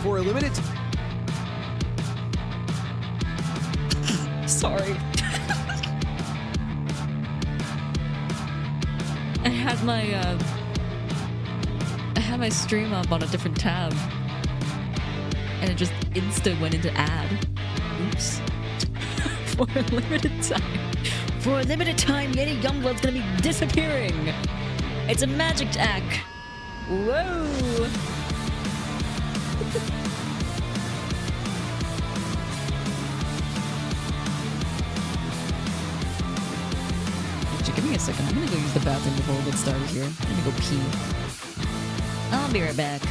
for a limited... Sorry. I had my stream up on a different tab. And it just insta went into ad. Oops. For a limited time. For a limited time, Yena Youngblood's gonna be disappearing. It's a magic attack. Whoa. Actually, give me a second. I'm gonna go use the bathroom before we get started here. I'm gonna go pee. I'll be right back.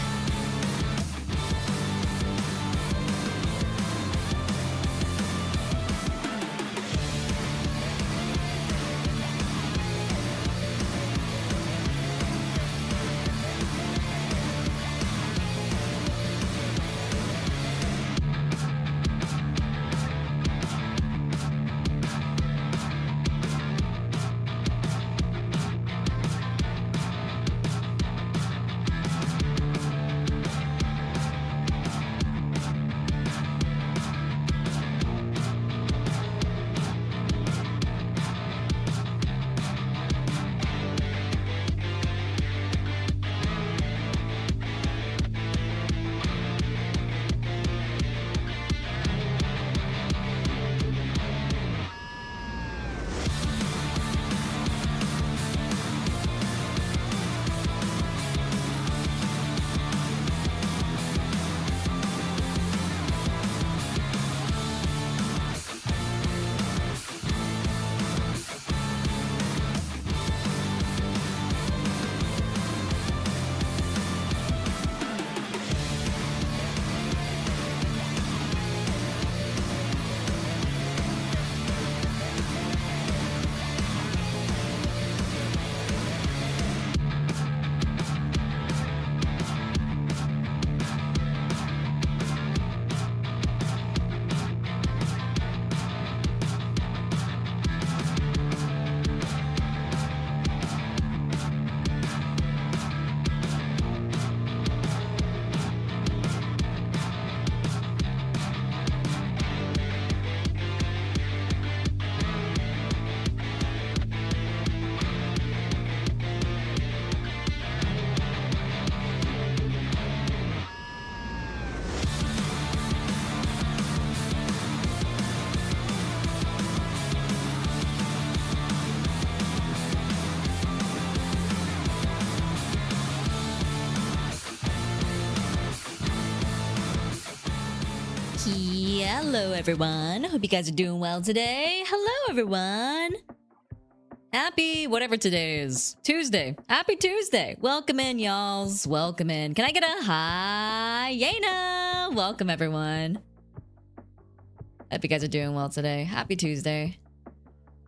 Hello everyone, hope you guys are doing well today. Hello everyone. Happy whatever today is. Tuesday. Happy Tuesday. Welcome in, y'alls. Welcome in. Can I get a hi? Yena? Welcome everyone. Hope you guys are doing well today. Happy Tuesday.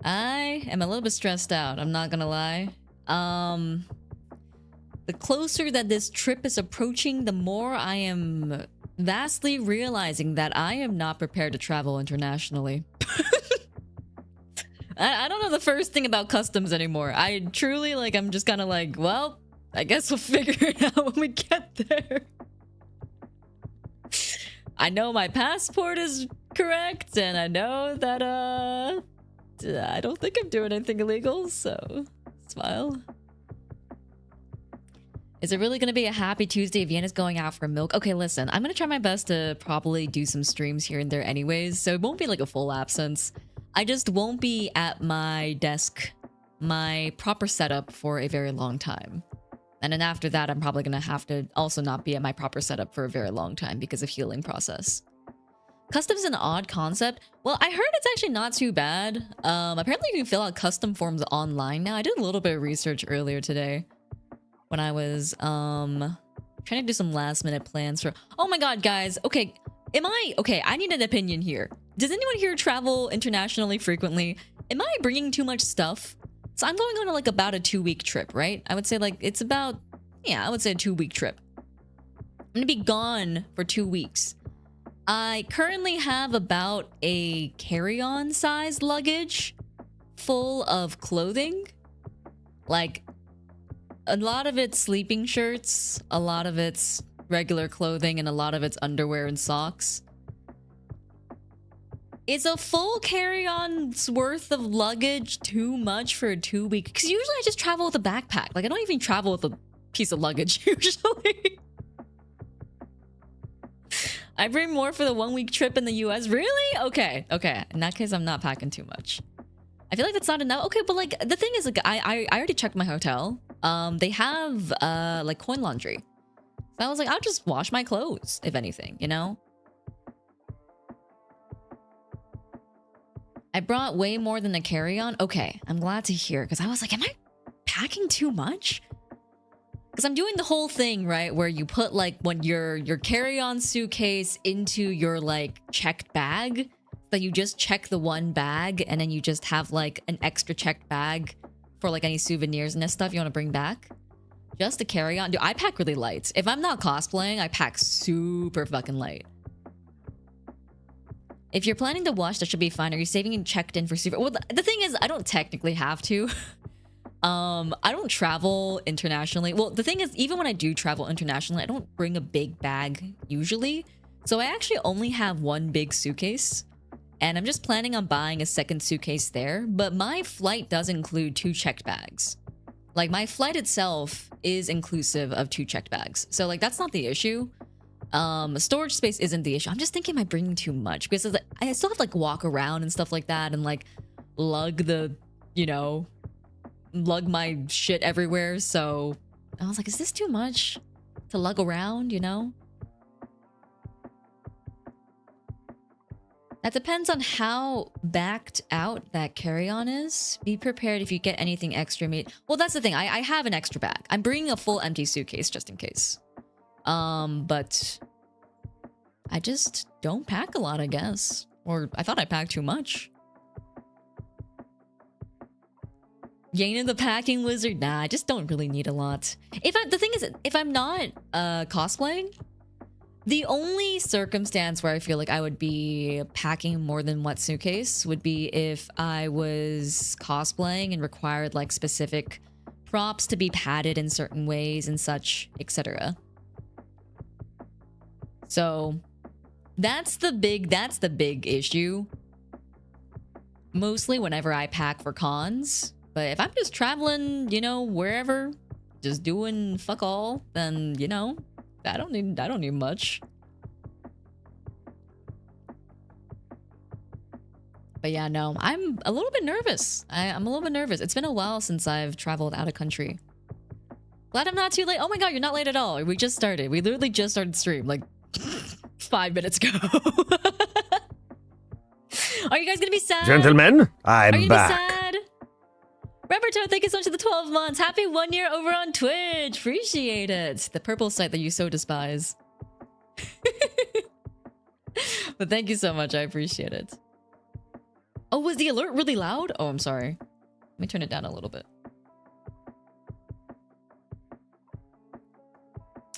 I am a little bit stressed out, I'm not gonna lie. The closer that this trip is approaching, the more I am vastly realizing that I am not prepared to travel internationally. I don't know the first thing about customs anymore. I truly, I'm just kind of like, well, I guess we'll figure it out when we get there. I know my passport is correct, and I know that, I don't think I'm doing anything illegal, so smile. Is it really going to be a happy Tuesday if Yena's going out for milk? Okay, listen, I'm going to try my best to probably do some streams here and there anyways, so it won't be like a full absence. I just won't be at my desk, my proper setup for a very long time. And then after that, I'm probably going to have to also not be at my proper setup for a very long time because of healing process. Custom's an odd concept. Well, I heard it's actually not too bad. Apparently you can fill out custom forms online now. I did a little bit of research earlier today when I was trying to do some last minute plans for... Oh my god, guys. Okay, okay, I need an opinion here. Does anyone here travel internationally frequently? Am I bringing too much stuff? So I'm going on about a 2-week trip, right? I would say it's about, yeah, I would say a 2-week trip. I'm gonna be gone for 2 weeks. I currently have about a carry-on size luggage full of clothing. A lot of it's sleeping shirts, a lot of it's regular clothing and a lot of it's underwear and socks. Is a full carry-on's worth of luggage too much for a 2 week? Because usually I just travel with a backpack. Like, I don't even travel with a piece of luggage usually. I bring more for the 1 week trip in the US. Really? Okay. Okay. In that case, I'm not packing too much. I feel like that's not enough. Okay, but like the thing is, like I already checked my hotel. They have like coin laundry. So I was like, I'll just wash my clothes, if anything, you know? I brought way more than a carry-on. Okay, I'm glad to hear, because I was like, am I packing too much? Because I'm doing the whole thing, right, where you put like when your carry-on suitcase into your like checked bag, that you just check the one bag and then you just have like an extra checked bag for like any souvenirs and that stuff you want to bring back. Just a carry-on. Dude, I pack really light. If I'm not cosplaying, I pack super fucking light. If you're planning to wash, that should be fine. Are you saving and checked in for super? Well, the thing is, I don't technically have to. I don't travel internationally. Well, the thing is, even when I do travel internationally, I don't bring a big bag usually. So I actually only have one big suitcase. And I'm just planning on buying a second suitcase there. But my flight does include 2 checked bags. Like, my flight itself is inclusive of 2 checked bags. So, like, that's not the issue. Storage space isn't the issue. I'm just thinking, am I bringing too much? Because I still have to, like, walk around and stuff like that. And, like, lug the, you know, lug my shit everywhere. So, I was like, is this too much to lug around, you know? That depends on how backed out that carry-on is. Be prepared if you get anything extra made. Well, that's the thing. I have an extra bag. I'm bringing a full empty suitcase just in case. But I just don't pack a lot, I guess. Or I thought I packed too much. Yena the packing wizard? Nah, I just don't really need a lot. The thing is, if I'm not cosplaying, the only circumstance where I feel like I would be packing more than one suitcase would be if I was cosplaying and required like specific props to be padded in certain ways and such, etc. So that's the big issue. Mostly whenever I pack for cons. But if I'm just traveling, you know, wherever, just doing fuck all, then, you know, I don't need much. But yeah, no, I'm a little bit nervous. I'm a little bit nervous. It's been a while since I've traveled out of country. Glad I'm not too late. Oh my god, you're not late at all. We just started. We literally just started stream like 5 minutes ago. Are you guys gonna be sad? Gentlemen, I'm back. Are you gonna be sad? Roberto, thank you so much for the 12 months. Happy 1 year over on Twitch. Appreciate it. The purple site that you so despise. But thank you so much. I appreciate it. Oh, was the alert really loud? Oh, I'm sorry. Let me turn it down a little bit.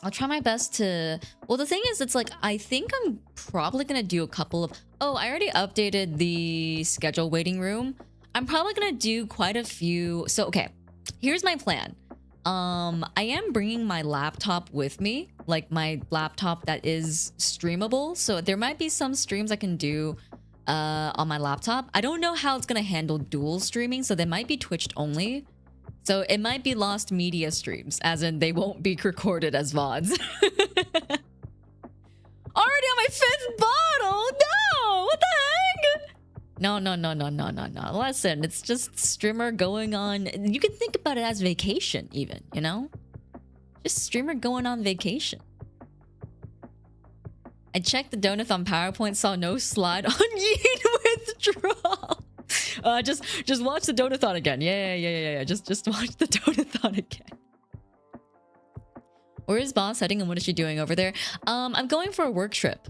I'll try my best to... Well, the thing is, it's like, I think I'm probably going to do a couple of... Oh, I already updated the schedule waiting room. I'm probably gonna do quite a few. So, okay, here's my plan. I am bringing my laptop with me, like my laptop that is streamable. So there might be some streams I can do on my laptop. I don't know how it's gonna handle dual streaming, so they might be Twitched only. So it might be lost media streams, as in they won't be recorded as VODs. Already on my 5th bottle? No! What the heck? No. Listen, it's just streamer going on. You can think about it as vacation even, you know? Just streamer going on vacation. I checked the Donathon PowerPoint, saw no slide on Yeet withdrawal. Just watch the Donathon again. Yeah. Just watch the Donathon again. Where is Boss heading and what is she doing over there? I'm going for a work trip.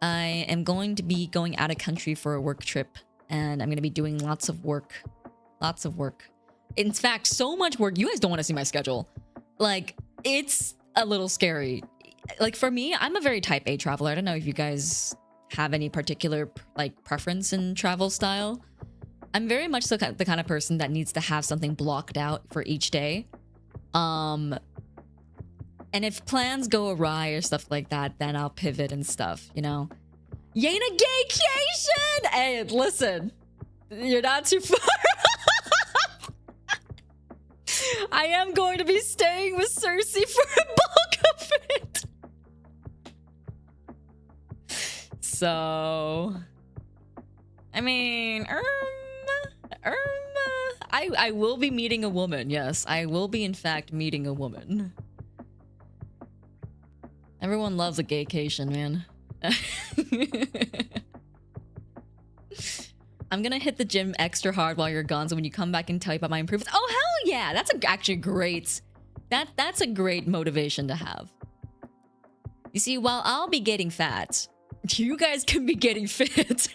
I am going to be going out of country for a work trip, and I'm going to be doing lots of work. Lots of work. In fact, so much work. You guys don't want to see my schedule. Like, it's a little scary. Like, for me, I'm a very type A traveler. I don't know if you guys have any particular, like, preference in travel style. I'm very much so the kind of person that needs to have something blocked out for each day. And if plans go awry or stuff like that, then I'll pivot and stuff, you know? Yena gaycation! Hey, listen. You're not too far. I am going to be staying with Cersei for a bulk of it. So... I mean, I will be meeting a woman. Yes, I will be in fact meeting a woman. Everyone loves a gaycation, man. I'm gonna hit the gym extra hard while you're gone, so when you come back and tell you about my improvements. Oh hell yeah, that's actually great. That's a great motivation to have. You see, while I'll be getting fat, you guys can be getting fit.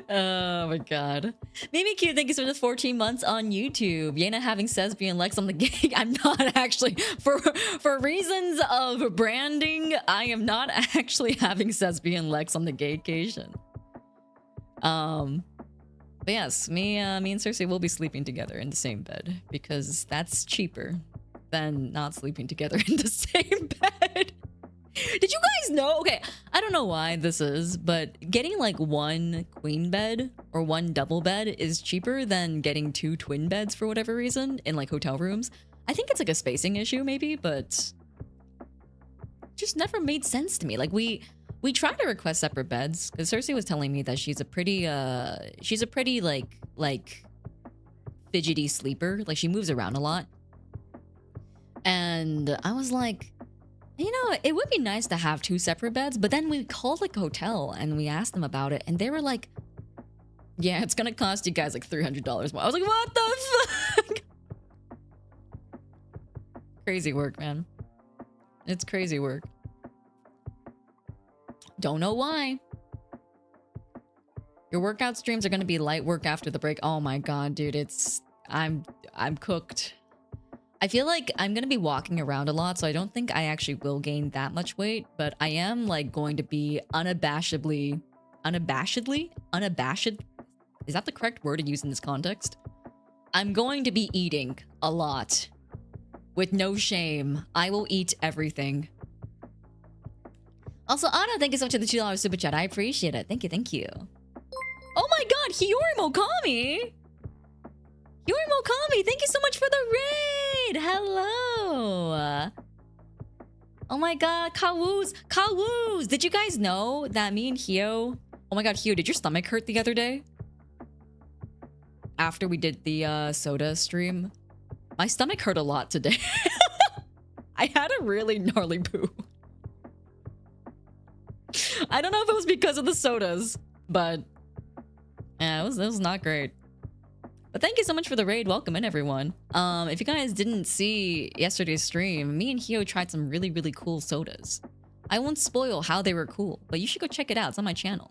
Oh my god. Mimi Q, thank you for the 14 months on YouTube. Yena having Lesbian Lex on the gay. I'm not actually, for reasons of branding, I am not actually having Lesbian Lex on the gaycation. But yes, me and Cersei will be sleeping together in the same bed because that's cheaper than not sleeping together in the same bed. Did you guys know? Okay, I don't know why this is, but getting like one queen bed or one double bed is cheaper than getting 2 twin beds for whatever reason in like hotel rooms. I think it's like a spacing issue maybe, but it just never made sense to me. Like we tried to request separate beds because Cersei was telling me that she's a pretty like fidgety sleeper. Like she moves around a lot. And I was like, you know, it would be nice to have 2 separate beds, but then we called like a hotel and we asked them about it and they were like, yeah, it's gonna cost you guys like $300 more. I was like, what the fuck? Crazy work, man. It's crazy work. Don't know why. Your workout streams are gonna be light work after the break. Oh my god, dude, I'm cooked. I feel like I'm gonna be walking around a lot, so I don't think I actually will gain that much weight, but I am like going to be unabashed? Is that the correct word to use in this context? I'm going to be eating a lot. With no shame. I will eat everything. Also, Anna, thank you so much for the $2 super chat. I appreciate it. Thank you, thank you. Oh my god, Hiyori Mokami! Hiyori Mokami, thank you so much for the raid! Hello! Oh my god, Kawoos! Kawoos! Did you guys know that me and Hio... Oh my god, Hio, did your stomach hurt the other day? After we did the soda stream? My stomach hurt a lot today. I had a really gnarly poo. I don't know if it was because of the sodas, but... yeah, it was not great. But thank you so much for the raid. Welcome in, everyone. If you guys didn't see yesterday's stream, me and Hio tried some really, really cool sodas. I won't spoil how they were cool, but you should go check it out. It's on my channel.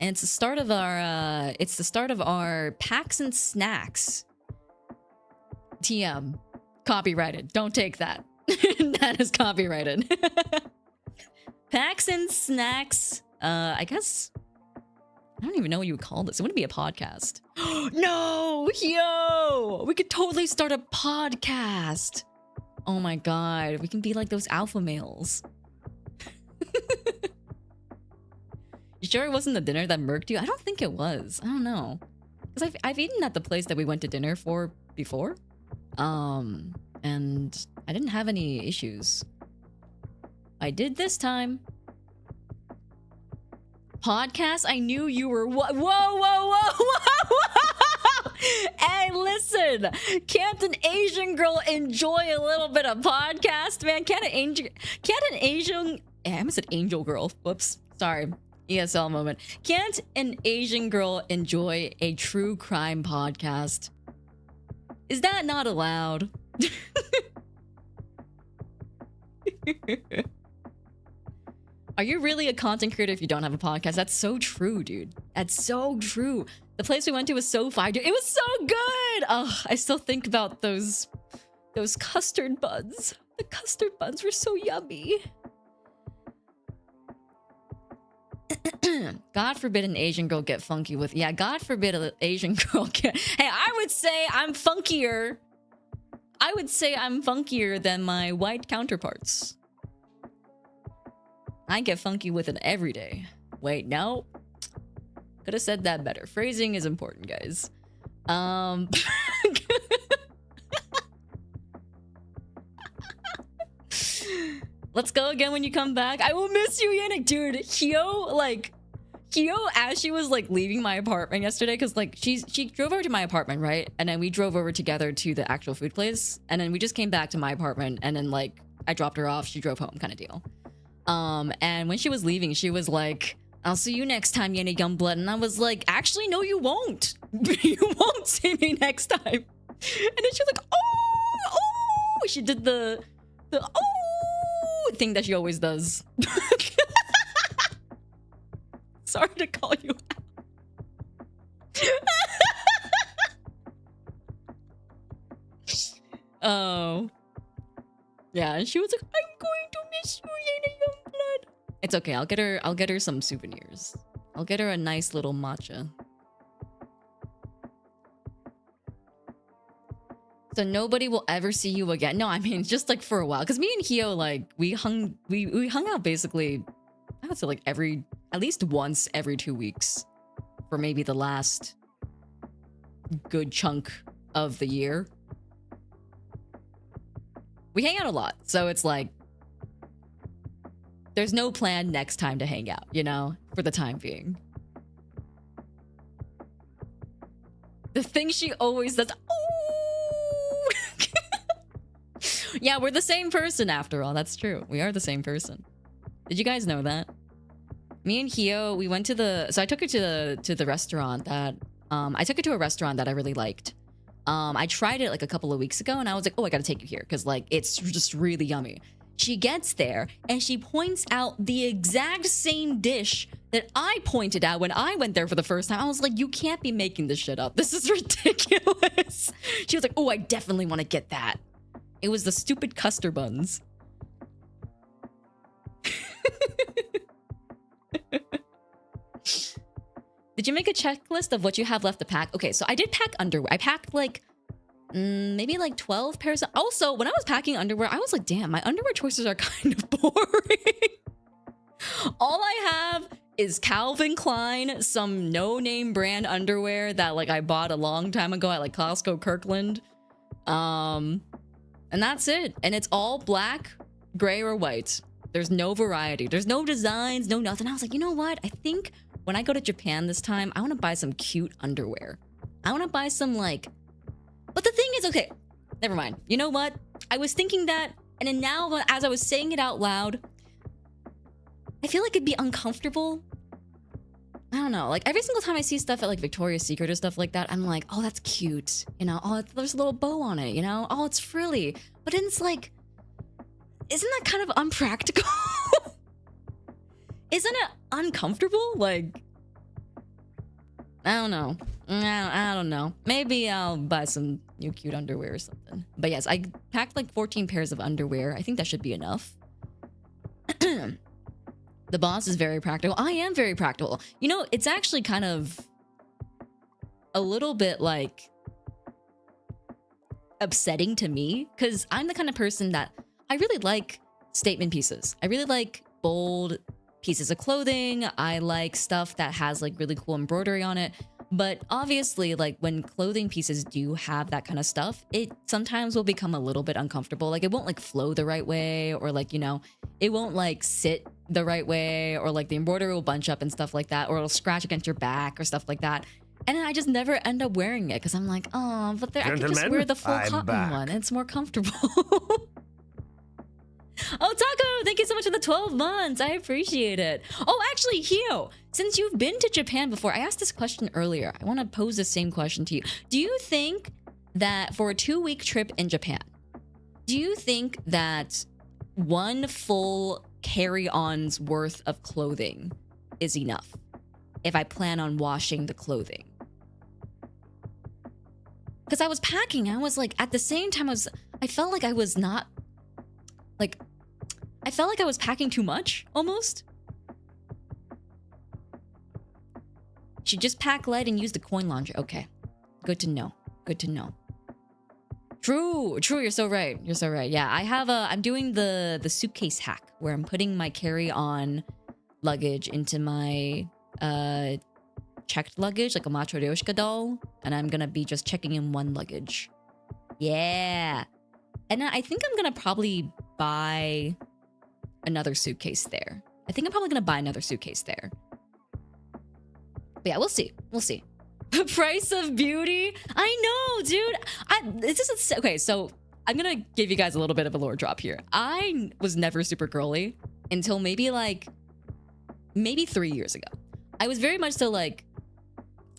And it's the start of our packs and snacks. TM. Copyrighted. Don't take that. That is copyrighted. Packs and snacks. I guess... I don't even know what you would call this. It wouldn't be a podcast. No! Yo! We could totally start a podcast. Oh my god. We can be like those alpha males. You sure it wasn't the dinner that murked you? I don't think it was. I don't know. Because I've eaten at the place that we went to dinner for before. And I didn't have any issues. I did this time. Podcast? I knew you were... Whoa, whoa, whoa, whoa, whoa! Hey, listen! Can't an Asian girl enjoy a little bit of podcast, man? Can't an Asian... I almost said angel girl. Whoops. Sorry. ESL moment. Can't an Asian girl enjoy a true crime podcast? Is that not allowed? Are you really a content creator if you don't have a podcast? That's so true, dude. That's so true. The place we went to was so fire, dude. It was so good! Oh, I still think about those custard buns. The custard buns were so yummy. God forbid an Asian girl get funky with... Yeah, God forbid an Asian girl get... Hey, I would say I'm funkier I would say I'm funkier than my white counterparts. I get funky with it every day. Wait, no. Could have said that better. Phrasing is important, guys. Let's go again when you come back. I will miss you, Yannick, dude. Hio, as she was like leaving my apartment yesterday, because like she drove over to my apartment, right? And then we drove over together to the actual food place, and then we just came back to my apartment, and then like I dropped her off, she drove home, kind of deal. And when she was leaving, she was like, "I'll see you next time, Yena Youngblood," and I was like, "Actually, no, you won't. You won't see me next time." And then she was like, "Oh," she did the "oh" thing that she always does. Sorry to call you out. Oh. Yeah, and she was like, "I'm going to miss you, Yena Youngblood." It's okay, I'll get her some souvenirs. I'll get her a nice little matcha. So nobody will ever see you again. No, I mean just like for a while. Cause me and Hio, like we hung out basically, I would say like at least once every 2 weeks for maybe the last good chunk of the year. We hang out a lot, so it's like there's no plan next time to hang out, you know, for the time being. The thing she always does, oh! Yeah, we're the same person after all. That's true. We are the same person. Did you guys know that? Me and Hio, we went to the... So I took her to the restaurant that... I took her to a restaurant that I really liked. I tried it like a couple of weeks ago, and I was like, "Oh, I gotta take you here," because like it's just really yummy. She gets there and she points out the exact same dish that I pointed out when I went there for the first time. I was like, "You can't be making this shit up. This is ridiculous." She was like, "Oh, I definitely want to get that." It was the stupid custard buns. Did you make a checklist of what you have left to pack? Okay, so I did pack underwear. I packed like maybe like 12 pairs. Also, when I was packing underwear, I was like, damn, my underwear choices are kind of boring. All I have is Calvin Klein, some no-name brand underwear that like I bought a long time ago at like Costco Kirkland. And that's it. And it's all black, gray, or white. There's no variety. There's no designs, no nothing. I was like, you know what? I think when I go to Japan this time, I want to buy some cute underwear. I want to buy some like... But the thing is, okay, never mind. You know what? I was thinking that, and then now as I was saying it out loud, I feel like it'd be uncomfortable. I don't know. Like every single time I see stuff at like Victoria's Secret or stuff like that, I'm like, "Oh, that's cute." You know, "Oh, there's a little bow on it." You know, "Oh, it's frilly." But then it's like, isn't that kind of unpractical? Isn't it uncomfortable? Like, I don't know. I don't know. Maybe I'll buy some new cute underwear or something. But yes, I packed like 14 pairs of underwear. I think that should be enough. The boss is very practical. I am very practical. You know, it's actually kind of a little bit like upsetting to me because I'm the kind of person that I really like statement pieces. I really like bold pieces of clothing. I like stuff that has like really cool embroidery on it. But obviously, like when clothing pieces do have that kind of stuff, it sometimes will become a little bit uncomfortable. Like it won't like flow the right way, or like, you know, it won't like sit the right way, or like the embroidery will bunch up and stuff like that, or it'll scratch against your back or stuff like that. And then I just never end up wearing it because I'm like, "Oh, but I can just wear the full cotton one. It's more comfortable." Oh, Taco, thank you so much for the 12 months. I appreciate it. Oh, actually, Hio, since you've been to Japan before, I asked this question earlier. I want to pose the same question to you. Do you think that for a 2-week trip in Japan, do you think that one full carry-on's worth of clothing is enough if I plan on washing the clothing? Because I was packing, I was like, at the same time, I felt like I was not, like, I felt like I was packing too much, almost. Should just pack light and use the coin laundry. Okay, good to know, good to know. True, true. You're so right. You're so right. Yeah, I'm doing the suitcase hack where I'm putting my carry-on luggage into my checked luggage, like a Matryoshka doll, and I'm gonna be just checking in one luggage. Yeah, and I think I'm gonna probably buy another suitcase there. I think I'm probably gonna buy another suitcase there. But yeah, we'll see. We'll see. The price of beauty? I know, dude. Okay, so I'm gonna give you guys a little bit of a lore drop here. I was never super girly until maybe 3 years ago. I was very much so like,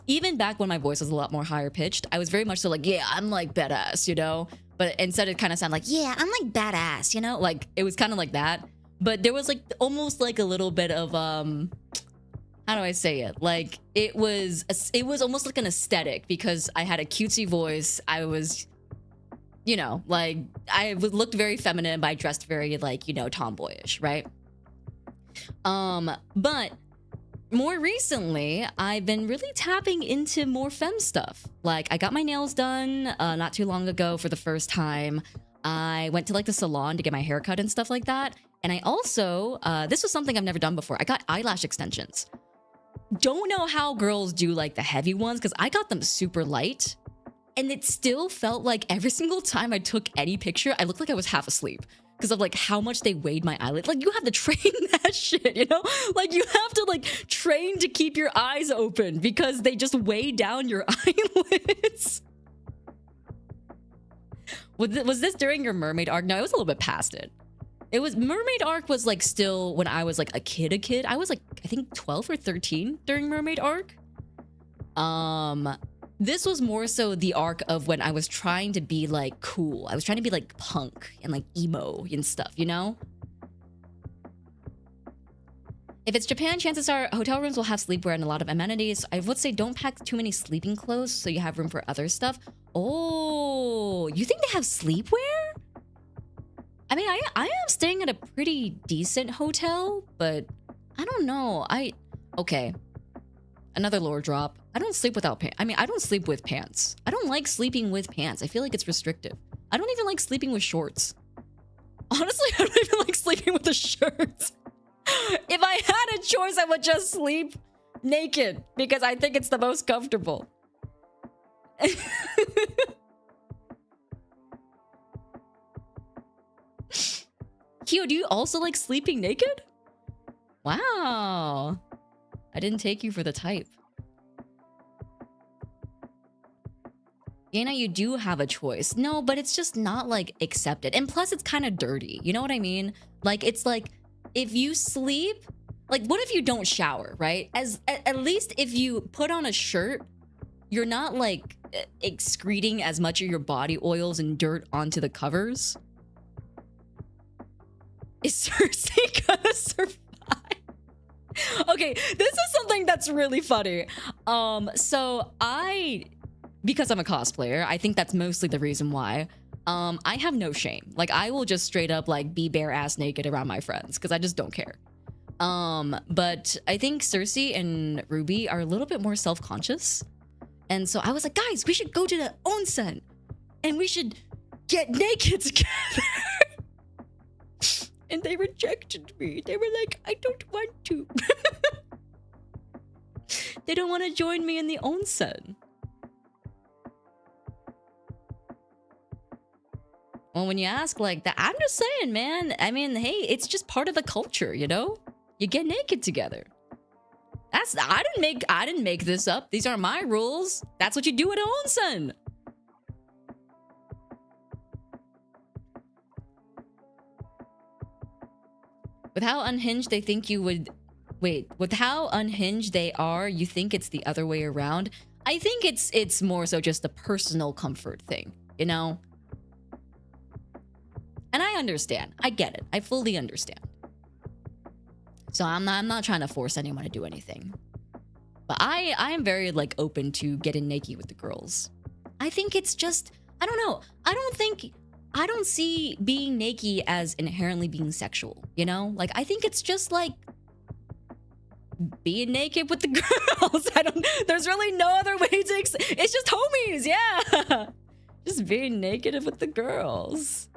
even back when my voice was a lot more higher pitched, I was very much so like, yeah, I'm like badass, you know? But instead it kind of sounded like, yeah, I'm like badass, you know? Like, it was kind of like that. But there was like almost like a little bit of, how do I say it? Like, it was almost like an aesthetic because I had a cutesy voice. I was, you know, like, looked very feminine, but I dressed very like, you know, tomboyish, right? But more recently, I've been really tapping into more femme stuff. Like, I got my nails done not too long ago for the first time. I went to like the salon to get my hair cut and stuff like that. And I also, this was something I've never done before. I got eyelash extensions. Don't know how girls do like the heavy ones because I got them super light. And it still felt like every single time I took any picture, I looked like I was half asleep. Because of like how much they weighed my eyelid. Like, you have to train that shit, you know? Like, you have to like train to keep your eyes open because they just weigh down your eyelids. Was this during your mermaid arc? No, it was a little bit past it. It was, mermaid arc was like still when I was like a kid. I was like, I think 12 or 13 during mermaid arc. This was more so the arc of when I was trying to be like cool. I was trying to be like punk and like emo and stuff, you know? If it's Japan, chances are hotel rooms will have sleepwear and a lot of amenities. I would say don't pack too many sleeping clothes so you have room for other stuff. Oh, you think they have sleepwear? I mean, I am staying at a pretty decent hotel, but I don't know. Okay. Another lore drop. I don't sleep without pants. I mean, I don't sleep with pants. I don't like sleeping with pants. I feel like it's restrictive. I don't even like sleeping with shorts. Honestly, I don't even like sleeping with a shirt. If I had a choice, I would just sleep naked because I think it's the most comfortable. Kyo, do you also like sleeping naked? Wow. I didn't take you for the type. Yena, you do have a choice. No, but it's just not like accepted. And plus it's kind of dirty. You know what I mean? Like, it's like, if you sleep, like, what if you don't shower, right? At least if you put on a shirt, you're not like excreting as much of your body oils and dirt onto the covers. Is Cersei gonna survive? Okay, this is something that's really funny. So because I'm a cosplayer, I think that's mostly the reason why. I have no shame. Like, I will just straight up like be bare ass naked around my friends because I just don't care. But I think Cersei and Ruby are a little bit more self-conscious. And so I was like, guys, we should go to the onsen and we should get naked together. And they rejected me. They were like, I don't want to. They don't want to join me in the onsen. Well, when you ask like that, I'm just saying, man. I mean, hey, it's just part of the culture, you know? You get naked together. I didn't make this up. These aren't my rules. That's what you do at an onsen. With how unhinged they think you would... Wait, with how unhinged they are, you think it's the other way around? I think it's more so just a personal comfort thing, you know? And I understand. I get it. I fully understand. So I'm not trying to force anyone to do anything. But I am very, like, open to getting naked with the girls. I think it's just... I don't know. I don't see being naked as inherently being sexual, you know? Like, I think it's just like being naked with the girls. There's really no other way to it's just homies, yeah. Just being negative with the girls.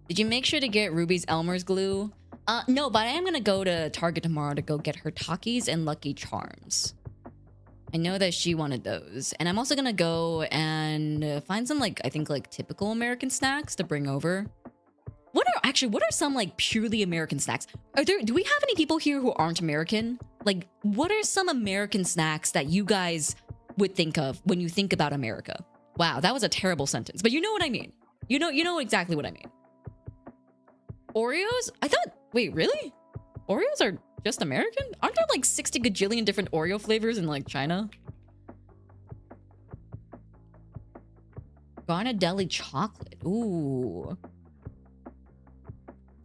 Did you make sure to get Ruby's Elmer's glue? No, but I am gonna go to Target tomorrow to go get her Takis and Lucky Charms. I know that she wanted those. And I'm also gonna go and find some, like, I think, like, typical American snacks to bring over. What are some, like, purely American snacks? Do we have any people here who aren't American? Like, what are some American snacks that you guys would think of when you think about America? Wow, that was a terrible sentence, but you know what I mean. You know exactly what I mean. Oreos? I thought, wait, really? Oreos are just American? Aren't there like 60 gajillion different Oreo flavors in like China? Garnadelli chocolate. Ooh.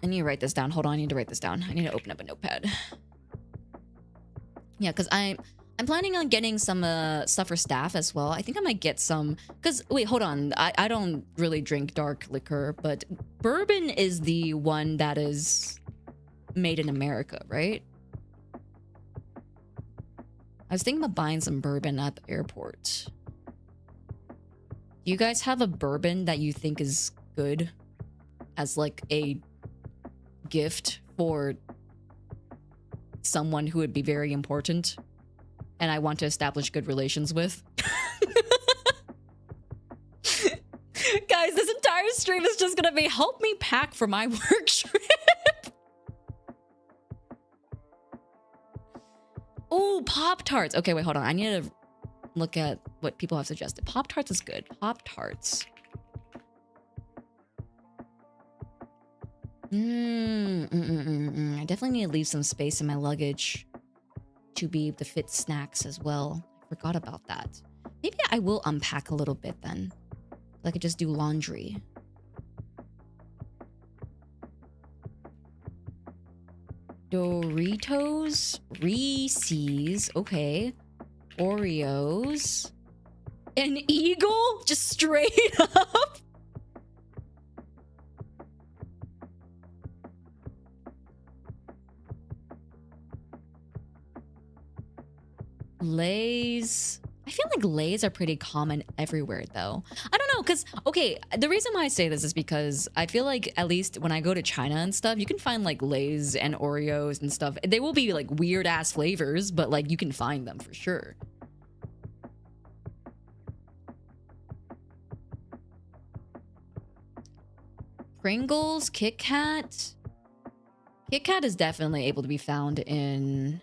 I need to write this down. Hold on, I need to write this down. I need to open up a notepad. Yeah, because I'm planning on getting some stuff for staff as well. I think I might get some, because wait, hold on. I don't really drink dark liquor, but bourbon is the one that is made in America, right? I was thinking about buying some bourbon at the airport. Do you guys have a bourbon that you think is good as like a gift for someone who would be very important and I want to establish good relations with? Guys, this entire stream is just gonna be help me pack for my work trip. Oh, Pop-Tarts. Okay, wait, hold on. I need to look at what people have suggested. Pop-Tarts is good. Pop-Tarts. I definitely need to leave some space in my luggage to be able to fit snacks as well. I forgot about that. Maybe I will unpack a little bit then. I could just do laundry. Doritos, Reese's, okay. Oreos. An eagle? Just straight up? Lay's. I feel like Lay's are pretty common everywhere though. I don't know, because, okay, the reason why I say this is because I feel like at least when I go to China and stuff, you can find like Lay's and Oreos and stuff. They will be like weird ass flavors, but like you can find them for sure. Pringles, Kit Kat. Kit Kat is definitely able to be found in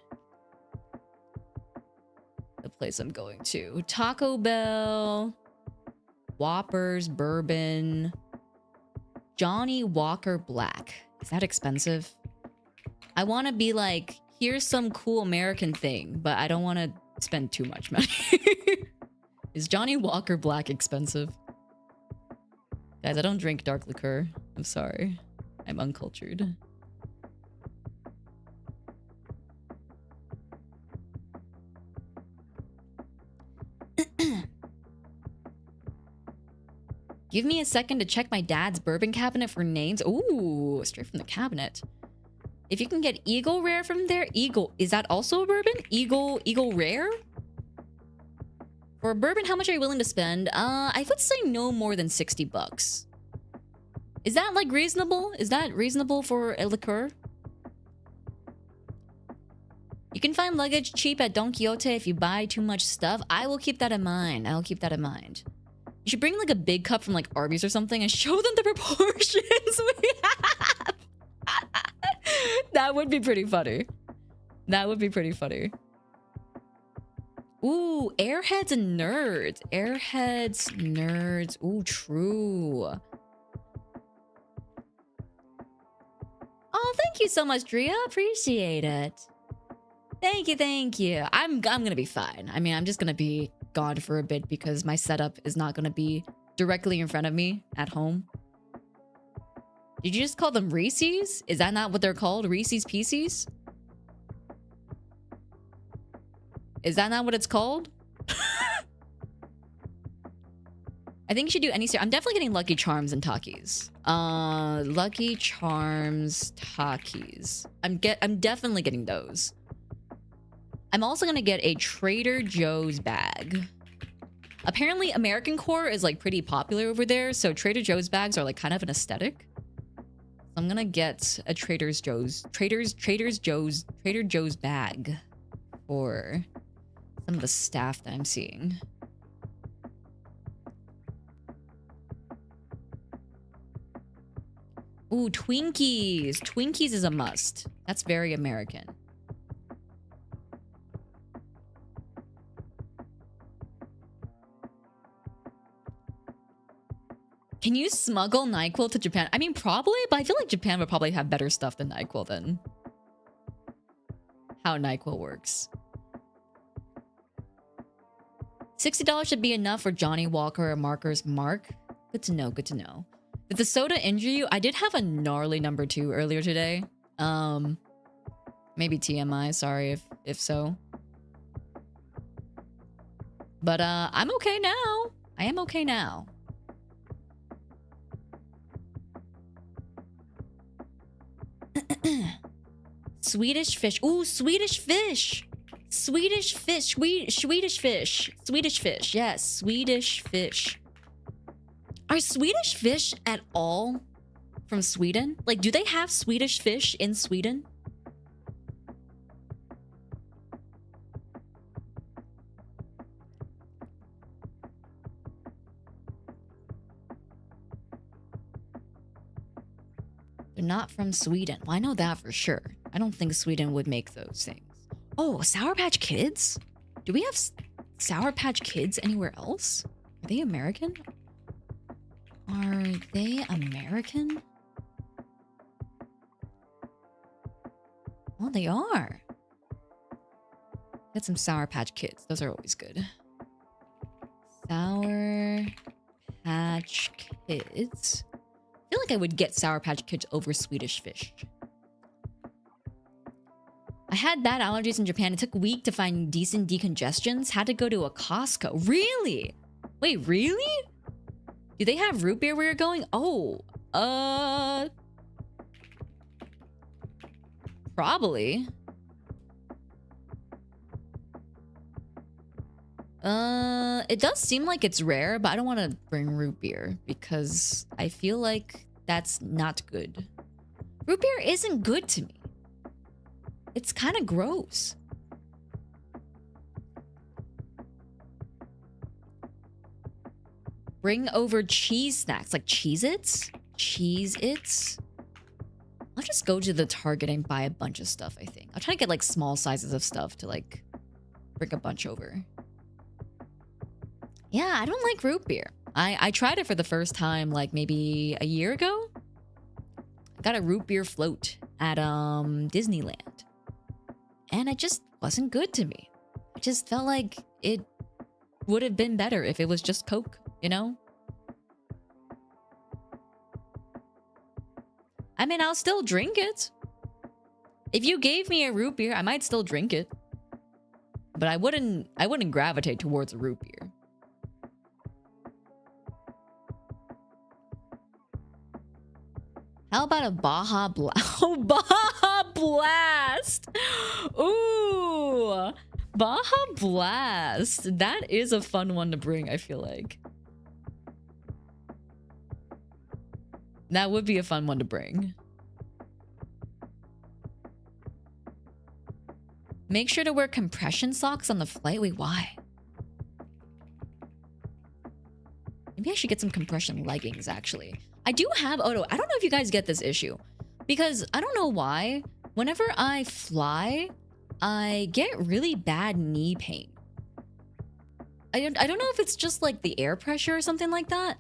the place I'm going to. Taco Bell, Whoppers, bourbon, Johnny Walker Black. Is that expensive? I want to be like, here's some cool American thing, but I don't want to spend too much money. Is Johnny Walker Black expensive? Guys, I don't drink dark liquor. I'm sorry. I'm uncultured. Give me a second to check my dad's bourbon cabinet for names. Ooh, straight from the cabinet. If you can get Eagle Rare from there, Eagle, is that also a bourbon? Eagle Rare? For a bourbon, how much are you willing to spend? I would say no more than 60 bucks. Is that like reasonable? Is that reasonable for a liqueur? You can find luggage cheap at Don Quixote if you buy too much stuff. I will keep that in mind. I'll keep that in mind. You should bring like a big cup from like Arby's or something and show them the proportions we have. That would be pretty funny. That would be pretty funny. Ooh, Airheads and Nerds. Airheads, Nerds. Ooh, true. Oh, thank you so much, Drea. Appreciate it. Thank you, thank you. I'm gonna be fine. I mean, I'm just gonna be gone for a bit because my setup is not gonna be directly in front of me at home. Did you just call them Reese's? Is that not what they're called? Reese's Pieces? Is that not what it's called? I think you should do any... I'm definitely getting Lucky Charms and Takis. Lucky Charms, Takis. I'm definitely getting those. I'm also gonna get a Trader Joe's bag. Apparently, American core is like pretty popular over there, so Trader Joe's bags are like kind of an aesthetic. So I'm gonna get a Trader Joe's bag for some of the staff that I'm seeing. Ooh, Twinkies. Twinkies is a must. That's very American. Can you smuggle NyQuil to Japan? I mean, probably, but I feel like Japan would probably have better stuff than NyQuil than how NyQuil works. $60 should be enough for Johnny Walker or Marker's Mark. Good to know, good to know. Did the soda injure you? I did have a gnarly number 2 earlier today. Maybe TMI, sorry if so. But I'm okay now. I am okay now. Swedish fish. Ooh, Swedish fish. Swedish fish. Swedish fish. Swedish fish. Yes, Swedish fish. Are Swedish fish at all from Sweden? Like, do they have Swedish fish in Sweden? They're not from Sweden. Well, I know that for sure. I don't think Sweden would make those things. Oh, Sour Patch Kids? Do we have Sour Patch Kids anywhere else? Are they American? Are they American? Well, they are. Get some Sour Patch Kids. Those are always good. Sour Patch Kids. I feel like I would get Sour Patch Kids over Swedish fish. I had bad allergies in Japan. It took a week to find decent decongestions. Had to go to a Costco. Really? Wait, really? Do they have root beer where you're going? Oh, probably. It does seem like it's rare, but I don't want to bring root beer because I feel like that's not good. Root beer isn't good to me. It's kind of gross. Bring over cheese snacks, like Cheez-Its? Cheez-Its? I'll just go to the Target and buy a bunch of stuff, I think. I'll try to get like small sizes of stuff to like bring a bunch over. Yeah, I don't like root beer. I tried it for the first time like maybe a year ago. I got a root beer float at Disneyland. And it just wasn't good to me. I just felt like it would have been better if it was just Coke, you know? I mean, I'll still drink it. If you gave me a root beer, I might still drink it. But I wouldn't gravitate towards a root beer. How about a Baja Blast? Oh, Baja Blast! Ooh! Baja Blast! That is a fun one to bring, I feel like. That would be a fun one to bring. Make sure to wear compression socks on the flight. Wait, why? Maybe I should get some compression leggings, actually. I do have... Oh, no. I don't know if you guys get this issue. Because I don't know why. Whenever I fly, I get really bad knee pain. I don't know if it's just like the air pressure or something like that.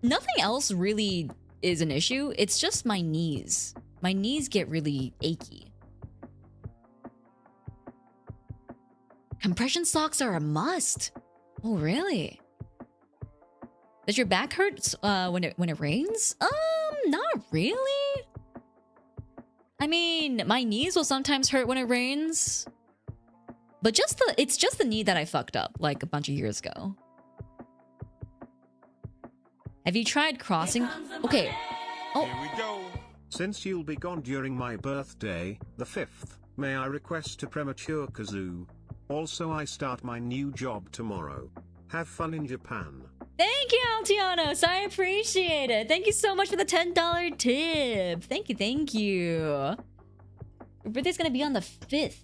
Nothing else really is an issue. It's just my knees. My knees get really achy. Compression socks are a must. Oh, really? Does your back hurt when it rains? Not really. I mean, my knees will sometimes hurt when it rains. But it's just the knee that I fucked up like a bunch of years ago. Have you tried crossing? Okay. Oh. Here we go. Since you'll be gone during my birthday, the 5th, may I request a premature kazoo? Also, I start my new job tomorrow. Have fun in Japan. Thank you, Altianos. I appreciate it. Thank you so much for the $10 tip. Thank you, thank you. Your birthday's gonna be on the 5th.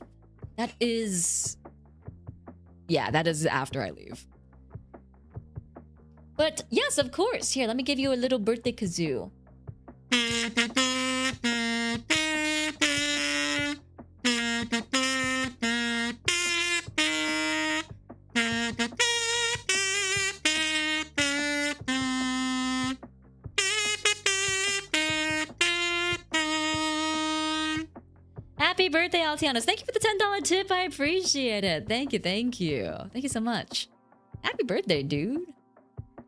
That is... Yeah, that is after I leave. But yes, of course. Here, let me give you a little birthday kazoo. Happy birthday, Altianos. Thank you for the $10 tip. I appreciate it. Thank you, thank you. Thank you so much. Happy birthday, dude.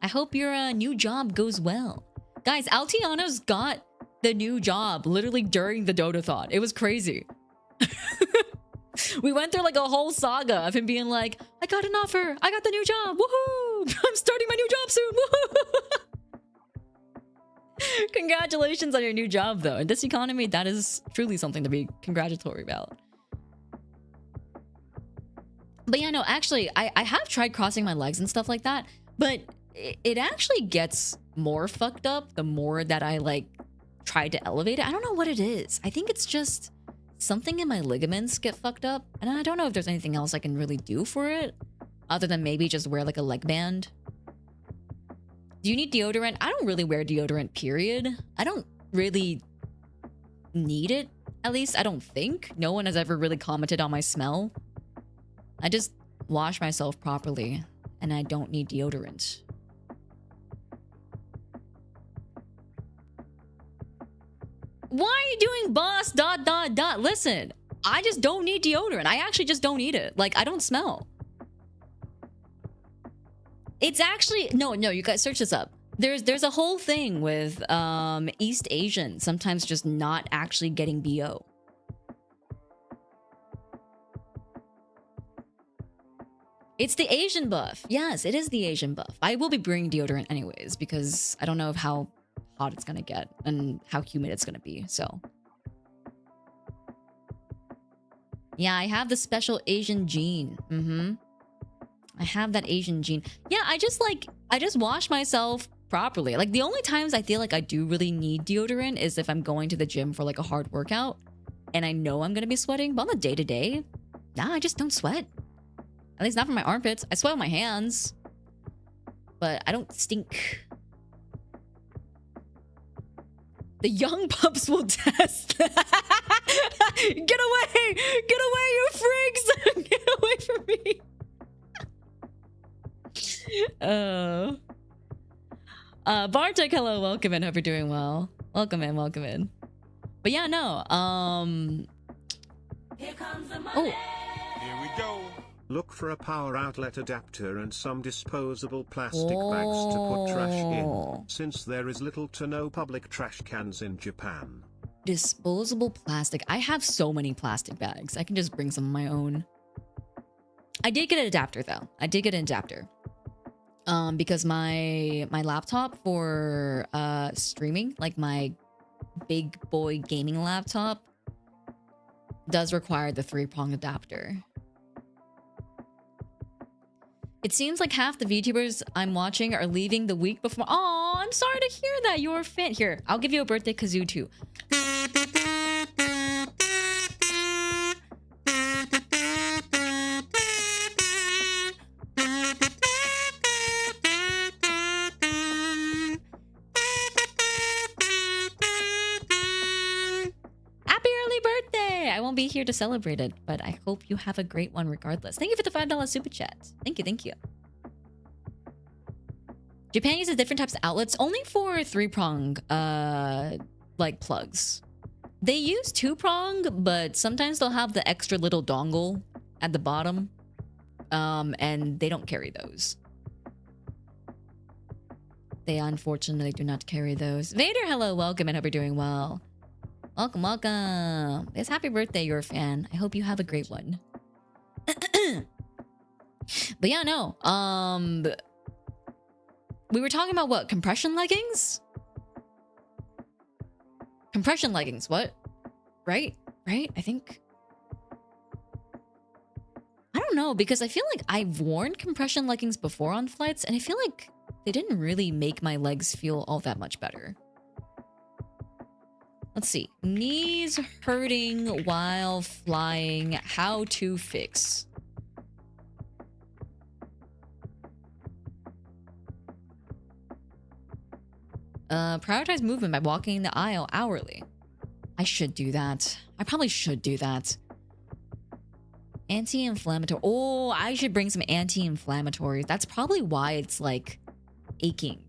I hope your new job goes well. Guys, Altianos got the new job literally during the Dotathon. It was crazy. We went through like a whole saga of him being like, I got an offer. I got the new job. Woohoo! I'm starting my new job soon. Woohoo! Congratulations on your new job, though. In this economy, that is truly something to be congratulatory about. But yeah, no, actually, I have tried crossing my legs and stuff like that, but it actually gets more fucked up the more that I, like, try to elevate it. I don't know what it is. I think it's just something in my ligaments get fucked up, and I don't know if there's anything else I can really do for it, other than maybe just wear, like, a leg band. Do you need deodorant? I don't really wear deodorant, period. I don't really need it, at least I don't think. No one has ever really commented on my smell. I just wash myself properly, and I don't need deodorant. Why are you doing boss ... Listen, I just don't need deodorant. I actually just don't need it. Like, I don't smell. It's actually... No, you guys search this up. There's a whole thing with East Asians sometimes just not actually getting BO. It's the Asian buff. Yes, it is the Asian buff. I will be bringing deodorant anyways because I don't know how hot it's gonna get and how humid it's gonna be, so. Yeah, I have the special Asian gene. I have that Asian gene. Yeah, I just wash myself properly. Like, the only times I feel like I do really need deodorant is if I'm going to the gym for like a hard workout and I know I'm gonna be sweating. But on the day-to-day, nah, I just don't sweat. At least not from my armpits. I sweat on my hands, but I don't stink. The Youngpups will test. Get away! Get away, you freaks! Get away from me! Bartek, hello, welcome in. Hope you're doing well. Welcome in, welcome in. But yeah, no. Here comes the money. Oh, Here we go. Look for a power outlet adapter and some disposable plastic bags to put trash in, since there is little to no public trash cans in Japan. disposable plastic. I have so many plastic bags. I can just bring some of my own. I did get an adapter though. I did get an adapter. Because my laptop for streaming, like my big boy gaming laptop, does require the 3-prong adapter. It seems like half the VTubers I'm watching are leaving the week before. Oh, I'm sorry to hear that. You're a fan. Here, I'll give you a birthday kazoo too. Happy early birthday! I won't be here to celebrate it, but I hope you have a great one regardless. Thank you for the $5 super chat. Thank you, thank you. Japan uses different types of outlets only for 3-prong, like plugs. They use 2-prong, but sometimes they'll have the extra little dongle at the bottom. And they don't carry those. They unfortunately do not carry those. Vader, hello, welcome, and hope you're doing well. Welcome, welcome. It's happy birthday, you're a fan. I hope you have a great one. But yeah, no. We were talking about what? Compression leggings? Compression leggings, what? Right? Right? I think. I don't know, because I feel like I've worn compression leggings before on flights, and I feel like they didn't really make my legs feel all that much better. Let's see. Knees hurting while flying. How to fix. Prioritize movement by walking the aisle hourly. I should do that. I probably should do that. Anti-inflammatory. Oh, I should bring some anti-inflammatories. That's probably why it's like aching.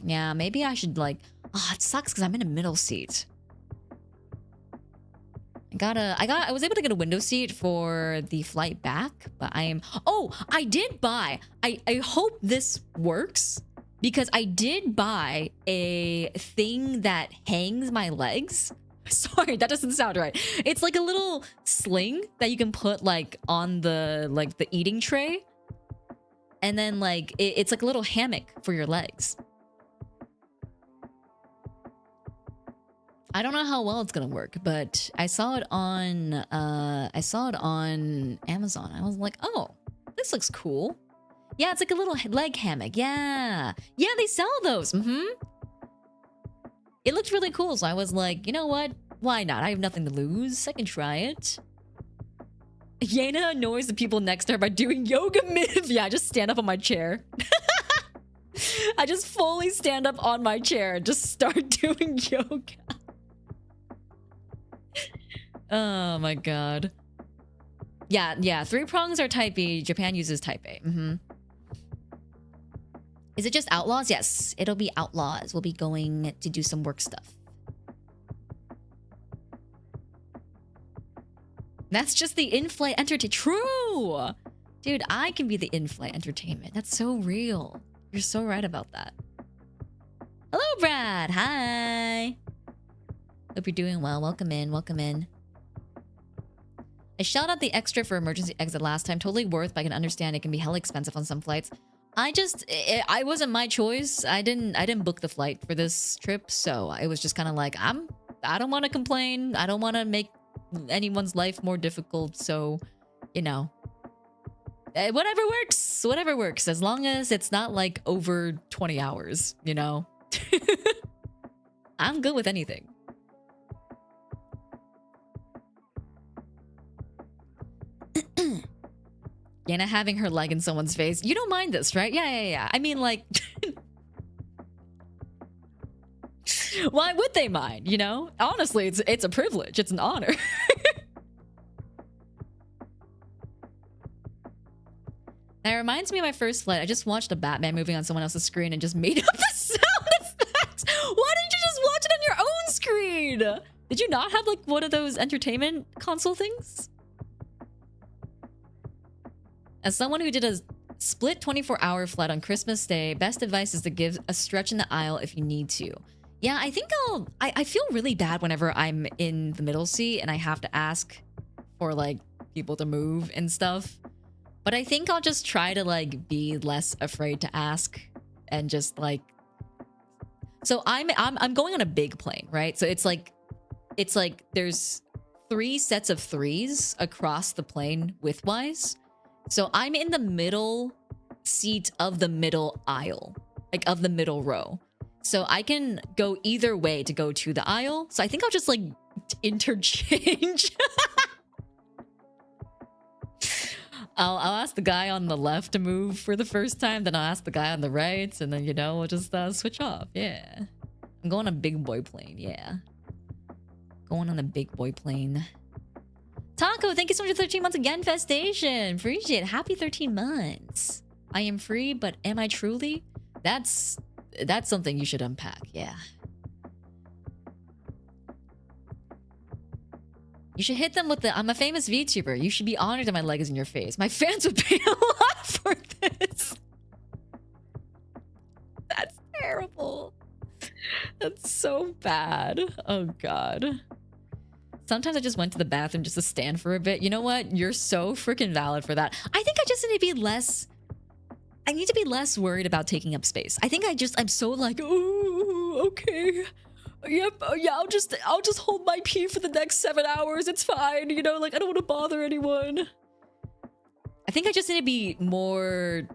Yeah, maybe I should like... Oh, it sucks because I'm in a middle seat. I was able to get a window seat for the flight back, but oh, I did buy. I hope this works because I did buy a thing that hangs my legs. Sorry, that doesn't sound right. It's like a little sling that you can put like on the eating tray. And then like it's like a little hammock for your legs. I don't know how well it's gonna work, but I saw it on Amazon. I was like, oh, this looks cool. Yeah, it's like a little leg hammock. Yeah, they sell those. It looked really cool, so I was like, you know what? Why not? I have nothing to lose. I can try it. Yena annoys the people next to her by doing yoga mid. Yeah, I just stand up on my chair. I just fully stand up on my chair and just start doing yoga. Oh my god. Yeah, 3 prongs are type B. Japan uses type A. Is it just outlaws? Yes, it'll be outlaws. We'll be going to do some work stuff. That's just the in-flight entertainment. True! Dude, I can be the in-flight entertainment. That's so real. You're so right about that. Hello, Brad. Hi. Hope you're doing well. Welcome in. Welcome in. I shelled out the extra for emergency exit last time. Totally worth, but I can understand it can be hella expensive on some flights. I wasn't my choice. I didn't book the flight for this trip, so it was just kind of like, I don't want to complain. I don't want to make anyone's life more difficult, so you know, whatever works, as long as it's not like over 20 hours, you know. I'm good with anything. Yena having her leg in someone's face. You don't mind this, right? Yeah. I mean, like, why would they mind, you know? Honestly, it's a privilege. It's an honor. That reminds me of my first flight. I just watched a Batman movie on someone else's screen and just made up the sound effects. Why didn't you just watch it on your own screen? Did you not have like one of those entertainment console things? As someone who did a split 24-hour flight on Christmas Day, best advice is to give a stretch in the aisle if you need to. Yeah, I think I feel really bad whenever I'm in the middle seat and I have to ask for like people to move and stuff. But I think I'll just try to like be less afraid to ask and just like. So I'm going on a big plane, right? So it's like there's 3 sets of 3s across the plane widthwise. So I'm in the middle seat of the middle aisle, like of the middle row. So I can go either way to go to the aisle. So I think I'll just like interchange. I'll ask the guy on the left to move for the first time, then I'll ask the guy on the right, and then, you know, we'll just switch off. Yeah. I'm going on a big boy plane, yeah. Going on a big boy plane. Taco, thank you so much for 13 months again, Festation. Appreciate it. Happy 13 months. I am free, but am I truly? That's something you should unpack, yeah. You should hit them with the, I'm a famous VTuber. You should be honored that my leg is in your face. My fans would pay a lot for this. That's terrible. That's so bad. Oh, God. Sometimes I just went to the bathroom just to stand for a bit. You know what? You're so freaking valid for that. I think I just need to be less... I need to be less worried about taking up space. I think I'm so like, oh, okay. Yep, yeah, I'll just hold my pee for the next 7 hours. It's fine, you know, like I don't want to bother anyone. I think I just need to be more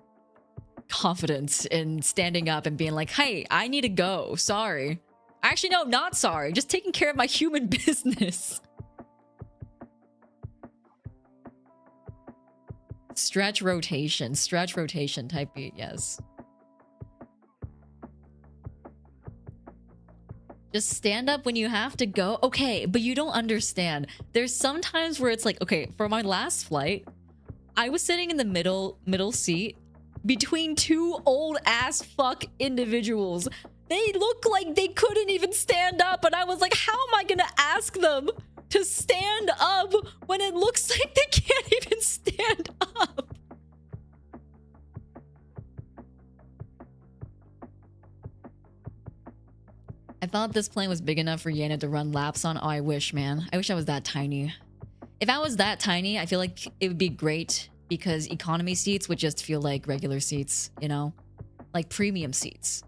confident in standing up and being like, hey, I need to go. Sorry. Actually, no, not sorry. Just taking care of my human business. Stretch rotation type beat, yes. Just stand up when you have to go. Okay, but you don't understand. There's some times where it's like, okay, for my last flight, I was sitting in the middle seat between two old ass fuck individuals. They look like they couldn't even stand up, and I was like, how am I gonna ask them to stand up when it looks like they can't even stand up? I thought this plane was big enough for Yena to run laps on. Oh, I wish, man. I wish I was that tiny. If I was that tiny, I feel like it would be great because economy seats would just feel like regular seats, you know? Like premium seats.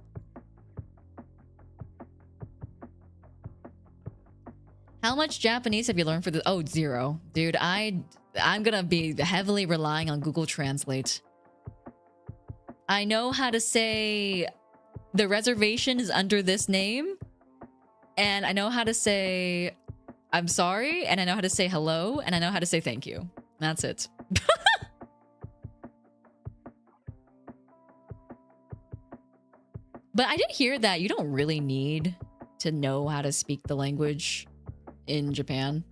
How much Japanese have you learned for the— oh, 0. Dude, I'm gonna be heavily relying on Google Translate. I know how to say the reservation is under this name. And I know how to say I'm sorry, and I know how to say hello, and I know how to say thank you. That's it. But I did hear that you don't really need to know how to speak the language in Japan.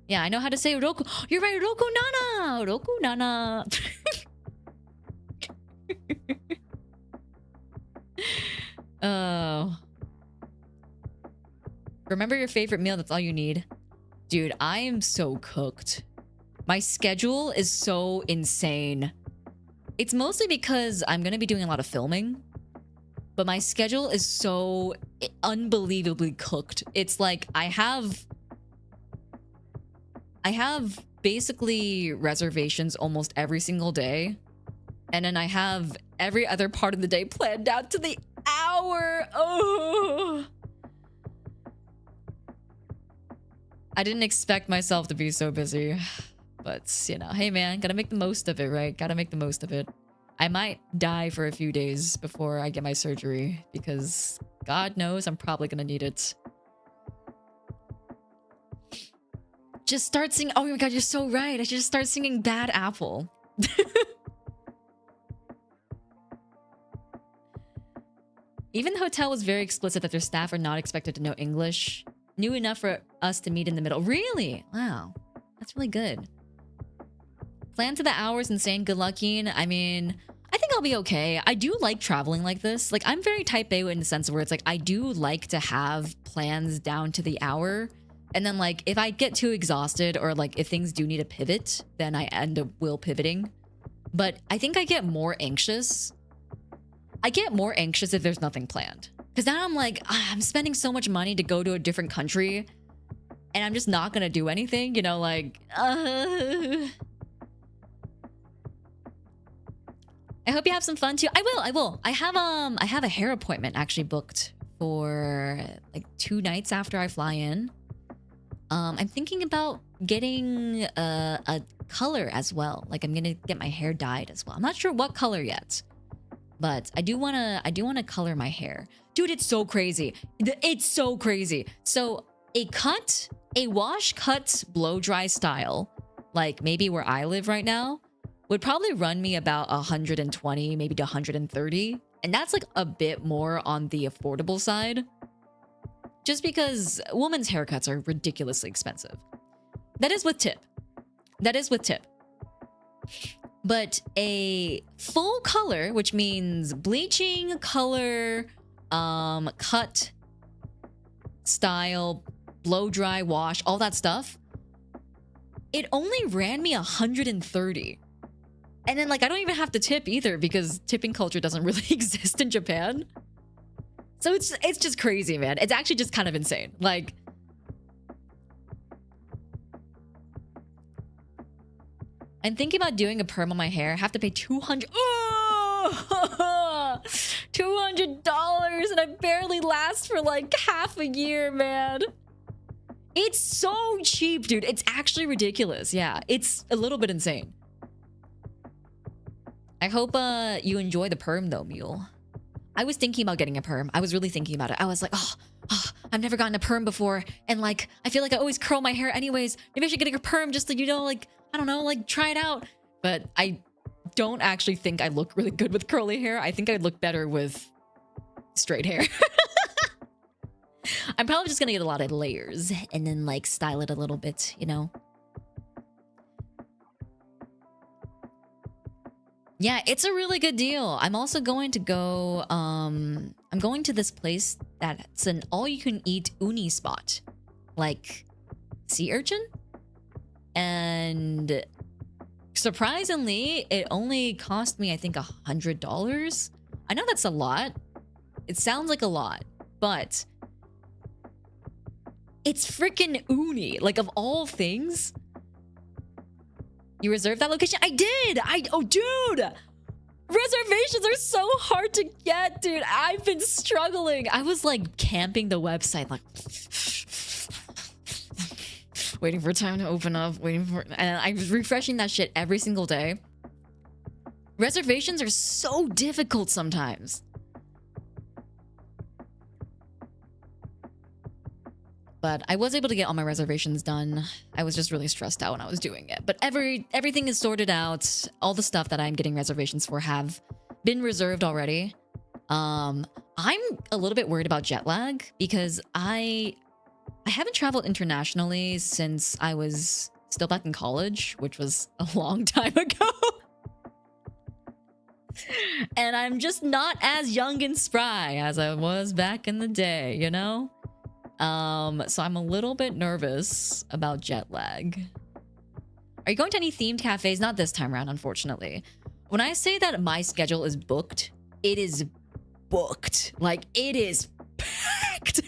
Yeah, I know how to say Roku. You're right, Roku Nana! Roku Nana. Oh. Remember your favorite meal, that's all you need. Dude, I am so cooked. My schedule is so insane. It's mostly because I'm gonna be doing a lot of filming. But my schedule is so unbelievably cooked. It's like I have basically reservations almost every single day. And then I have every other part of the day planned out to the hour. Oh. I didn't expect myself to be so busy. But, you know, hey man, gotta make the most of it, right? Gotta make the most of it. I might die for a few days before I get my surgery because God knows I'm probably gonna need it. Just start singing. Oh my god, you're so right. I should just start singing Bad Apple. Even the hotel was very explicit that their staff are not expected to know English. Knew enough for us to meet in the middle. Really? Wow. That's really good. Plan to the hours and saying good luck, Yeen. I mean, I think I'll be okay. I do like traveling like this. Like, I'm very type A in the sense where it's like, I do like to have plans down to the hour. And then, like, if I get too exhausted or, like, if things do need a pivot, then I end up pivoting. But I think I get more anxious. I get more anxious if there's nothing planned. Because now I'm like, I'm spending so much money to go to a different country. And I'm just not going to do anything, you know, like... I hope you have some fun too. I will. I have a hair appointment actually booked for like 2 nights after I fly in. I'm thinking about getting a color as well. Like I'm gonna get my hair dyed as well. I'm not sure what color yet, but I do wanna color my hair. Dude, it's so crazy. It's so crazy. So a wash cut blow dry style, like maybe where I live right now, would probably run me about 120, maybe to 130. And that's like a bit more on the affordable side. Just because women's haircuts are ridiculously expensive. That is with tip. That is with tip. But a full color, which means bleaching, color, cut, style, blow dry, wash, all that stuff, it only ran me 130. And then, like, I don't even have to tip either because tipping culture doesn't really exist in Japan. So it's just crazy, man. It's actually just kind of insane. Like, I'm thinking about doing a perm on my hair. I have to pay $200. Oh! $200 and I barely last for like half a year, man. It's so cheap, dude. It's actually ridiculous. Yeah, it's a little bit insane. I hope you enjoy the perm though, Mule. I was thinking about getting a perm. I was really thinking about it. I was like, oh, I've never gotten a perm before. And like, I feel like I always curl my hair anyways. Maybe I should get a perm just to, you know, like, I don't know, like try it out. But I don't actually think I look really good with curly hair. I think I'd look better with straight hair. I'm probably just gonna get a lot of layers and then like style it a little bit, you know? Yeah, it's a really good deal. I'm also going to go, I'm going to this place that's an all-you-can-eat uni spot. Like, sea urchin? And surprisingly, it only cost me, I think, $100. I know that's a lot. It sounds like a lot, but it's freaking uni. Like, of all things. You reserved that location? I did! Oh, dude! Reservations are so hard to get, dude. I've been struggling. I was like camping the website, like waiting for time to open up, and I was refreshing that shit every single day. Reservations are so difficult sometimes. But I was able to get all my reservations done. I was just really stressed out when I was doing it. But everything is sorted out. All the stuff that I'm getting reservations for have been reserved already. I'm a little bit worried about jet lag because I haven't traveled internationally since I was still back in college, which was a long time ago. And I'm just not as young and spry as I was back in the day, you know? So I'm a little bit nervous about jet lag. Are you going to any themed cafes? Not this time around, unfortunately. When I say that my schedule is booked, it is booked. Like, it is packed.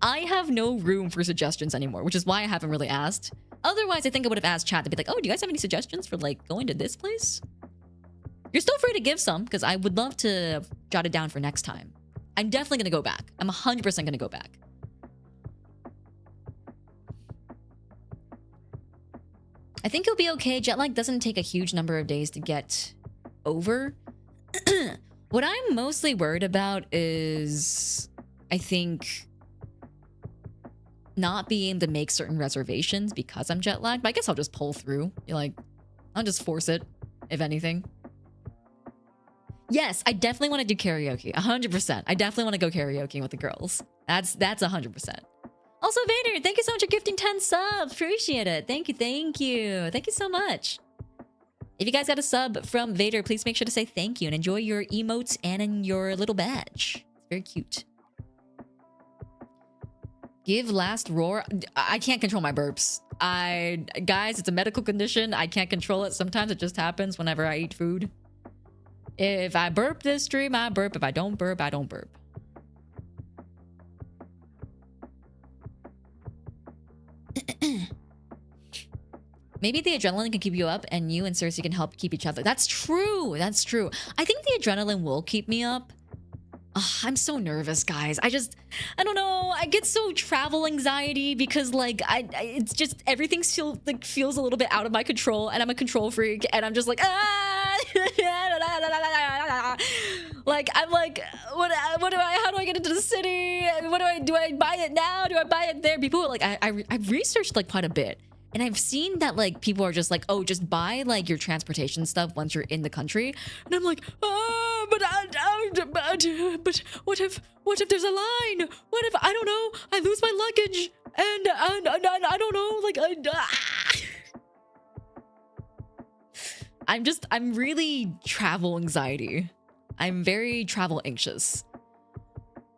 I have no room for suggestions anymore, which is why I haven't really asked. Otherwise, I think I would have asked chat to be like, oh, do you guys have any suggestions for, like, going to this place? You're still free to give some, because I would love to jot it down for next time. I'm definitely going to go back. I'm 100% going to go back. I think it'll be okay. Jet lag doesn't take a huge number of days to get over. What I'm mostly worried about is, I think, not being able to make certain reservations because I'm jet lagged. But I guess I'll just pull through. Like, I'll just force it, if anything. Yes, I definitely want to do karaoke. 100%. I definitely want to go karaoke with the girls. That's 100%. Also, Vader, thank you so much for gifting 10 subs. Appreciate it. Thank you, thank you. Thank you so much. If you guys got a sub from Vader, please make sure to say thank you and enjoy your emotes and in your little badge. It's very cute. Give last roar. I can't control my burps. Guys, it's a medical condition. I can't control it. Sometimes it just happens whenever I eat food. If I burp this stream, I burp. If I don't burp, I don't burp. Maybe the adrenaline can keep you up and you and Cersei can help keep each other. That's true. That's true. I think the adrenaline will keep me up. I'm so nervous, guys. I don't know. I get so travel anxiety because like it's just everything feels a little bit out of my control, and I'm a control freak, and I'm just like like I'm like how do I get into the city? Do I buy it now? Do I buy it there? People are like I've researched like quite a bit. And I've seen that like people are just like, oh, just buy like your transportation stuff once you're in the country. And I'm like, oh, but what if there's a line? What if I don't know? I lose my luggage and I don't know. Like I'm really travel anxiety. I'm very travel anxious.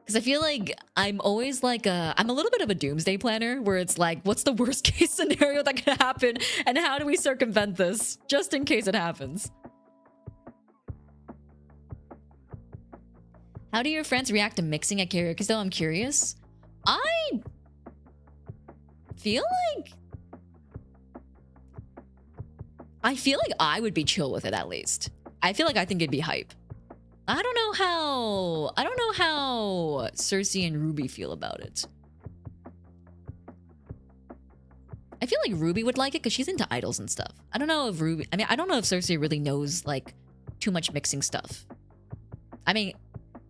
Because I feel like I'm always like I'm a little bit of a doomsday planner where it's like, what's the worst case scenario that could happen and how do we circumvent this just in case it happens? How do your friends react to mixing at karaoke? Though I'm curious. I feel like I would be chill with it at least. I feel like I think it'd be hype. I don't know how Cersei and Ruby feel about it. I feel like Ruby would like it because she's into idols and stuff. I don't know if Ruby... I mean, I don't know if Cersei really knows, like, too much mixing stuff. I mean,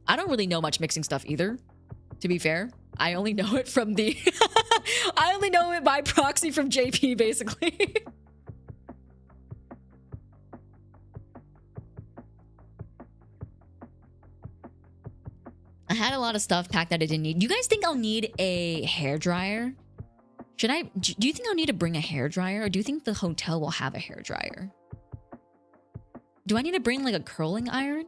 I don't really know much mixing stuff either, to be fair. I only know it from the... I only know it by proxy from JP, basically. I had a lot of stuff packed that I didn't need. Do you guys think I'll need a hairdryer? Should I... Do you think I'll need to bring a hairdryer? Or do you think the hotel will have a hairdryer? Do I need to bring, like, a curling iron?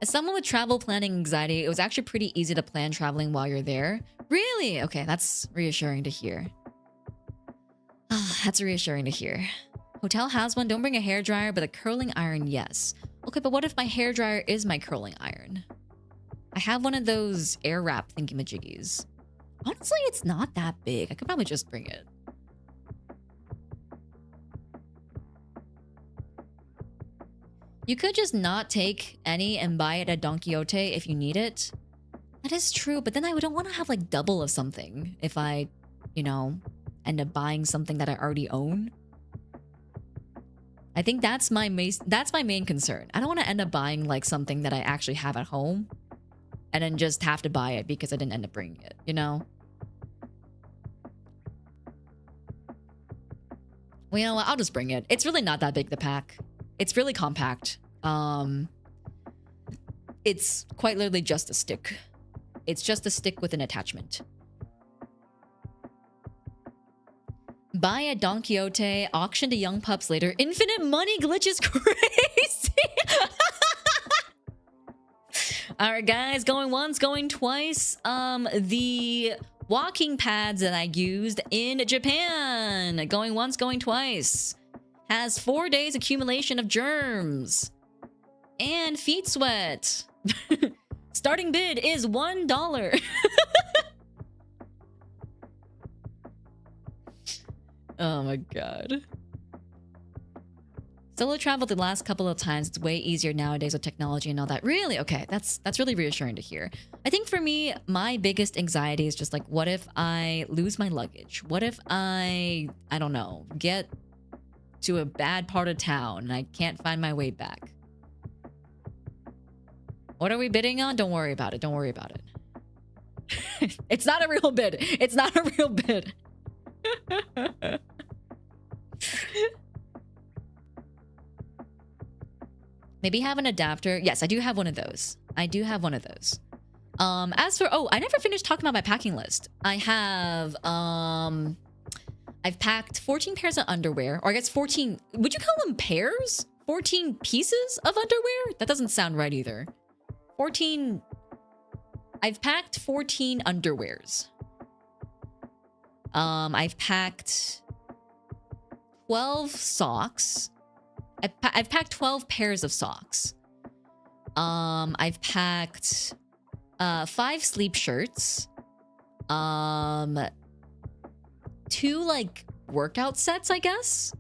As someone with travel planning anxiety, it was actually pretty easy to plan traveling while you're there. Really? Okay, that's reassuring to hear. That's reassuring to hear. Hotel has one. Don't bring a hairdryer, but a curling iron, yes. Okay, but what if my hairdryer is my curling iron? I have one of those air wrap thingy-majiggies. Honestly, it's not that big. I could probably just bring it. You could just not take any and buy it at Don Quixote if you need it. That is true, but then I don't want to have like double of something if I, you know, end up buying something that I already own. I think that's my main concern. I don't want to end up buying like something that I actually have at home and then just have to buy it because I didn't end up bringing it, you know? Well, you know what? I'll just bring it. It's really not that big to pack. It's really compact. It's quite literally just a stick. It's just a stick with an attachment. Buy a Don Quixote, auction to Youngpups later. Infinite money glitch is crazy. All right, guys, going once, going twice. The walking pads that I used in Japan, going once, going twice, has 4 days accumulation of germs and feet sweat. Starting bid is $1. Oh my god. Solo traveled the last couple of times. It's way easier nowadays with technology and all that. Really? Okay, that's really reassuring to hear. I think for me, my biggest anxiety is just like, what if I lose my luggage? What if I don't know, get to a bad part of town and I can't find my way back? What are we bidding on? Don't worry about it. Don't worry about it. It's not a real bid. It's not a real bid. Maybe have an adapter. Yes, I do have one of those. I do have one of those. As for... Oh, I never finished talking about my packing list. I have... I've packed 14 pairs of underwear. Or I guess 14... Would you call them pairs? 14 pieces of underwear? That doesn't sound right either. 14... I've packed 14 underwears. I've packed 12 socks. I've packed 12 pairs of socks. I've packed 5 sleep shirts. 2 like workout sets, I guess.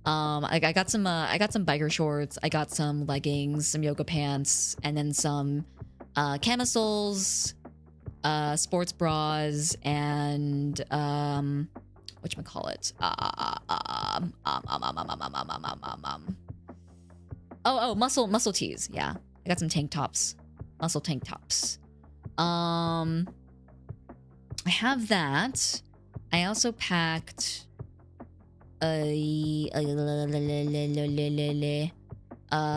I got some biker shorts. I got some leggings, some yoga pants, and then some camisoles, sports bras, and whatchamacallit? Muscle tees. Yeah, I got some tank tops, muscle tank tops. I have that. I also packed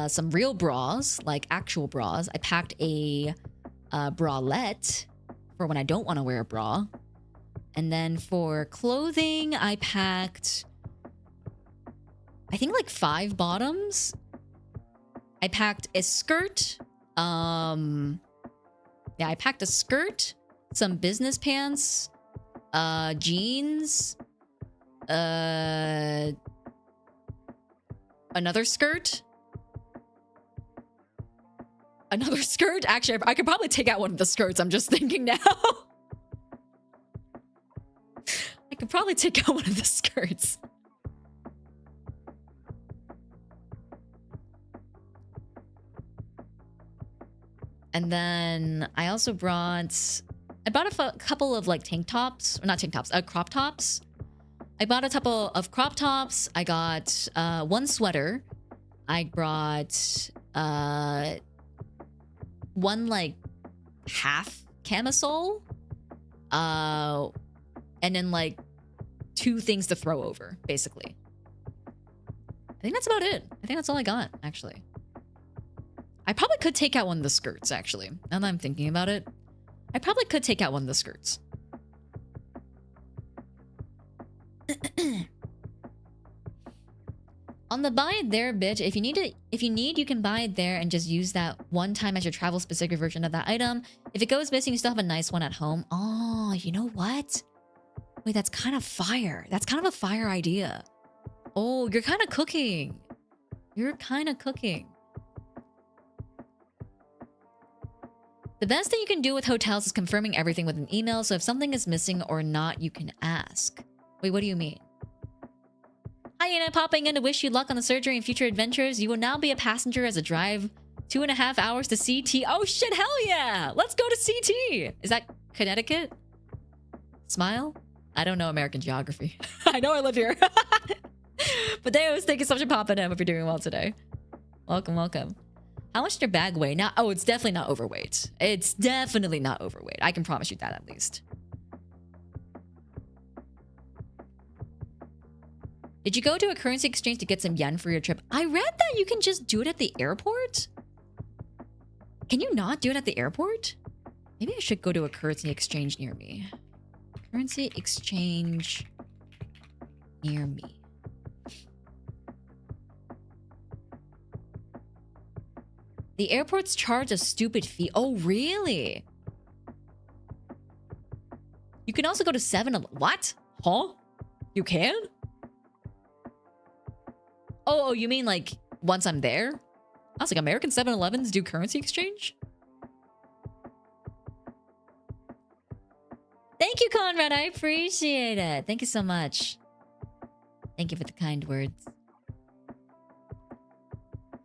some real bras, like actual bras. I packed a bralette for when I don't want to wear a bra. And then for clothing, I packed, I think like 5 bottoms. I packed a skirt. Yeah, I packed a skirt, some business pants, jeans, another skirt. Another skirt? Actually, I could probably take out one of the skirts. I'm just thinking now. I could probably take out one of the skirts. And then I also brought... I bought a couple of like tank tops. Or not tank tops, crop tops. I bought a couple of crop tops. I got one sweater. I brought one like half camisole. And then like 2 things to throw over, basically. I think that's about it. I think that's all I got, actually. I probably could take out one of the skirts, actually. Now that I'm thinking about it. I probably could take out one of the skirts. On the buy it there, bitch. If you need, you can buy it there and just use that one time as your travel specific version of that item. If it goes missing, you still have a nice one at home. Oh, you know what? Wait, that's kind of fire. That's kind of a fire idea. Oh, you're kind of cooking. You're kind of cooking. The best thing you can do with hotels is confirming everything with an email, so if something is missing or not, you can ask. Wait, what do you mean? Hi, Yena, popping in to wish you luck on the surgery and future adventures. You will now be a passenger as a drive 2.5 hours to CT. Oh shit, hell yeah! Let's go to CT! Is that Connecticut? Smile? I don't know American geography. I know I live here. But Deus, thank you so much for popping in. Hope you're doing well today. Welcome, welcome. How much did your bag weigh? Now, oh, it's definitely not overweight. It's definitely not overweight. I can promise you that at least. Did you go to a currency exchange to get some yen for your trip? I read that you can just do it at the airport. Can you not do it at the airport? Maybe I should go to a currency exchange near me. Currency exchange near me. The airports charge a stupid fee. Oh, really? You can also go to 7-Eleven. What? Huh? You can? Oh, you mean like once I'm there? I was like, American 7-Elevens do currency exchange? Thank you, Conrad. I appreciate it. Thank you so much. Thank you for the kind words.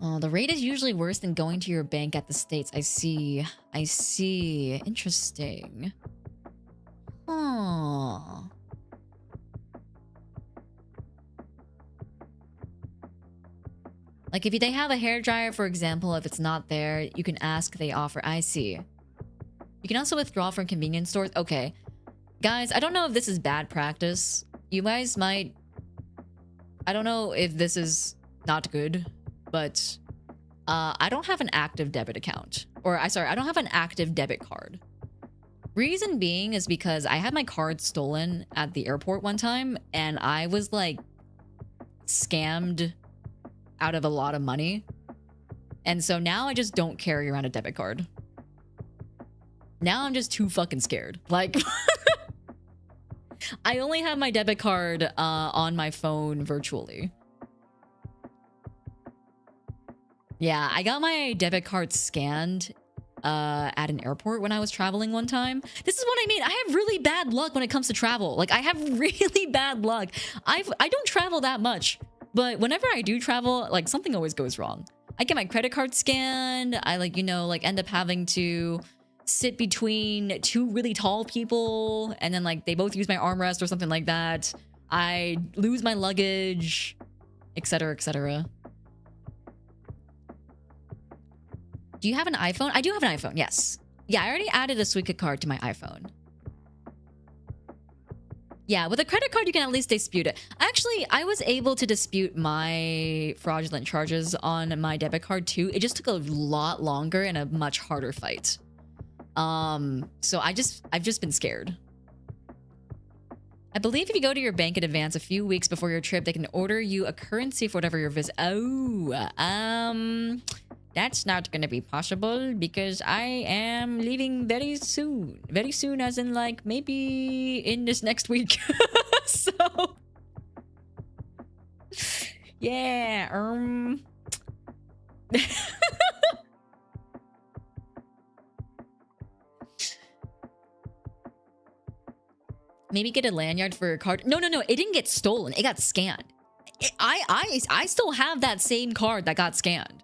Oh, the rate is usually worse than going to your bank at the States. I see. I see. Interesting. Huh. Like if they have a hairdryer, for example, if it's not there, you can ask, they offer. I see. You can also withdraw from convenience stores. Okay. Guys, I don't know if this is bad practice. You guys might... I don't know if this is not good, but I don't have an active debit account. Or, I don't have an active debit card. Reason being is because I had my card stolen at the airport one time, and I was like scammed out of a lot of money. And so now I just don't carry around a debit card. Now I'm just too fucking scared. Like, I only have my debit card on my phone virtually. Yeah, I got my debit card scanned at an airport when I was traveling one time. This is what I mean. I have really bad luck when it comes to travel. Like, I have really bad luck. I don't travel that much, but whenever I do travel, like, something always goes wrong. I get my credit card scanned. I, like, you know, like, end up having to sit between 2 really tall people, and then, like, they both use my armrest or something like that. I lose my luggage, etc., etc. Do you have an iPhone? I do have an iPhone, yes. Yeah, I already added a Suica card to my iPhone. Yeah, with a credit card, you can at least dispute it. Actually, I was able to dispute my fraudulent charges on my debit card too. It just took a lot longer and a much harder fight. So I've just been scared. I believe if you go to your bank in advance a few weeks before your trip, they can order you a currency for whatever your visit. Oh, that's not gonna be possible because I am leaving very soon. Very soon as in like maybe in this next week. So yeah, maybe get a lanyard for your card. No, it didn't get stolen. It got scanned. I still have that same card that got scanned.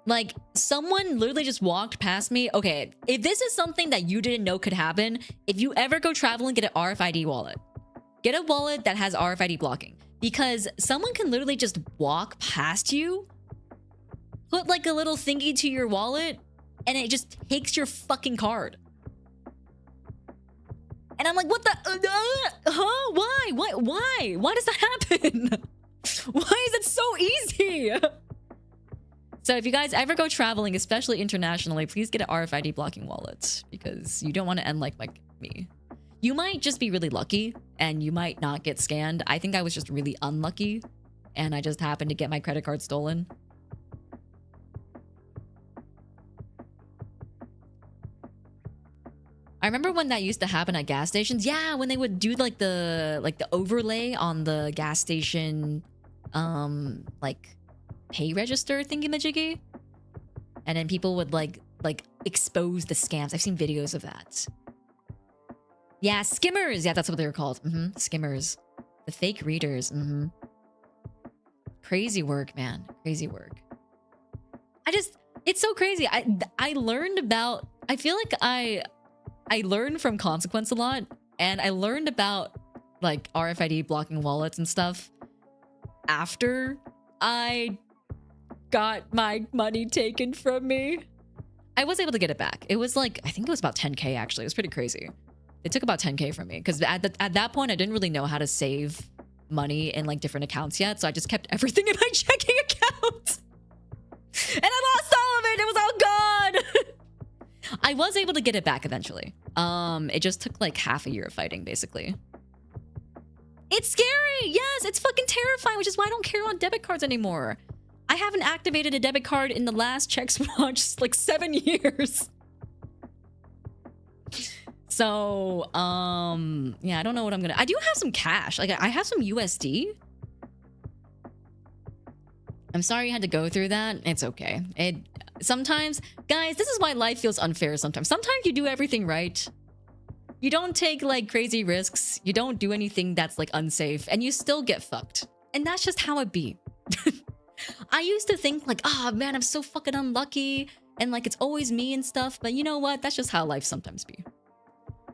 Like, someone literally just walked past me. Okay, if this is something that you didn't know could happen, if you ever go traveling, get an RFID wallet. Get a wallet that has RFID blocking. Because someone can literally just walk past you, put like a little thingy to your wallet, and it just takes your fucking card. And I'm like, what the? Huh? Why? What? Why? Why does that happen? Why is it so easy? So if you guys ever go traveling, especially internationally, please get an RFID blocking wallet because you don't want to end like me. You might just be really lucky and you might not get scanned. I think I was just really unlucky and I just happened to get my credit card stolen. I remember when that used to happen at gas stations. Yeah, when they would do like the overlay on the gas station like pay register thingy-majiggy. And then people would like expose the scams. I've seen videos of that. Yeah, skimmers. Yeah, that's what they were called. Skimmers. The fake readers. Crazy work, man. Crazy work. It's so crazy. I learned about, I feel like I learned from Consequence a lot, and I learned about like RFID blocking wallets and stuff after I got my money taken from me. I was able to get it back. It was like, I think it was about 10K actually. It was pretty crazy. It took about 10K from me because at that point I didn't really know how to save money in like different accounts yet, so I just kept everything in my checking account. And I lost all of it. It was all gone. I was able to get it back eventually. It just took like half a year of fighting, basically. It's scary. Yes, it's fucking terrifying, which is why I don't carry on debit cards anymore. I haven't activated a debit card in the last checks watch like 7 years. So, yeah, I don't know what I'm gonna... I do have some cash. Like, I have some USD. I'm sorry you had to go through that. It's okay. Sometimes, guys, this is why life feels unfair sometimes. Sometimes you do everything right. You don't take, like, crazy risks. You don't do anything that's, like, unsafe. And you still get fucked. And that's just how it be. I used to think, like, oh, man, I'm so fucking unlucky. And, like, it's always me and stuff. But you know what? That's just how life sometimes be.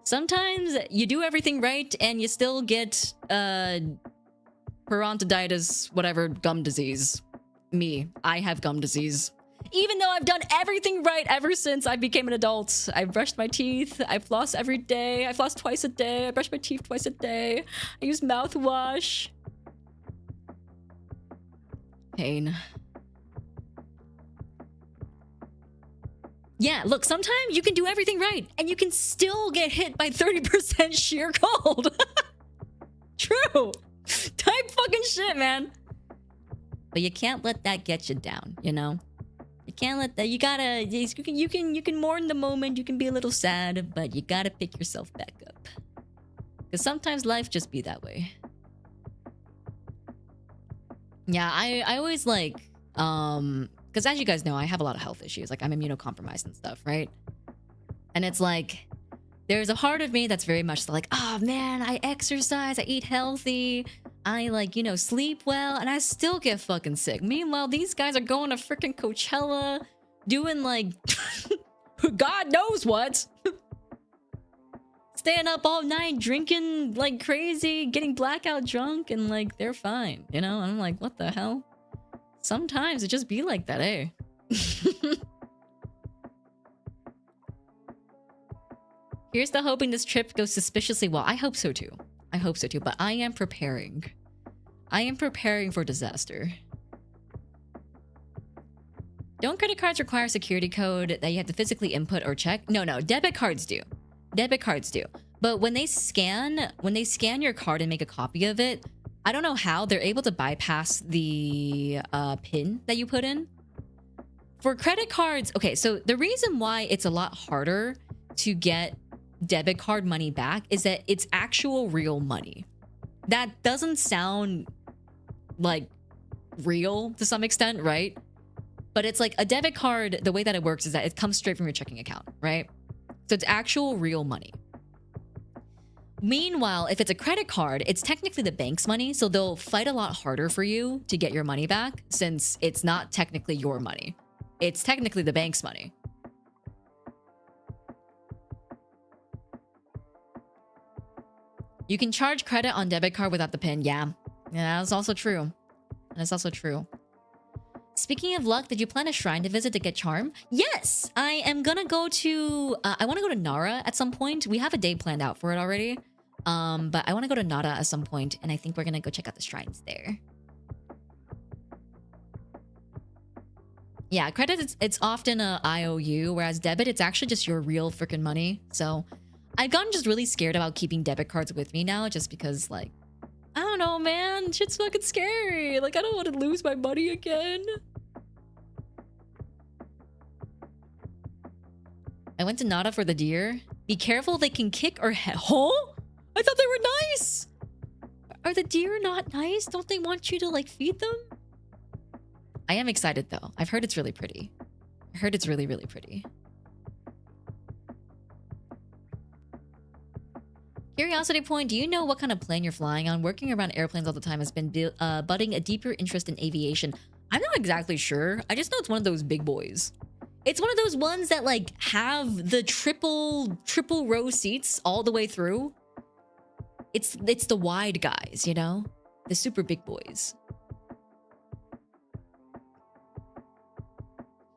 Sometimes you do everything right and you still get parontoditis, whatever, gum disease. Me, I have gum disease. Even though I've done everything right ever since I became an adult. I brushed my teeth, I floss every day, I floss twice a day, I brush my teeth twice a day, I use mouthwash. Pain. Yeah, look, sometimes you can do everything right and you can still get hit by 30% sheer cold. True. Type fucking shit, man. But you can't let that get you down, you know? You can't let that. You gotta, you can mourn the moment, you can be a little sad, but you gotta pick yourself back up. Because sometimes life just be that way. Yeah, I always like, because as you guys know, I have a lot of health issues. Like, I'm immunocompromised and stuff, right? And it's like, there's a part of me that's very much like, oh man, I exercise, I eat healthy, I like, you know, sleep well, and I still get fucking sick. Meanwhile, these guys are going to freaking Coachella, doing like, God knows what. Staying up all night, drinking like crazy, getting blackout drunk, and like, they're fine, you know? I'm like, what the hell? Sometimes it just be like that, eh? Here's to hoping this trip goes suspiciously well. I hope so too. I hope so too, but I am preparing. I am preparing for disaster. Don't credit cards require a security code that you have to physically input or check? No, debit cards do. Debit cards do. But when they scan your card and make a copy of it, I don't know how they're able to bypass the PIN that you put in. For credit cards, okay, so the reason why it's a lot harder to get debit card money back is that it's actual real money. That doesn't sound like real to some extent, right? But it's like a debit card, the way that it works is that it comes straight from your checking account, right? So it's actual real money. Meanwhile, if it's a credit card, it's technically the bank's money, so they'll fight a lot harder for you to get your money back since it's not technically your money. it's technically the bank's money. You can charge credit on debit card without the PIN. Yeah, that's also true. That's also true. Speaking of luck, did you plan a shrine to visit to get charm? Yes, I am gonna go to... I want to go to Nara at some point. We have a day planned out for it already. But I want to go to Nara at some point, and I think we're gonna go check out the shrines there. Yeah, credit, it's often a IOU, whereas debit, it's actually just your real freaking money. So I've gotten just really scared about keeping debit cards with me now, just because, like, I don't know, man. Shit's fucking scary. Like, I don't want to lose my money again. I went to Nara for the deer. Be careful, they can kick or huh? I thought they were nice. Are the deer not nice? Don't they want you to, like, feed them? I am excited, though. I've heard it's really pretty. I heard it's really, really pretty. Curiosity point, do you know what kind of plane you're flying on? Working around airplanes all the time has been budding a deeper interest in aviation. I'm not exactly sure. I just know it's one of those big boys. It's one of those ones that, like, have the triple row seats all the way through. It's the wide guys, you know? The super big boys.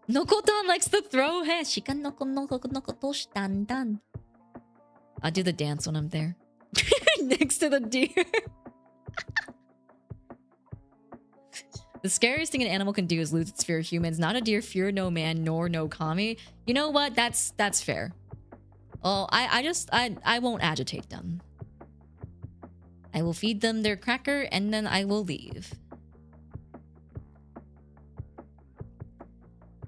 Nokotan likes to throw head. I'll do the dance when I'm there. Next to the deer. The scariest thing an animal can do is lose its fear of humans. Not a deer fear no man nor no kami. You know what? That's fair. Well, I won't agitate them. I will feed them their cracker and then I will leave.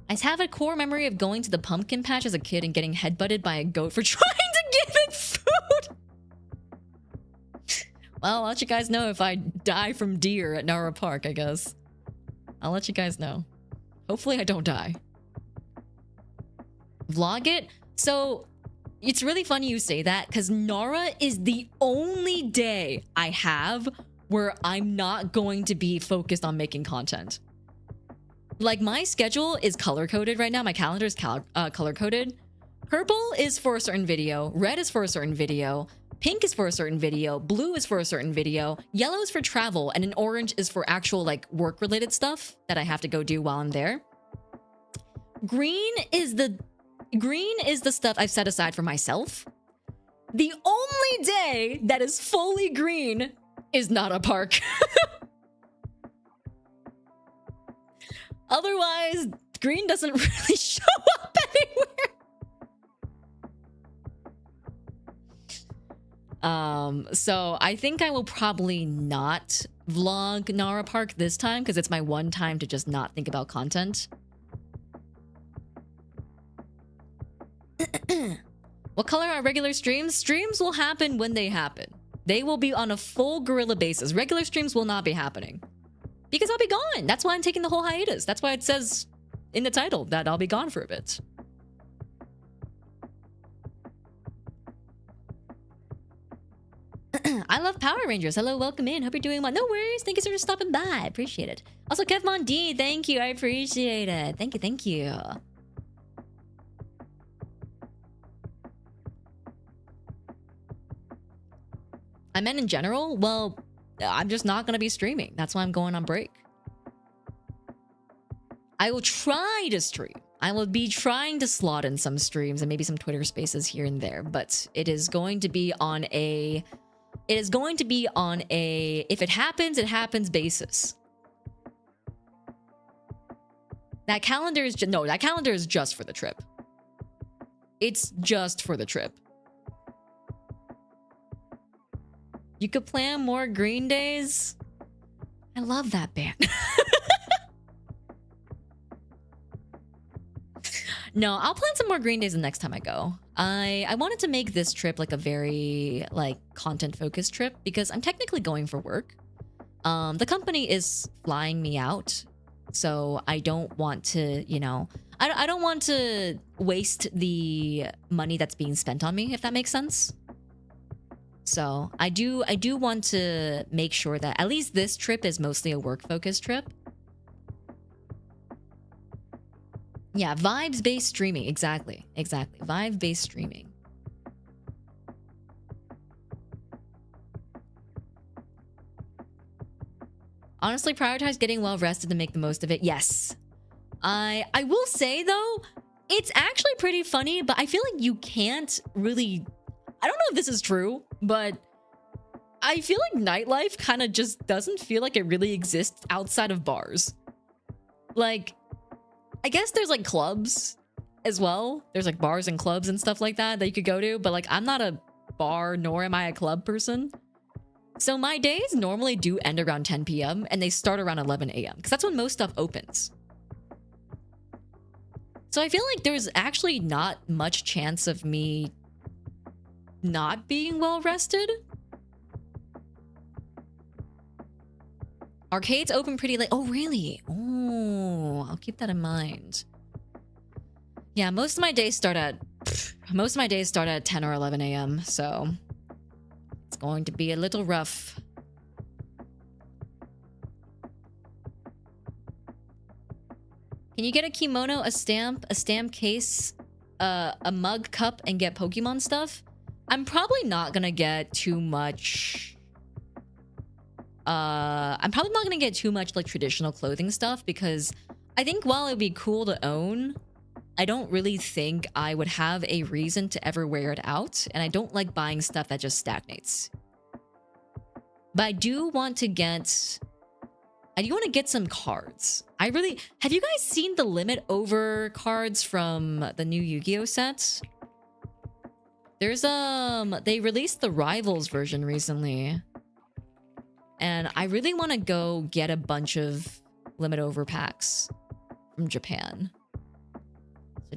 I have a core memory of going to the pumpkin patch as a kid and getting headbutted by a goat for trying to give it food. Well, I'll let you guys know if I die from deer at Nara Park, I guess. I'll let you guys know. Hopefully I don't die. Vlog it? So, it's really funny you say that, because Nara is the only day I have where I'm not going to be focused on making content. Like, my schedule is color-coded right now. My calendar is color-coded. Purple is for a certain video. Red is for a certain video. Pink is for a certain video. Blue is for a certain video. Yellow is for travel. And an orange is for actual, like, work-related stuff that I have to go do while I'm there. Green is the stuff I've set aside for myself. The only day that is fully green is not a park. Otherwise, green doesn't really show up anywhere. So I think I will probably not vlog Nara Park this time because it's my one time to just not think about content. What color are regular streams? Streams will happen when they happen. They will be on a full guerrilla basis. Regular streams will not be happening. Because I'll be gone. That's why I'm taking the whole hiatus. That's why it says in the title that I'll be gone for a bit. I love Power Rangers. Hello, welcome in. Hope you're doing well. No worries. Thank you so much for stopping by. I appreciate it. Also, Kevmon D, thank you. I appreciate it. Thank you, thank you. I meant in general, well, I'm just not going to be streaming. That's why I'm going on break. I will try to stream. I will be trying to slot in some streams and maybe some Twitter spaces here and there, but it is going to be on a... It is going to be on a... If it happens basis. That calendar is... No, that calendar is just for the trip. It's just for the trip. You could plan more Green Days. I love that band. No, I'll plan some more Green Days the next time I go. I wanted to make this trip like a very like content-focused trip because I'm technically going for work. The company is flying me out, so I don't want to, you know, I don't want to waste the money that's being spent on me, if that makes sense. So I do want to make sure that at least this trip is mostly a work-focused trip. Yeah, vibes-based streaming. Exactly. Exactly. Vibe-based streaming. Honestly, prioritize getting well rested to make the most of it. Yes. I will say though, it's actually pretty funny, but I feel like you can't really... I don't know if this is true, but I feel like nightlife kind of just doesn't feel like it really exists outside of bars. Like, I guess there's like clubs as well. There's like bars and clubs and stuff like that you could go to, but like I'm not a bar nor am I a club person. So my days normally do end around 10 p.m. and they start around 11 a.m. because that's when most stuff opens. So I feel like there's actually not much chance of me not being well rested. Arcades open pretty late. Oh, really? Oh, I'll keep that in mind. Yeah, most of my days start at 10 or 11 a.m. So it's going to be a little rough. Can you get a kimono, a stamp case, a mug, cup, and get Pokemon stuff? I'm probably not gonna get too much. I'm probably not gonna get too much like traditional clothing stuff because I think while it'd be cool to own, I don't really think I would have a reason to ever wear it out, and I don't like buying stuff that just stagnates. But I do want to get some cards. Have you guys seen the limit over cards from the new Yu-Gi-Oh sets? There's they released the Rivals version recently. And I really want to go get a bunch of limit over packs from Japan. So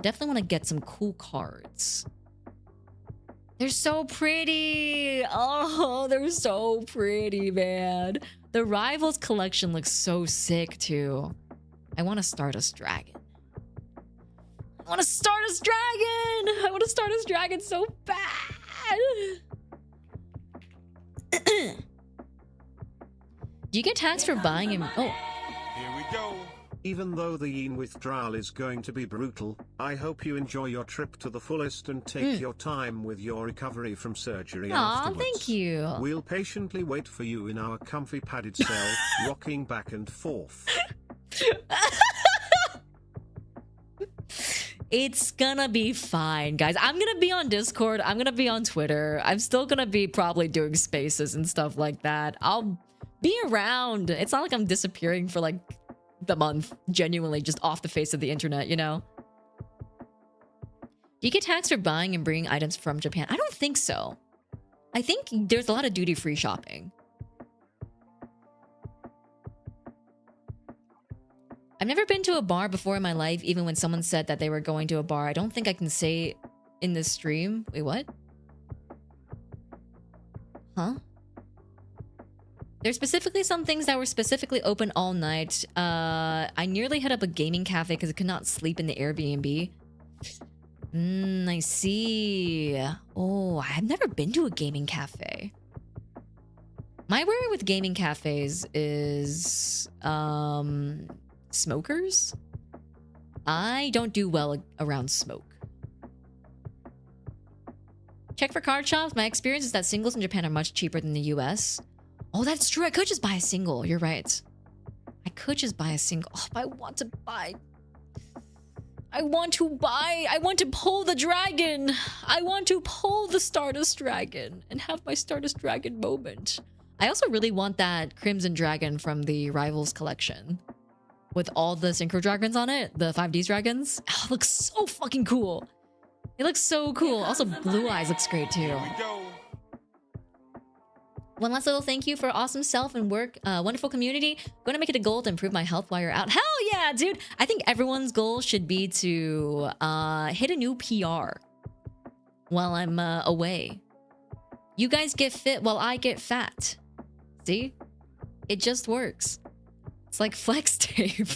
definitely want to get some cool cards. They're so pretty. Oh, they're so pretty, man. The Rivals collection looks so sick too. I want to start a dragon. I want to start a dragon so bad. Do you get taxed for buying him? Oh. Here we go. Even though the Yena withdrawal is going to be brutal, I hope you enjoy your trip to the fullest and take your time with your recovery from surgery afterwards. Thank you. We'll patiently wait for you in our comfy padded cell, rocking back and forth. It's gonna be fine, guys. I'm gonna be on Discord. I'm gonna be on Twitter. I'm still gonna be probably doing spaces and stuff like that. I'll be around. It's not like I'm disappearing for like the month, genuinely just off the face of the internet, you know? Do you get taxed for buying and bringing items from Japan? I don't think so. I think there's a lot of duty-free shopping. I've never been to a bar before in my life, even when someone said that they were going to a bar. I don't think I can say in this stream. Wait, what? Huh? There's specifically some things that were specifically open all night. I nearly hit up a gaming cafe because I could not sleep in the Airbnb. I see. Oh, I've never been to a gaming cafe. My worry with gaming cafes is smokers. I don't do well around smoke. Check for card shops. My experience is that singles in Japan are much cheaper than the US. Oh, that's true. I could just buy a single. You're right. I could just buy a single. Oh, but I want to pull the dragon. I want to pull the Stardust Dragon and have my Stardust Dragon moment. I also really want that Crimson Dragon from the Rivals collection with all the Synchro Dragons on it, the 5D dragons. Oh, it looks so fucking cool. It looks so cool. Also, Blue Eyes looks great too. Here we go. One last little thank you for awesome self and work. Wonderful community. Going to make it a goal to improve my health while you're out. Hell yeah, dude. I think everyone's goal should be to hit a new PR while I'm away. You guys get fit while I get fat. See? It just works. It's like flex tape.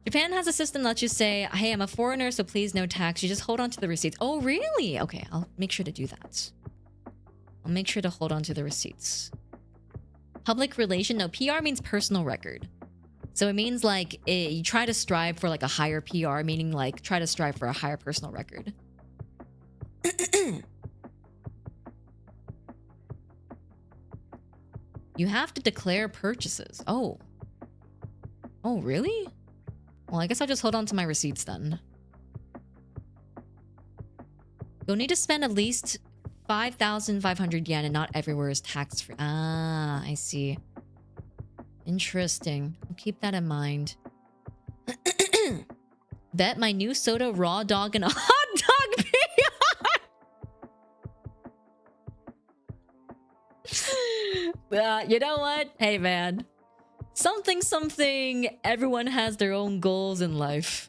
Japan has a system that lets you say, hey, I'm a foreigner, so please no tax. You just hold on to the receipts. Oh, really? Okay, I'll make sure to do that. I'll make sure to hold on to the receipts. Public relation? No, PR means personal record. So it means like you try to strive for like a higher PR, meaning like try to strive for a higher personal record. You have to declare purchases. Oh. Oh, really? Well, I guess I'll just hold on to my receipts then. You'll need to spend at least 5,500 yen and not everywhere is tax-free. Ah, I see. Interesting. I'll keep that in mind. Bet my new soda, raw dog, and a hot dog you know what? Hey, man. Something, everyone has their own goals in life.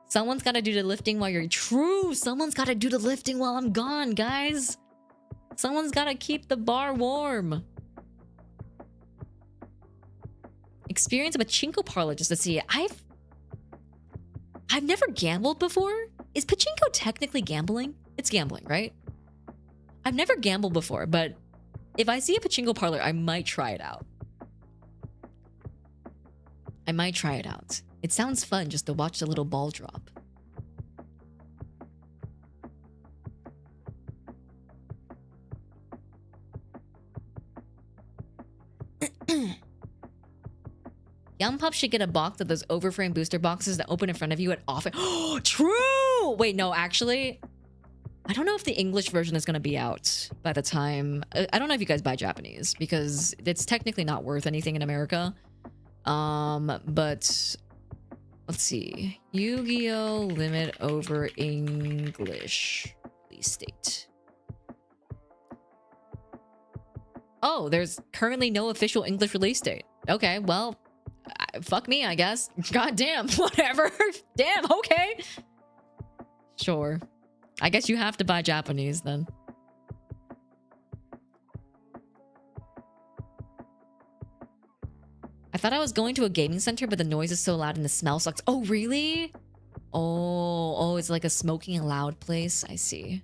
Someone's gotta do the lifting while you're... True! Someone's gotta do the lifting while I'm gone, guys! Someone's gotta keep the bar warm. Experience a pachinko parlor just to see it. I've never gambled before. Is pachinko technically gambling? It's gambling, right? I've never gambled before, but if I see a pachinko parlor, I might try it out. I might try it out. It sounds fun just to watch the little ball drop. Youngpups should get a box of those overframe booster boxes that open in front of you at often. Oh, true! Wait, no, actually, I don't know if the English version is going to be out by the time... I don't know if you guys buy Japanese, because it's technically not worth anything in America. But... Let's see. Yu-Gi-Oh! Limit over English. Release date. Oh, there's currently no official English release date. Okay, well... fuck me, I guess. God damn, whatever. Damn, okay. Sure. I guess you have to buy Japanese then. I thought I was going to a gaming center, but the noise is so loud and the smell sucks. Oh, really? Oh, it's like a smoking loud place. I see.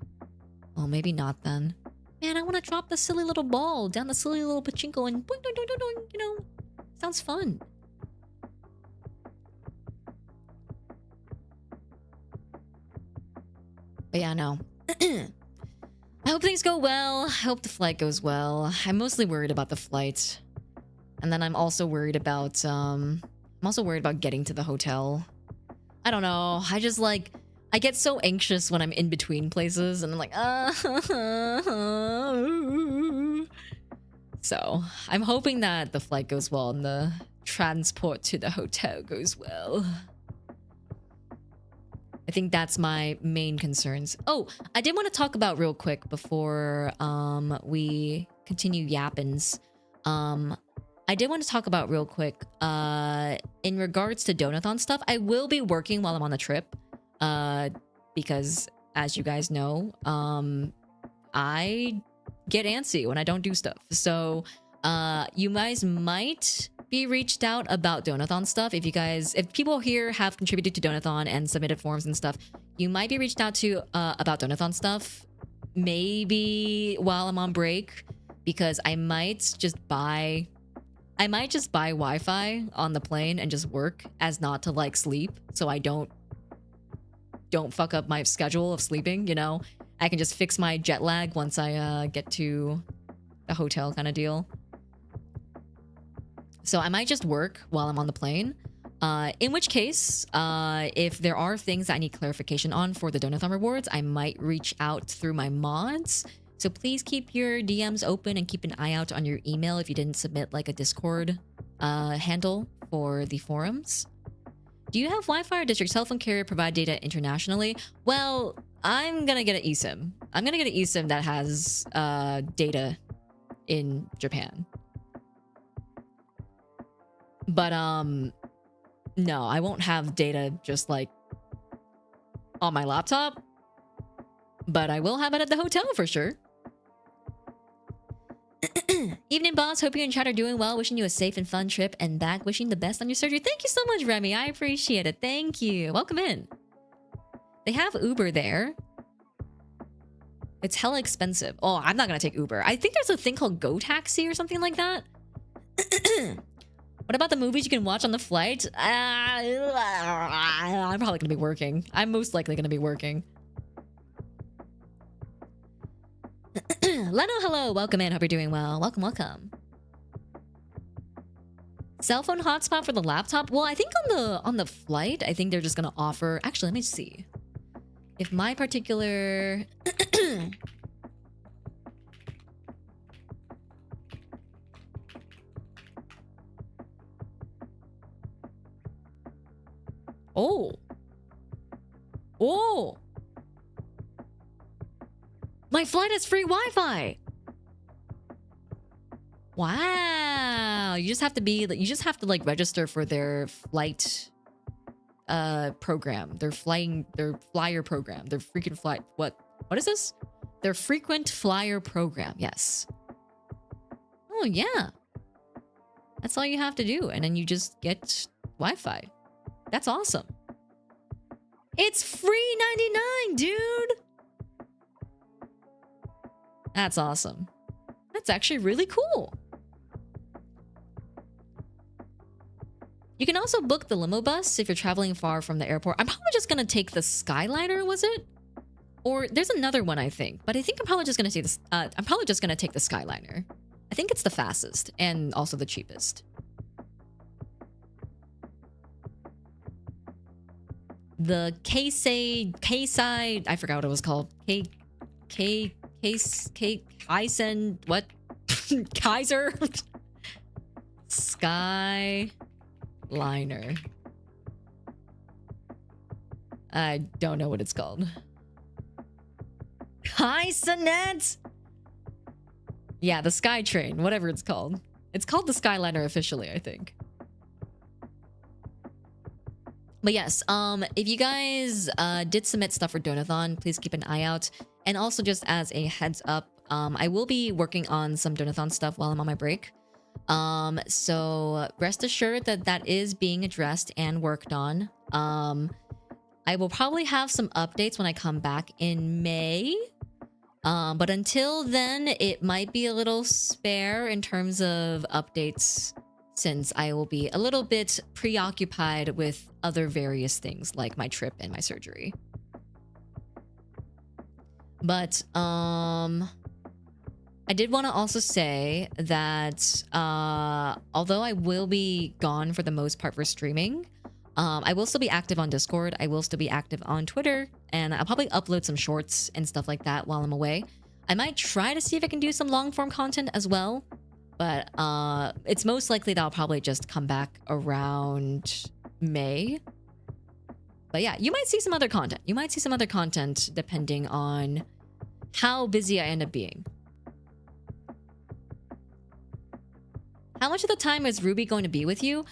Oh, maybe not then. Man, I want to drop the silly little ball down the silly little pachinko and boing, doing, doing, doing, you know, sounds fun. But yeah, no. I hope things go well. I hope the flight goes well. I'm mostly worried about the flight. And then I'm also worried about, getting to the hotel. I don't know. I just like, I get so anxious when I'm in between places and I'm like, So, I'm hoping that the flight goes well and the transport to the hotel goes well. I think that's my main concerns. Oh, I did want to talk about real quick before we continue yappins. I did want to talk about real quick in regards to Donathon stuff. I will be working while I'm on the trip because, as you guys know, I get antsy when I don't do stuff. So you guys might be reached out about Donathon stuff. If people here have contributed to Donathon and submitted forms and stuff, you might be reached out to about Donathon stuff maybe while I'm on break, because I might just buy Wi-Fi on the plane and just work as not to like sleep, so I don't fuck up my schedule of sleeping, you know? I can just fix my jet lag once I get to the hotel kind of deal. So I might just work while I'm on the plane. In which case, if there are things that I need clarification on for the Donathon rewards, I might reach out through my mods. So please keep your DMs open and keep an eye out on your email if you didn't submit like a Discord handle for the forums. Do you have Wi-Fi or does your cell phone carrier provide data internationally? Well, I'm gonna get an eSIM. I'm gonna get an eSIM that has data in Japan. But no, I won't have data just like on my laptop. But I will have it at the hotel for sure. Evening, boss. Hope you and chat are doing well. Wishing you a safe and fun trip and back. Wishing the best on your surgery. Thank you so much, Remy. I appreciate it. Thank you. Welcome in. They have Uber there. It's hella expensive. Oh, I'm not gonna take Uber. I think there's a thing called Go Taxi or something like that. What about the movies you can watch on the flight? I'm probably gonna be working. I'm most likely gonna be working. Leno, hello. Welcome in. Hope you're doing well. Welcome, welcome. Cell phone hotspot for the laptop? Well, I think on the flight, I think they're just gonna offer... Actually, let me see. If my particular... Oh. Oh. My flight has free Wi-Fi. Wow. You just have to like register for their flight program. Their flyer program. Their frequent flight. What is this? Their frequent flyer program. Yes. Oh yeah. That's all you have to do, and then you just get Wi-Fi. That's awesome. It's free 99, dude. That's awesome. That's actually really cool. You can also book the limo bus if you're traveling far from the airport. I'm probably just gonna take the Skyliner, was it? Or there's another one, I think. But I think I'm probably just gonna take this. I'm probably just gonna take the Skyliner. I think it's the fastest and also the cheapest. The K-side, I forgot what it was called. Kaisen, what? Kaiser? Skyliner. I don't know what it's called. Hi, Sonette! Yeah, the Skytrain, whatever it's called. It's called the Skyliner officially, I think. But yes, if you guys did submit stuff for Donathon, please keep an eye out. And also just as a heads up, I will be working on some Donathon stuff while I'm on my break. So rest assured that that is being addressed and worked on. I will probably have some updates when I come back in May. But until then, it might be a little spare in terms of updates, since I will be a little bit preoccupied with other various things like my trip and my surgery. But I did want to also say that although I will be gone for the most part for streaming, I will still be active on Discord. I will still be active on Twitter, and I'll probably upload some shorts and stuff like that while I'm away. I might try to see if I can do some long form content as well. But it's most likely that I'll probably just come back around May. But yeah, you might see some other content. You might see some other content depending on how busy I end up being. How much of the time is Ruby going to be with you?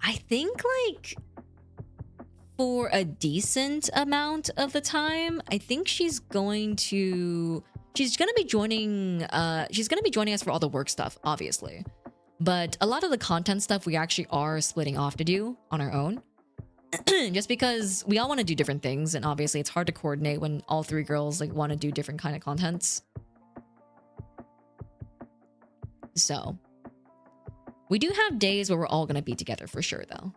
I think like for a decent amount of the time. I think she's gonna be joining us for all the work stuff, obviously. But a lot of the content stuff we actually are splitting off to do on our own. Just because we all want to do different things, and obviously it's hard to coordinate when all three girls like want to do different kind of contents. So we do have days where we're all gonna be together for sure though.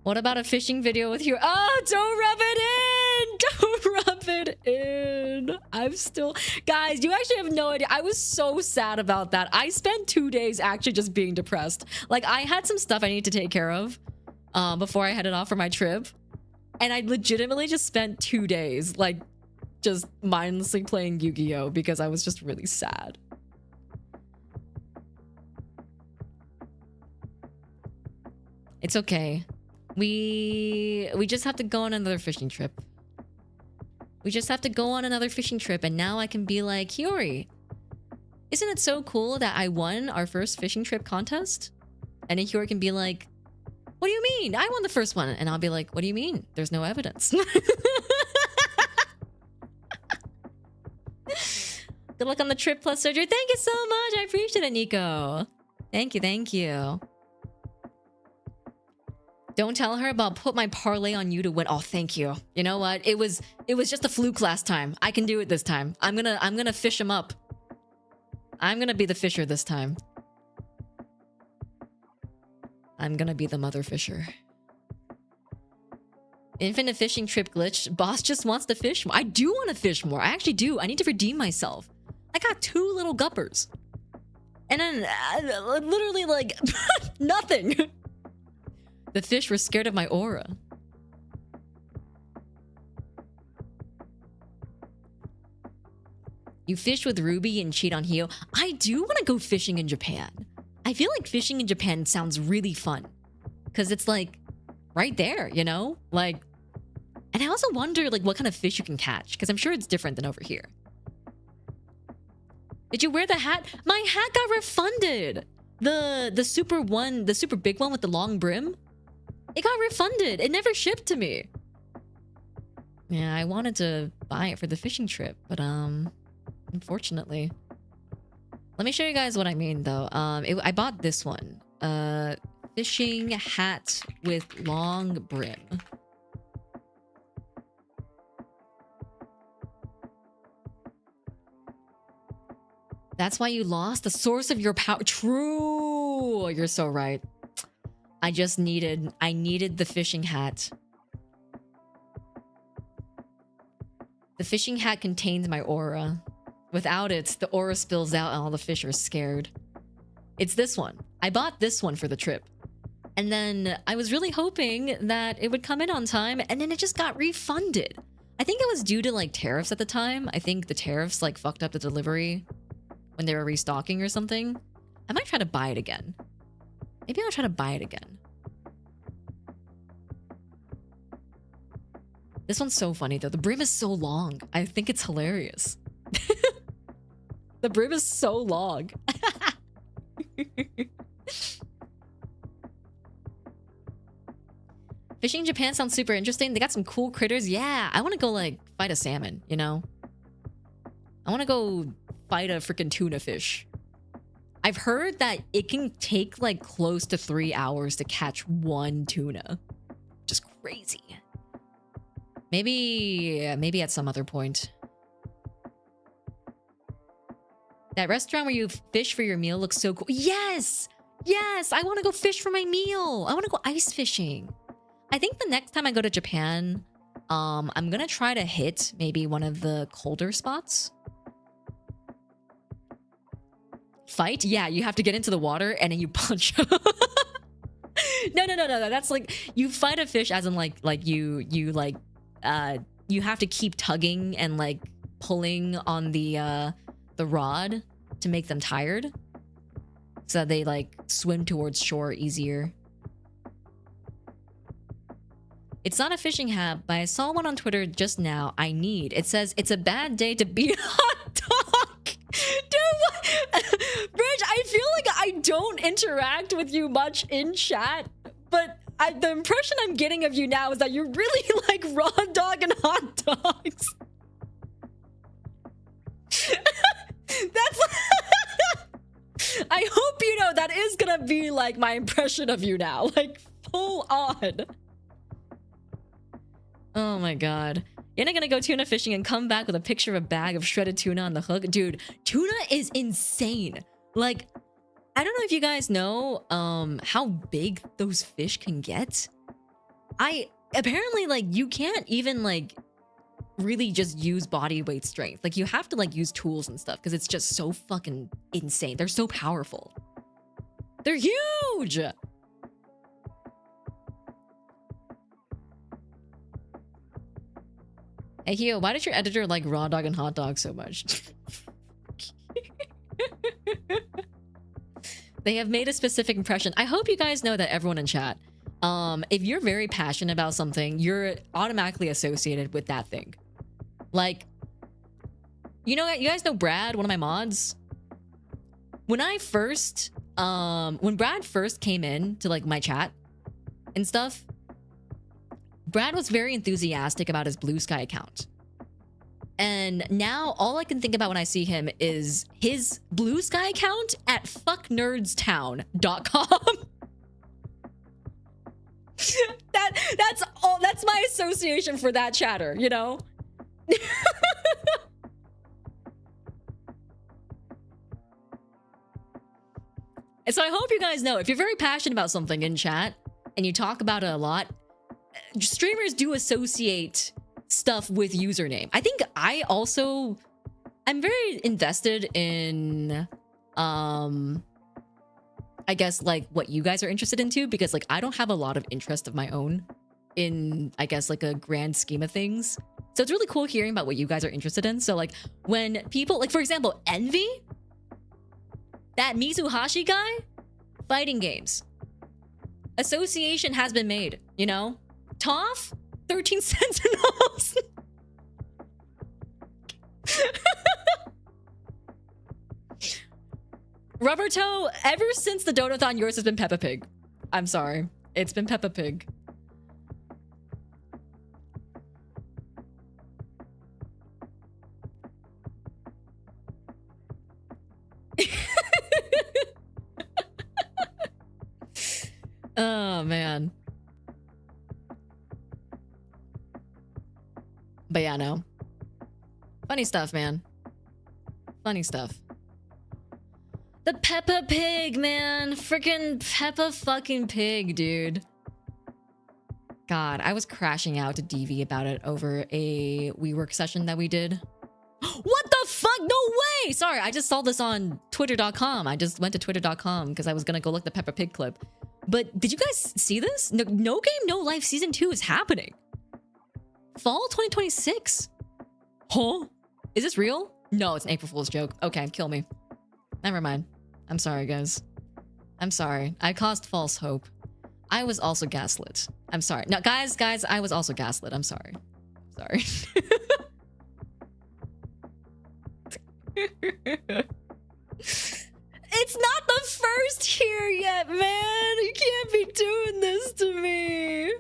What about a fishing video with you? Oh, don't rub it in! Don't rub it in! I'm still... Guys, you actually have no idea. I was so sad about that. I spent 2 days actually just being depressed. Like, I had some stuff I need to take care of before I headed off for my trip. And I legitimately just spent 2 days, like, just mindlessly playing Yu-Gi-Oh! Because I was just really sad. It's okay. We just have to go on another fishing trip. We just have to go on another fishing trip, and now I can be like, Hiyori, isn't it so cool that I won our first fishing trip contest? And then Hiyori can be like, what do you mean? I won the first one. And I'll be like, what do you mean? There's no evidence. Good luck on the trip plus surgery. Thank you so much. I appreciate it, Nico. Thank you, thank you. Don't tell her about put my parlay on you to win. Oh, thank you. You know what? It was just a fluke last time. I can do it this time. I'm gonna fish him up. I'm gonna be the fisher this time. I'm gonna be the mother fisher. Infinite fishing trip glitch. Boss just wants to fish more. I do want to fish more. I actually do. I need to redeem myself. I got 2 little guppers. And then literally like nothing. The fish were scared of my aura. You fish with Ruby and cheat on Hio. I do want to go fishing in Japan. I feel like fishing in Japan sounds really fun. Because it's like right there, you know? Like, and I also wonder like what kind of fish you can catch. Because I'm sure it's different than over here. Did you wear the hat? My hat got refunded. The super big one with the long brim. It got refunded. It never shipped to me. Yeah, I wanted to buy it for the fishing trip, but unfortunately. Let me show you guys what I mean though. I bought this one. Fishing hat with long brim. That's why you lost the source of your power. True. You're so right. I needed the fishing hat. The fishing hat contains my aura. Without it, the aura spills out and all the fish are scared. It's this one. I bought this one for the trip. And then I was really hoping that it would come in on time, and then it just got refunded. I think it was due to like tariffs at the time. I think the tariffs like fucked up the delivery when they were restocking or something. I might try to buy it again. Maybe I'll try to buy it again. This one's so funny though. The brim is so long. I think it's hilarious. The brim is so long. Fishing in Japan sounds super interesting. They got some cool critters. Yeah, I want to go like fight a salmon, you know? I want to go fight a freaking tuna fish. I've heard that it can take like close to 3 hours to catch one tuna. Just crazy. Maybe at some other point. That restaurant where you fish for your meal looks so cool. Yes! Yes! I want to go fish for my meal. I want to go ice fishing. I think the next time I go to Japan, I'm gonna try to hit maybe one of the colder spots. Fight? Yeah, you have to get into the water and then you punch. No. That's like you fight a fish as in you have to keep tugging and like pulling on the rod to make them tired, so that they like swim towards shore easier. It's not a fishing hat, but I saw one on Twitter just now. It says it's a bad day to be a hot dog. Dude, what? Bridge, I feel like I don't interact with you much in chat, but the impression I'm getting of you now is that you really like raw dog and hot dogs. That's I hope you know that is gonna be like my impression of you now, like full on. Oh my god. Yena gonna go tuna fishing and come back with a picture of a bag of shredded tuna on the hook. Dude, tuna is insane. Like, I don't know if you guys know how big those fish can get. Apparently like you can't even like really just use body weight strength. Like you have to like use tools and stuff because it's just so fucking insane. They're so powerful. They're huge. Hey Hio, why did your editor like raw dog and hot dog so much? They have made a specific impression. I hope you guys know that, everyone in chat. If you're very passionate about something, you're automatically associated with that thing. Like, you guys know Brad, one of my mods? When Brad first came in to like my chat and stuff, Brad was very enthusiastic about his Blue Sky account. And now all I can think about when I see him is his Blue Sky account at fucknerdstown.com. That's my association for that chatter, you know? And so I hope you guys know, if you're very passionate about something in chat and you talk about it a lot, streamers do associate stuff with username. I think I'm very invested in I guess like what you guys are interested in too, because like I don't have a lot of interest of my own in, I guess, like a grand scheme of things. So it's really cool hearing about what you guys are interested in. So like when people, like for example, Envy, that Mizuhashi guy, fighting games. Association has been made, you know? Toph, 13 Sentinels. Rubber Toe, ever since the Donathon, yours has been Peppa Pig. I'm sorry. It's been Peppa Pig. Oh, man. But yeah, no. Funny stuff, man. Funny stuff. The Peppa Pig, man. Freaking Peppa fucking Pig, dude. God, I was crashing out to DV about it over a WeWork session that we did. What the fuck? No way! Sorry, I just saw this on twitter.com. I just went to twitter.com because I was gonna go look the Peppa Pig clip. But did you guys see this? No Game, No Life Season 2 is happening. Fall 2026. Huh? Is this real? No, it's an April Fool's joke. Okay, kill me. Never mind. I'm sorry, guys. I'm sorry. I caused false hope. I was also gaslit. I'm sorry. No, guys, I was also gaslit. I'm sorry. Sorry. It's not the first here yet, man. You can't be doing this to me.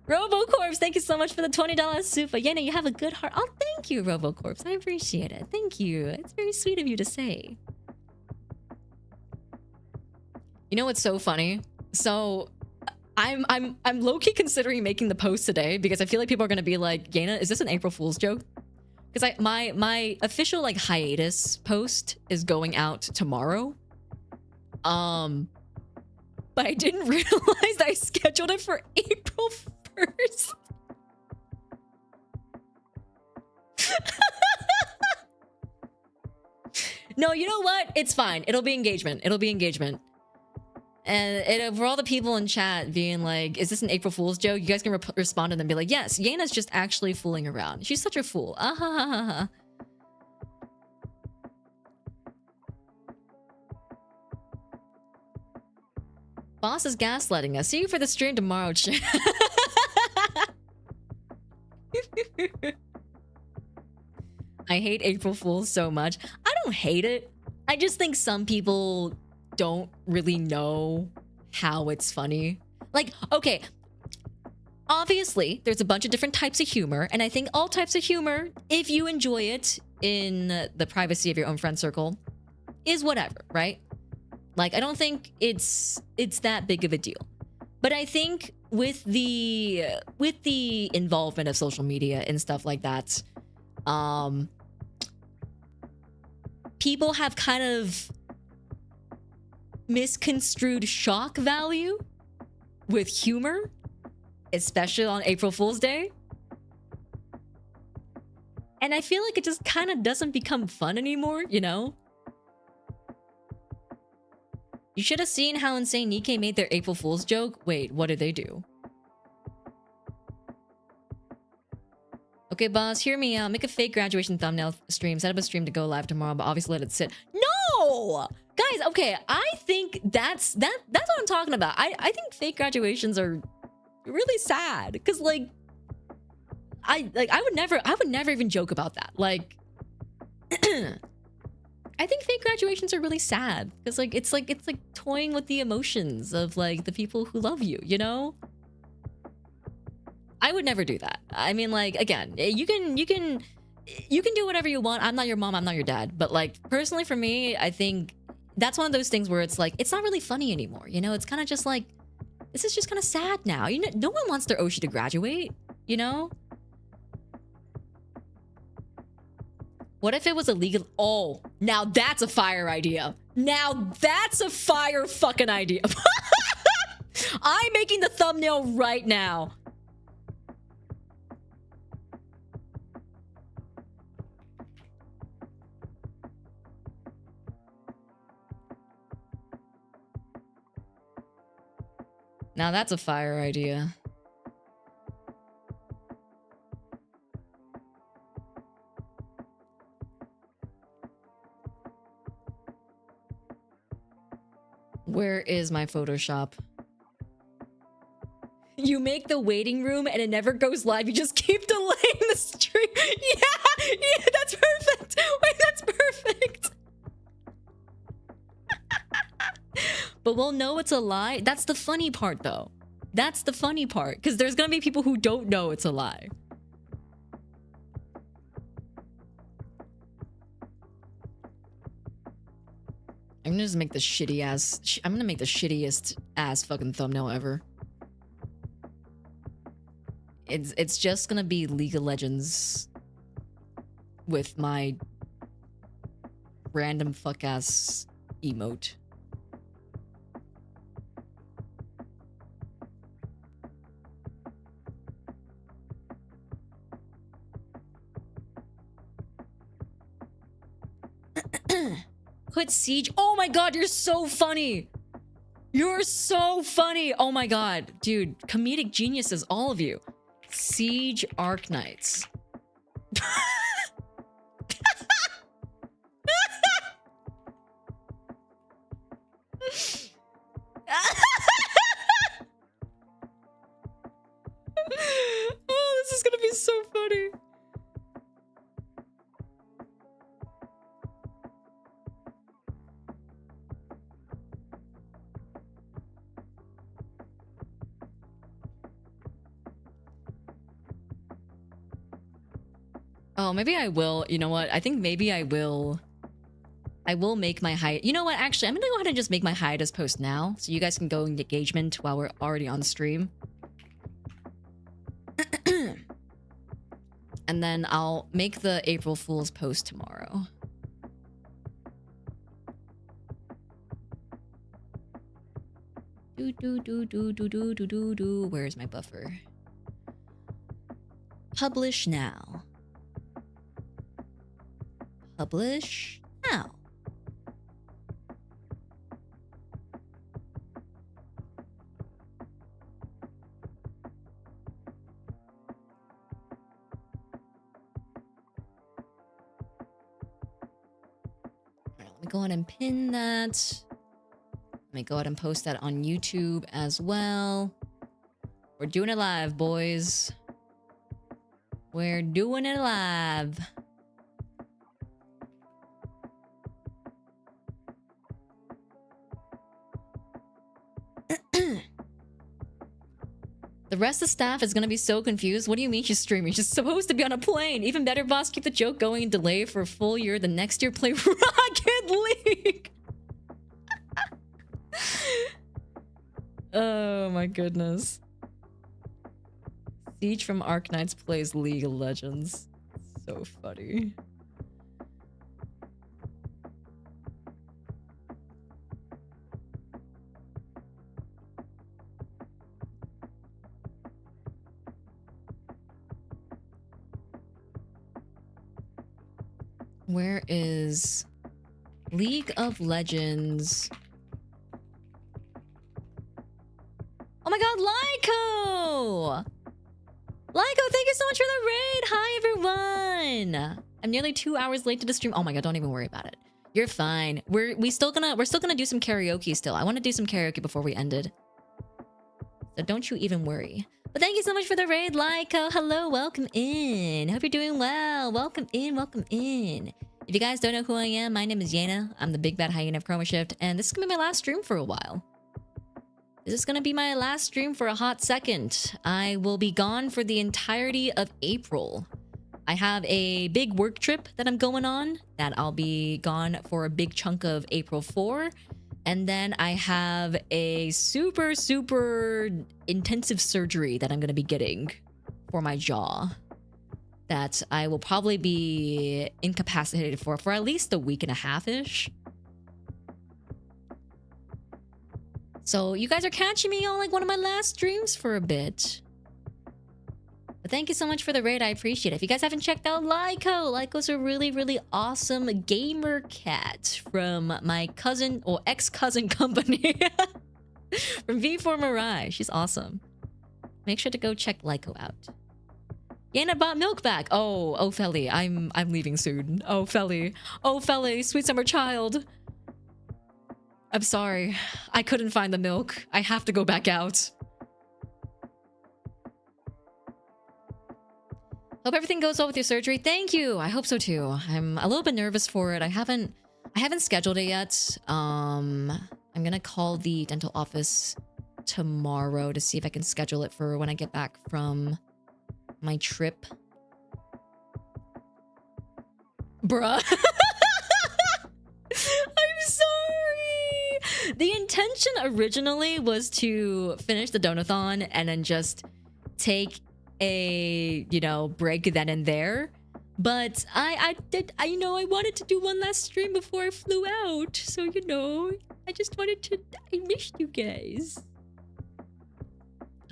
RoboCorpse, thank you so much for the $20 super. Yena, you have a good heart. Oh, thank you, RoboCorpse. I appreciate it. Thank you. It's very sweet of you to say. You know what's so funny? So I'm low-key considering making the post today because I feel like people are gonna be like, Yena, is this an April Fool's joke? Because my official like hiatus post is going out tomorrow. But I didn't realize I scheduled it for April 1st. No, you know what? It's fine. It'll be engagement. It'll be engagement. And for all the people in chat being like, is this an April Fool's joke? You guys can respond and then be like, yes, Yena's just actually fooling around. She's such a fool. Ah ha ha ha ha. Boss is gaslighting us. See you for the stream tomorrow, chat. I hate April Fools so much. I don't hate it. I just think some people don't really know how it's funny. Like, okay, obviously, there's a bunch of different types of humor, and I think all types of humor, if you enjoy it in the privacy of your own friend circle, is whatever, right? Like, I don't think it's that big of a deal. But I think with the involvement of social media and stuff like that, people have kind of misconstrued shock value with humor, especially on April Fool's Day. And I feel like it just kind of doesn't become fun anymore, you know? You should have seen how Insane Nikkei made their April Fool's joke. Wait, what did they do? Okay, boss, hear me out. Make a fake graduation thumbnail stream. Set up a stream to go live tomorrow, but obviously let it sit. No! Guys, okay, I think that's what I'm talking about. I think fake graduations are really sad. Cause like I would never even joke about that. Like I think fake graduations are really sad. Cause like it's like toying with the emotions of like the people who love you, you know? I would never do that. I mean, like, again, you can do whatever you want. I'm not your mom, I'm not your dad. But like, personally for me, I think that's one of those things where it's like, it's not really funny anymore. You know, it's kind of just like, this is just kind of sad now. You know, no one wants their Oshi to graduate, you know? What if it was illegal? Oh, now that's a fire idea. Now that's a fire fucking idea. I'm making the thumbnail right now. Now that's a fire idea. Where is my Photoshop? You make the waiting room and it never goes live. You just keep delaying the stream. Yeah, that's perfect. Wait, that's perfect. But we'll know it's a lie. That's the funny part, though. That's the funny part. Because there's going to be people who don't know it's a lie. I'm gonna just make the I'm gonna make the shittiest ass fucking thumbnail ever. It's just gonna be League of Legends with my random fuck ass emote. Put Siege. Oh my god, you're so funny. You're so funny. Oh my god. Dude, comedic geniuses, all of you. Siege Arc Knights. Oh, this is gonna be so funny. Oh, maybe I will. You know what? I think maybe I will make my hiatus. You know what? Actually, I'm gonna go ahead and just make my hiatus post now, so you guys can go in engagement while we're already on stream. And then I'll make the April Fool's post tomorrow. Where's my buffer? Publish now. Publish now. Alright, let me go ahead and pin that. Let me go ahead and post that on YouTube as well. We're doing it live, boys. We're doing it live. The rest of the staff is gonna be so confused. What do you mean she's streaming? She's supposed to be on a plane. Even better, boss, keep the joke going and delay for a full year. The next year, play Rocket League. Oh my goodness. Siege from Arknights plays League of Legends. So funny. Where is League of Legends? Oh my god, Lyco! Lyco, thank you so much for the raid! Hi, everyone! I'm nearly 2 hours late to the stream. Oh my god, don't even worry about it. You're fine. We're still gonna do some karaoke still. I want to do some karaoke before we ended. So don't you even worry. But thank you so much for the raid, Lyco. Hello, welcome in. Hope you're doing well. Welcome in, welcome in. If you guys don't know who I am, my name is Yena. I'm the big bad hyena of Chroma Shift, and this is gonna be my last stream for a while. This is gonna be my last stream for a hot second. I will be gone for the entirety of April. I have a big work trip that I'm going on, that I'll be gone for a big chunk of April 4. And then I have a super, super intensive surgery that I'm gonna be getting for my jaw. that I will probably be incapacitated for at least a week and a half-ish. So you guys are catching me on like one of my last streams for a bit. But thank you so much for the raid, I appreciate it. If you guys haven't checked out Lyco's a really, really awesome gamer cat from my cousin or ex-cousin company. From V4 Mirai. She's awesome. Make sure to go check Lyco out. Yena bought milk back. Oh, Felly, I'm leaving soon. Oh, Felly. Oh, Felly, sweet summer child. I'm sorry. I couldn't find the milk. I have to go back out. Hope everything goes well with your surgery. Thank you. I hope so too. I'm a little bit nervous for it. I haven't scheduled it yet. I'm gonna call the dental office tomorrow to see if I can schedule it for when I get back from my trip. Bruh. I'm sorry. The intention originally was to finish the donathon and then just take a, you know, break then and there. But I wanted to do one last stream before I flew out. So, you know, I missed you guys.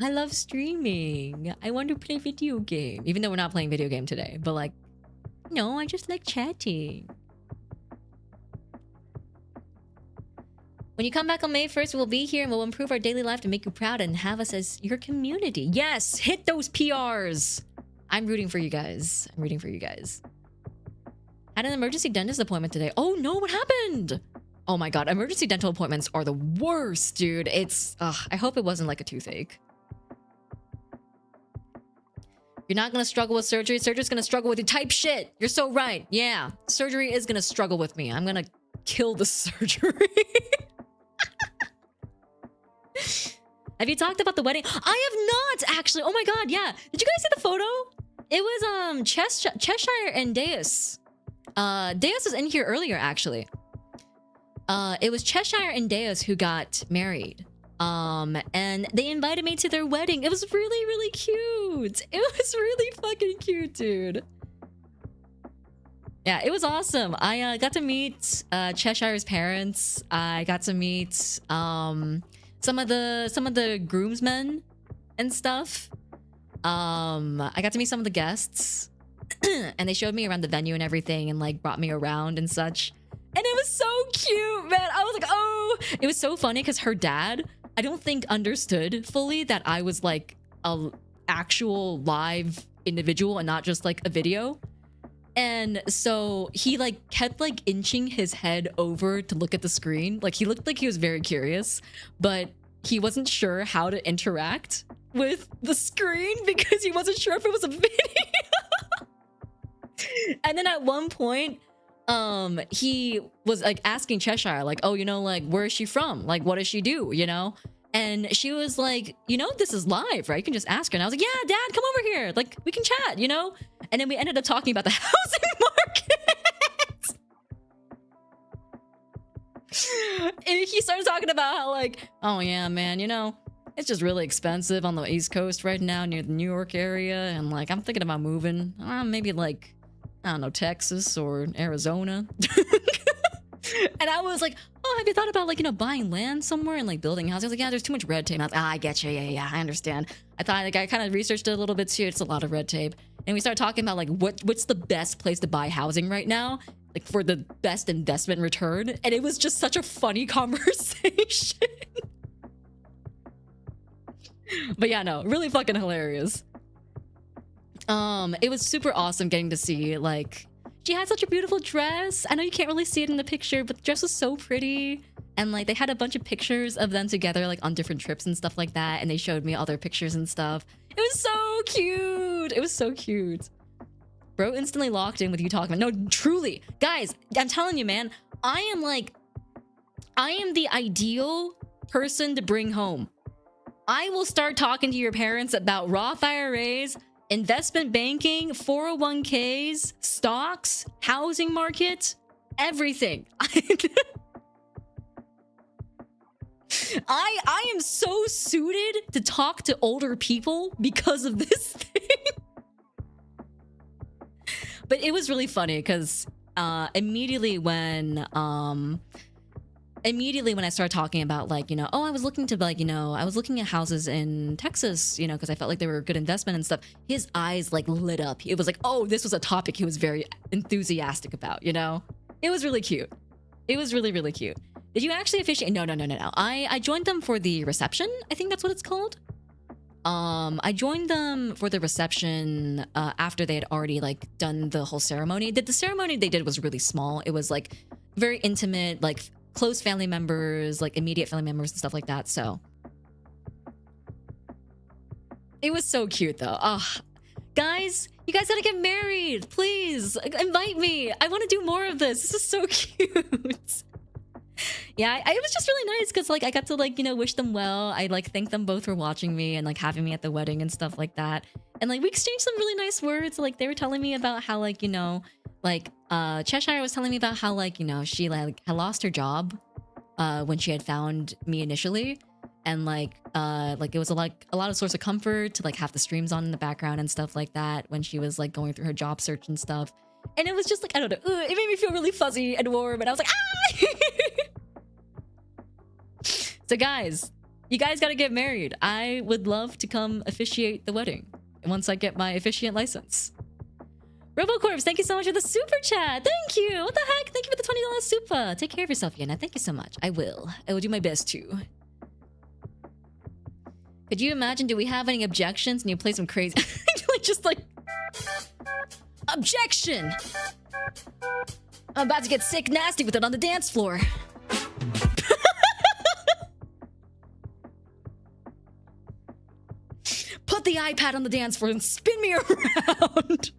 I love streaming. I want to play video game. Even though we're not playing video game today. But like, no, I just like chatting. When you come back on May 1st, we'll be here and we'll improve our daily life to make you proud and have us as your community. Yes, hit those PRs. I'm rooting for you guys. I'm rooting for you guys. Had an emergency dentist appointment today. Oh no, what happened? Oh my god, emergency dental appointments are the worst, dude. It's, I hope it wasn't like a toothache. You're not gonna struggle with surgery. Surgery's gonna struggle with you. Type shit. You're so right. Yeah, surgery is gonna struggle with me. I'm gonna kill the surgery. Have you talked about the wedding? I have not, actually. Oh my god, yeah. Did you guys see the photo? It was Cheshire and Deus. Deus was in here earlier, actually. It was Cheshire and Deus who got married. And they invited me to their wedding. It was really, really cute. It was really fucking cute, dude. Yeah, it was awesome. I got to meet Cheshire's parents. I got to meet some of the groomsmen and stuff. I got to meet some of the guests. And they showed me around the venue and everything and like brought me around and such. And it was so cute, man. I was like, oh, it was so funny because her dad, I don't think understood fully that I was like a actual live individual and not just like a video. And so he like kept like inching his head over to look at the screen. Like he looked like he was very curious, but he wasn't sure how to interact with the screen because he wasn't sure if it was a video. And then at one point, he was like asking Cheshire, like, oh, you know, like, where is she from? Like, what does she do? You know? And she was like, you know, this is live, right? You can just ask her. And I was like, yeah, dad, come over here. Like, we can chat, you know? And then we ended up talking about the housing market. And he started talking about how like, oh yeah, man, you know, it's just really expensive on the East Coast right now near the New York area. And like, I'm thinking about moving, maybe like, I don't know, Texas or Arizona. And I was like, oh, have you thought about like, you know, buying land somewhere and like building houses? I was like, yeah, there's too much red tape. I was like, I get you. Yeah, I understand. I thought like I kind of researched it a little bit too. It's a lot of red tape. And we started talking about like what's the best place to buy housing right now, like for the best investment return. And it was just such a funny conversation. But yeah, no, really fucking hilarious. It was super awesome getting to see like she had such a beautiful dress. I know you can't really see it in the picture, but the dress was so pretty. And like they had a bunch of pictures of them together like on different trips and stuff like that. And they showed me all their pictures and stuff. It was so cute. It was so cute. Bro instantly locked in with you talking about. No, truly. Guys, I'm telling you, man. I am the ideal person to bring home. I will start talking to your parents about Roth IRAs, investment banking, 401ks, stocks, housing market, everything. I am so suited to talk to older people because of this thing. But it was really funny because immediately when I started talking about like, you know, oh, I was looking to like, you know, I was looking at houses in Texas, you know, because I felt like they were a good investment and stuff. His eyes like lit up. It was like, oh, this was a topic he was very enthusiastic about, you know? It was really cute. It was really, really cute. Did you actually officiate? No. I joined them for the reception. I think that's what it's called. I joined them for the reception after they had already like done the whole ceremony. The ceremony they did was really small. It was like very intimate, like close family members, like immediate family members and stuff like that. So it was so cute though. Oh, guys, you guys gotta get married. Please invite me. I want to do more of this. This is so cute. Yeah, it was just really nice because like I got to like, you know, wish them well. I like thank them both for watching me and like having me at the wedding and stuff like that. And like we exchanged some really nice words. Like they were telling me about how like, you know, like Cheshire was telling me about how like, you know, she like had lost her job when she had found me initially. And like it was like a lot of source of comfort to like have the streams on in the background and stuff like that when she was like going through her job search and stuff. And it was just like, I don't know, it made me feel really fuzzy and warm and I was like, ah! So guys, you guys gotta get married. I would love to come officiate the wedding once I get my officiant license. RoboCorps, thank you so much for the super chat. Thank you. What the heck? Thank you for the $20 super. Take care of yourself, Yena. Thank you so much. I will do my best to. Could you imagine, do we have any objections? And you play some crazy... like, just like... Objection! I'm about to get sick nasty with it on the dance floor. Put the iPad on the dance floor and spin me around.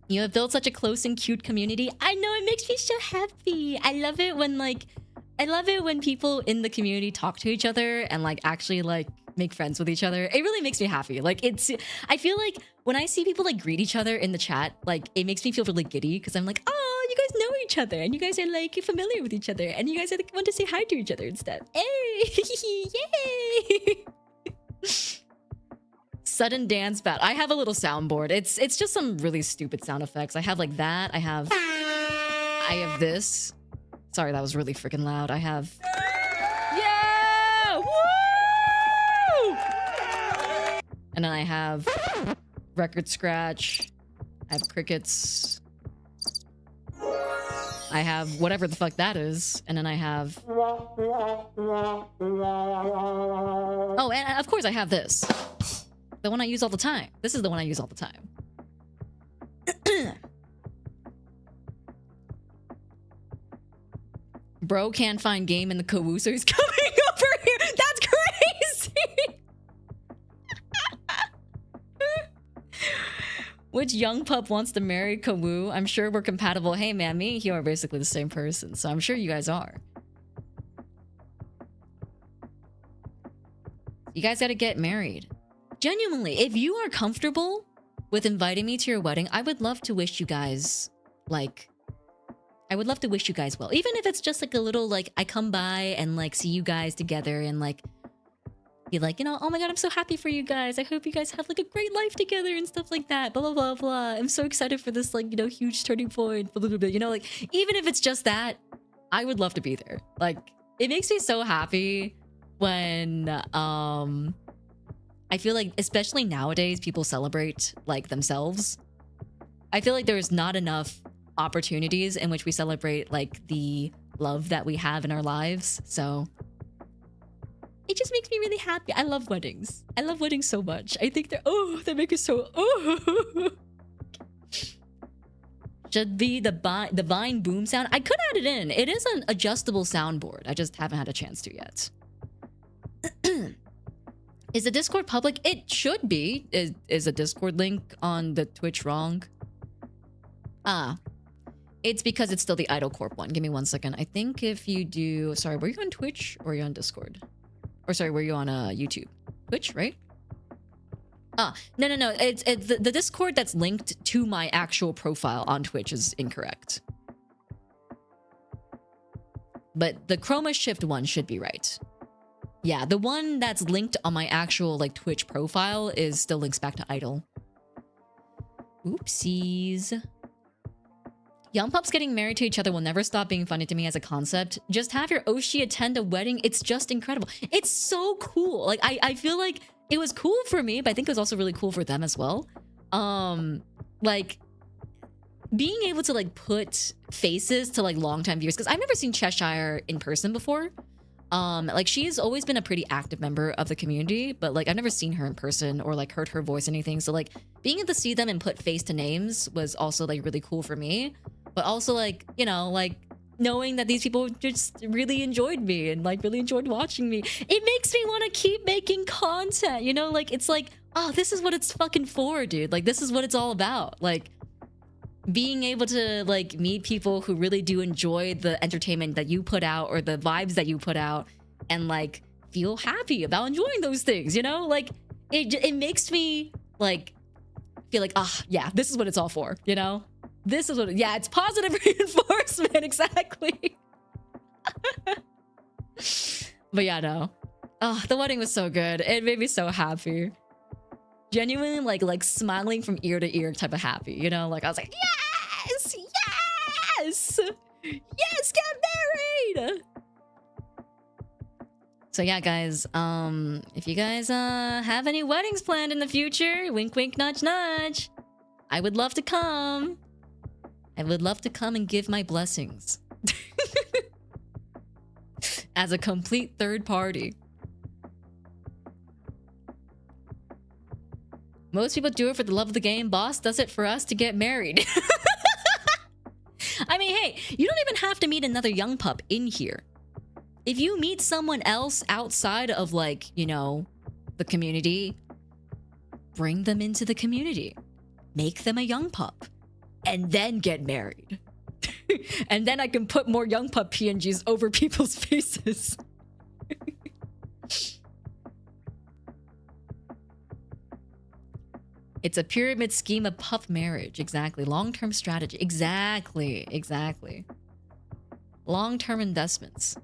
You have built such a close and cute community. I know, it makes me so happy. I love it when people in the community talk to each other and like actually like make friends with each other. It really makes me happy. Like I feel like when I see people like greet each other in the chat, like it makes me feel really giddy because I'm like, oh, you guys know each other and you guys are like familiar with each other and you guys are, like, want to say hi to each other and stuff. Hey, yay! Sudden dance bat. I have a little soundboard. It's just some really stupid sound effects. I have like that. I have this. Sorry, that was really freaking loud. I have... Yeah! Woo! And then I have record scratch. I have crickets. I have whatever the fuck that is. And then I have... Oh, and of course I have this. The one I use all the time. This is the one I use all the time. Bro can't find game in the Kawoo, so he's coming over here. That's crazy. Which young pup wants to marry Kawoo? I'm sure we're compatible. Hey man, me and Hyo are basically the same person, so I'm sure you guys are. You guys gotta get married. Genuinely, if you are comfortable with inviting me to your wedding, I would love to wish you guys, like... I would love to wish you guys well. Even if it's just like a little, like, I come by and, like, see you guys together and, like, be like, you know, oh my god, I'm so happy for you guys. I hope you guys have, like, a great life together and stuff like that. Blah, blah, blah, blah. I'm so excited for this, like, you know, huge turning point. Blah, blah, blah, blah. You know, like, even if it's just that, I would love to be there. Like, it makes me so happy when, I feel like, especially nowadays, people celebrate, like, themselves. I feel like there's not enough opportunities in which we celebrate like the love that we have in our lives, so it just makes me really happy. I love weddings. I love weddings so much. I think they make me so should be the Vine boom sound. I could add it in. It is an adjustable soundboard. I just haven't had a chance to yet. Is the Discord public? It should be. Is a Discord link on the Twitch wrong? It's because it's still the Idol Corp one. Give me 1 second. I think if you do... Sorry, were you on Twitch or were you on Discord? Or sorry, were you on YouTube? Twitch, right? No. It's the Discord that's linked to my actual profile on Twitch is incorrect. But the Chroma Shift one should be right. Yeah, the one that's linked on my actual like Twitch profile is still links back to Idol. Oopsies. Youngpups getting married to each other will never stop being funny to me as a concept. Just have your Oshi attend a wedding. It's just incredible. It's so cool. Like, I feel like it was cool for me, but I think it was also really cool for them as well. Like, being able to, like, put faces to, like, longtime viewers. Because I've never seen Cheshire in person before. Like, she's always been a pretty active member of the community, but, like, I've never seen her in person or, like, heard her voice or anything. So, like, being able to see them and put face to names was also, like, really cool for me. But also, like, you know, like, knowing that these people just really enjoyed me and, like, really enjoyed watching me. It makes me want to keep making content, you know? Like, it's like, oh, this is what it's fucking for, dude. Like, this is what it's all about. Like, being able to, like, meet people who really do enjoy the entertainment that you put out or the vibes that you put out and, like, feel happy about enjoying those things, you know? Like, it makes me, like, feel like, ah, yeah, this is what it's all for, you know? This is what, yeah, it's positive reinforcement, exactly. But yeah, no. Oh, the wedding was so good. It made me so happy. Genuinely, like smiling from ear to ear type of happy, you know? Like, I was like, yes! Yes! Yes, get married! So yeah, guys, if you guys have any weddings planned in the future, wink, wink, nudge, nudge, I would love to come. I would love to come and give my blessings. As a complete third party. Most people do it for the love of the game. Boss does it for us to get married. I mean, hey, you don't even have to meet another young pup in here. If you meet someone else outside of, like, you know, the community, bring them into the community. Make them a young pup. And then get married. And then I can put more young pup PNGs over people's faces. It's a pyramid scheme of pup marriage. Exactly. Long-term strategy. Exactly. Exactly. Long-term investments.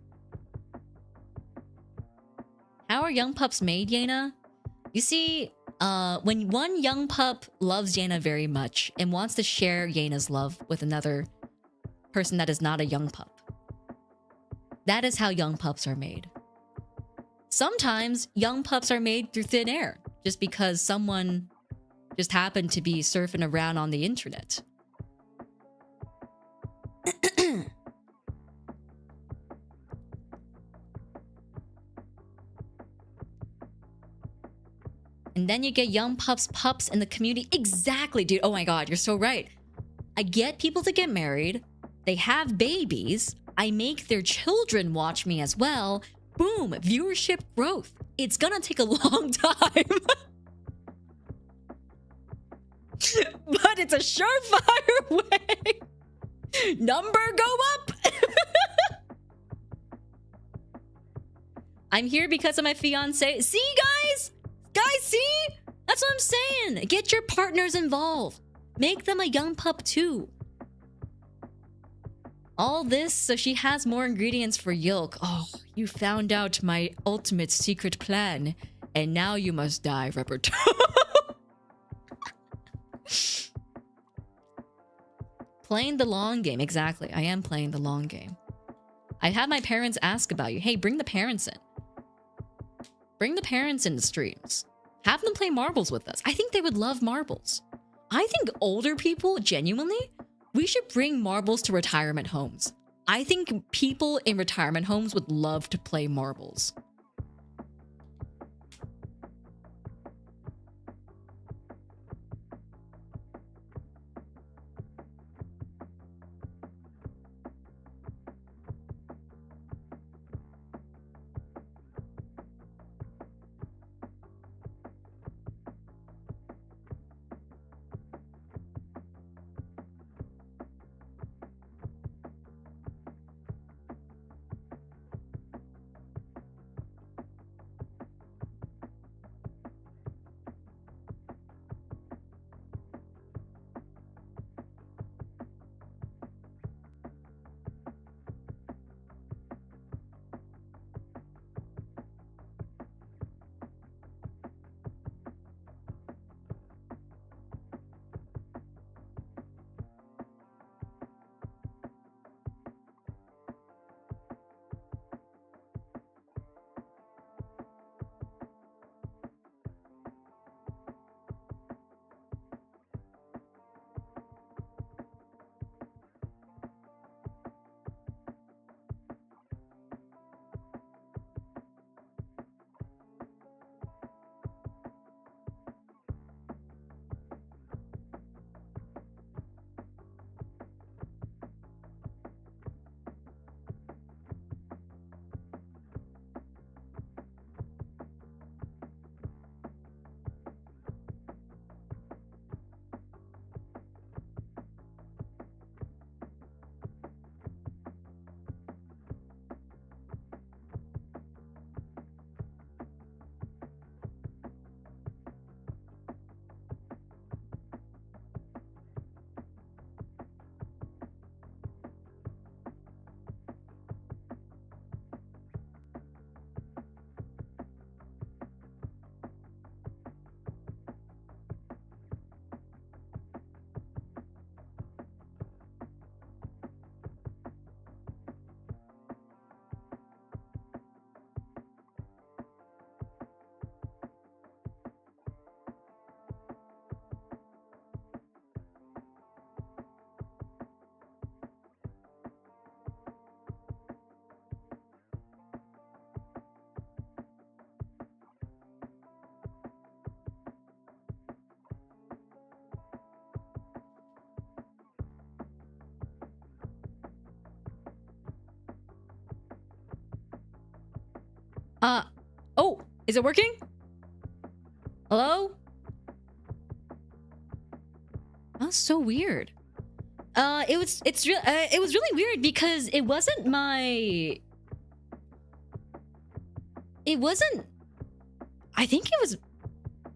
How are young pups made, Yena? You see, when one young pup loves Yena very much and wants to share Yena's love with another person that is not a young pup, that is how young pups are made. Sometimes young pups are made through thin air, just because someone just happened to be surfing around on the internet. And then you get young pups in the community. Exactly, dude. Oh my god, you're so right. I get people to get married. They have babies. I make their children watch me as well. Boom, viewership growth. It's gonna take a long time. But it's a surefire way. Number go up. I'm here because of my fiance. See, guys? Guys, see? That's what I'm saying. Get your partners involved. Make them a young pup too. All this so she has more ingredients for Yolk. Oh, you found out my ultimate secret plan. And now you must die, Robert. Playing the long game. Exactly. I am playing the long game. I had my parents ask about you. Hey, bring the parents in. Bring the parents into streams. Have them play marbles with us. I think they would love marbles. I think older people, genuinely, we should bring marbles to retirement homes. I think people in retirement homes would love to play marbles. Is it working? Hello? That's so weird. It was really weird because it wasn't my... It wasn't... I think it was...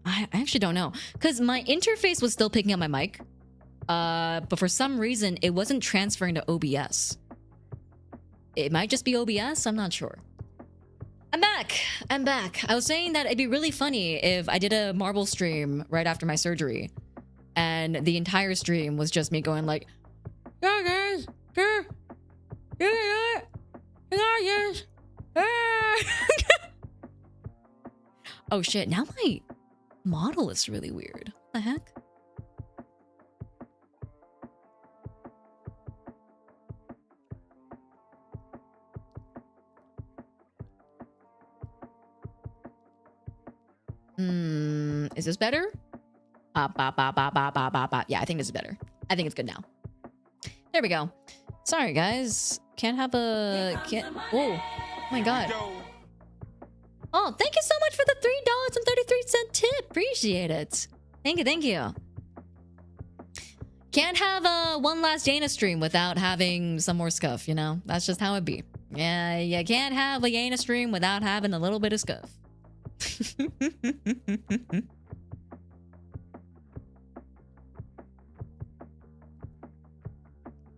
I actually don't know. Because my interface was still picking up my mic. But for some reason, it wasn't transferring to OBS. It might just be OBS, I'm not sure. I'm back! I'm back. I was saying that it'd be really funny if I did a marble stream right after my surgery. And the entire stream was just me going like... Yeah, guys! Yeah, yes! Oh shit, now my model is really weird. What the heck? Is this better? Yeah, I think this is better. I think it's good now. There we go. Sorry, guys. Can't have a... Can't... Oh my god. Oh, thank you so much for the $3.33 tip. Appreciate it. Thank you, thank you. Can't have one last Yena stream without having some more scuff, you know? That's just how it be. Yeah, you can't have a Yena stream without having a little bit of scuff.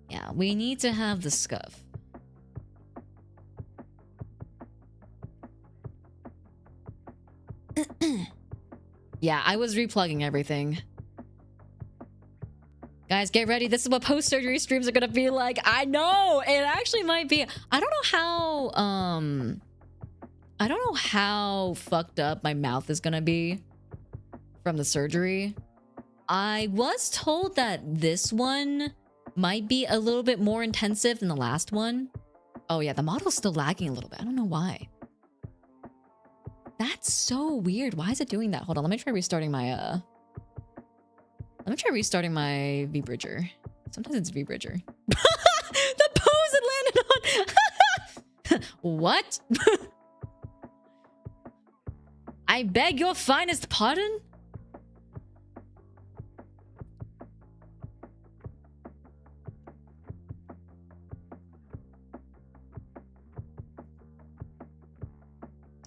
Yeah, we need to have the scuff. Yeah, I was replugging everything. Guys, get ready. This is what post-surgery streams are gonna be like. I know! It actually might be. I don't know how fucked up my mouth is gonna be from the surgery. I was told that this one might be a little bit more intensive than the last one. Oh yeah, the model's still lagging a little bit. I don't know why. That's so weird. Why is it doing that? Hold on, let me try restarting my V-Bridger. Sometimes it's V-Bridger. The pose it landed on! What? I beg your finest pardon?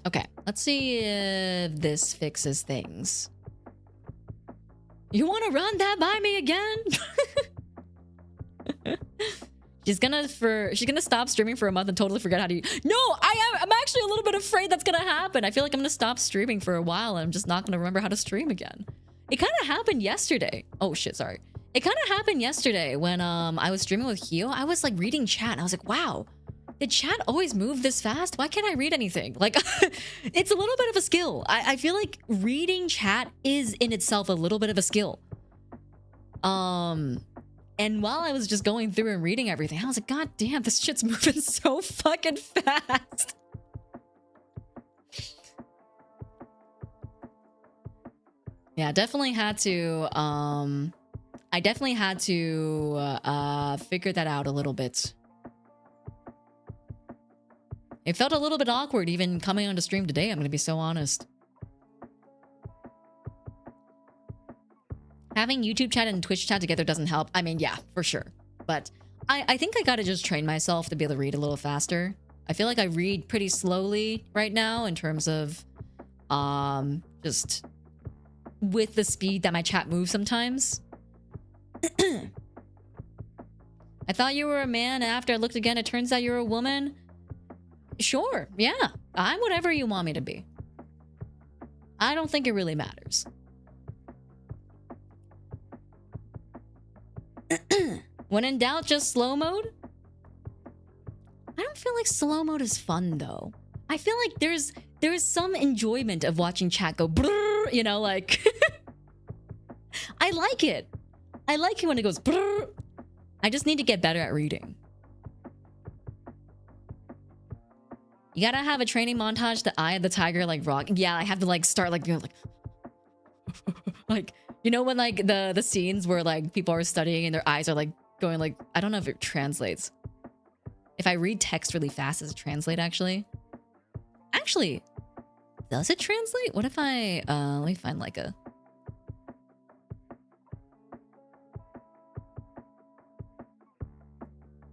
Okay, let's see if this fixes things. You want to run that by me again? She's gonna stop streaming for a month and totally forget how to use... No, I'm actually a little bit afraid that's gonna happen. I feel like I'm gonna stop streaming for a while and I'm just not gonna remember how to stream again. It kind of happened yesterday. Oh shit, sorry. It kind of happened yesterday when I was streaming with Hio. I was like reading chat and I was like, wow, did chat always move this fast? Why can't I read anything? Like, it's a little bit of a skill. I feel like reading chat is in itself a little bit of a skill. And while I was just going through and reading everything, I was like, god damn, this shit's moving so fucking fast. Yeah, definitely had to, I definitely had to, figure that out a little bit. It felt a little bit awkward even coming on to stream today, I'm gonna be so honest. Having YouTube chat and Twitch chat together doesn't help. I mean, yeah, for sure. But I think I gotta just train myself to be able to read a little faster. I feel like I read pretty slowly right now in terms of just with the speed that my chat moves sometimes. I thought you were a man, and after I looked again, it turns out you're a woman. Sure, yeah. I'm whatever you want me to be. I don't think it really matters. When in doubt, just slow mode? I don't feel like slow mode is fun, though. I feel like there's some enjoyment of watching chat go brrr, you know, like... I like it. I like it when it goes brrr. I just need to get better at reading. You gotta have a training montage, the eye of the tiger, like rock. Yeah, I have to like start like, you know, like you know when like the scenes where like people are studying and their eyes are like going like, I don't know if it translates. If I read text really fast, does it translate actually? Actually, Does it translate? What if I let me find like a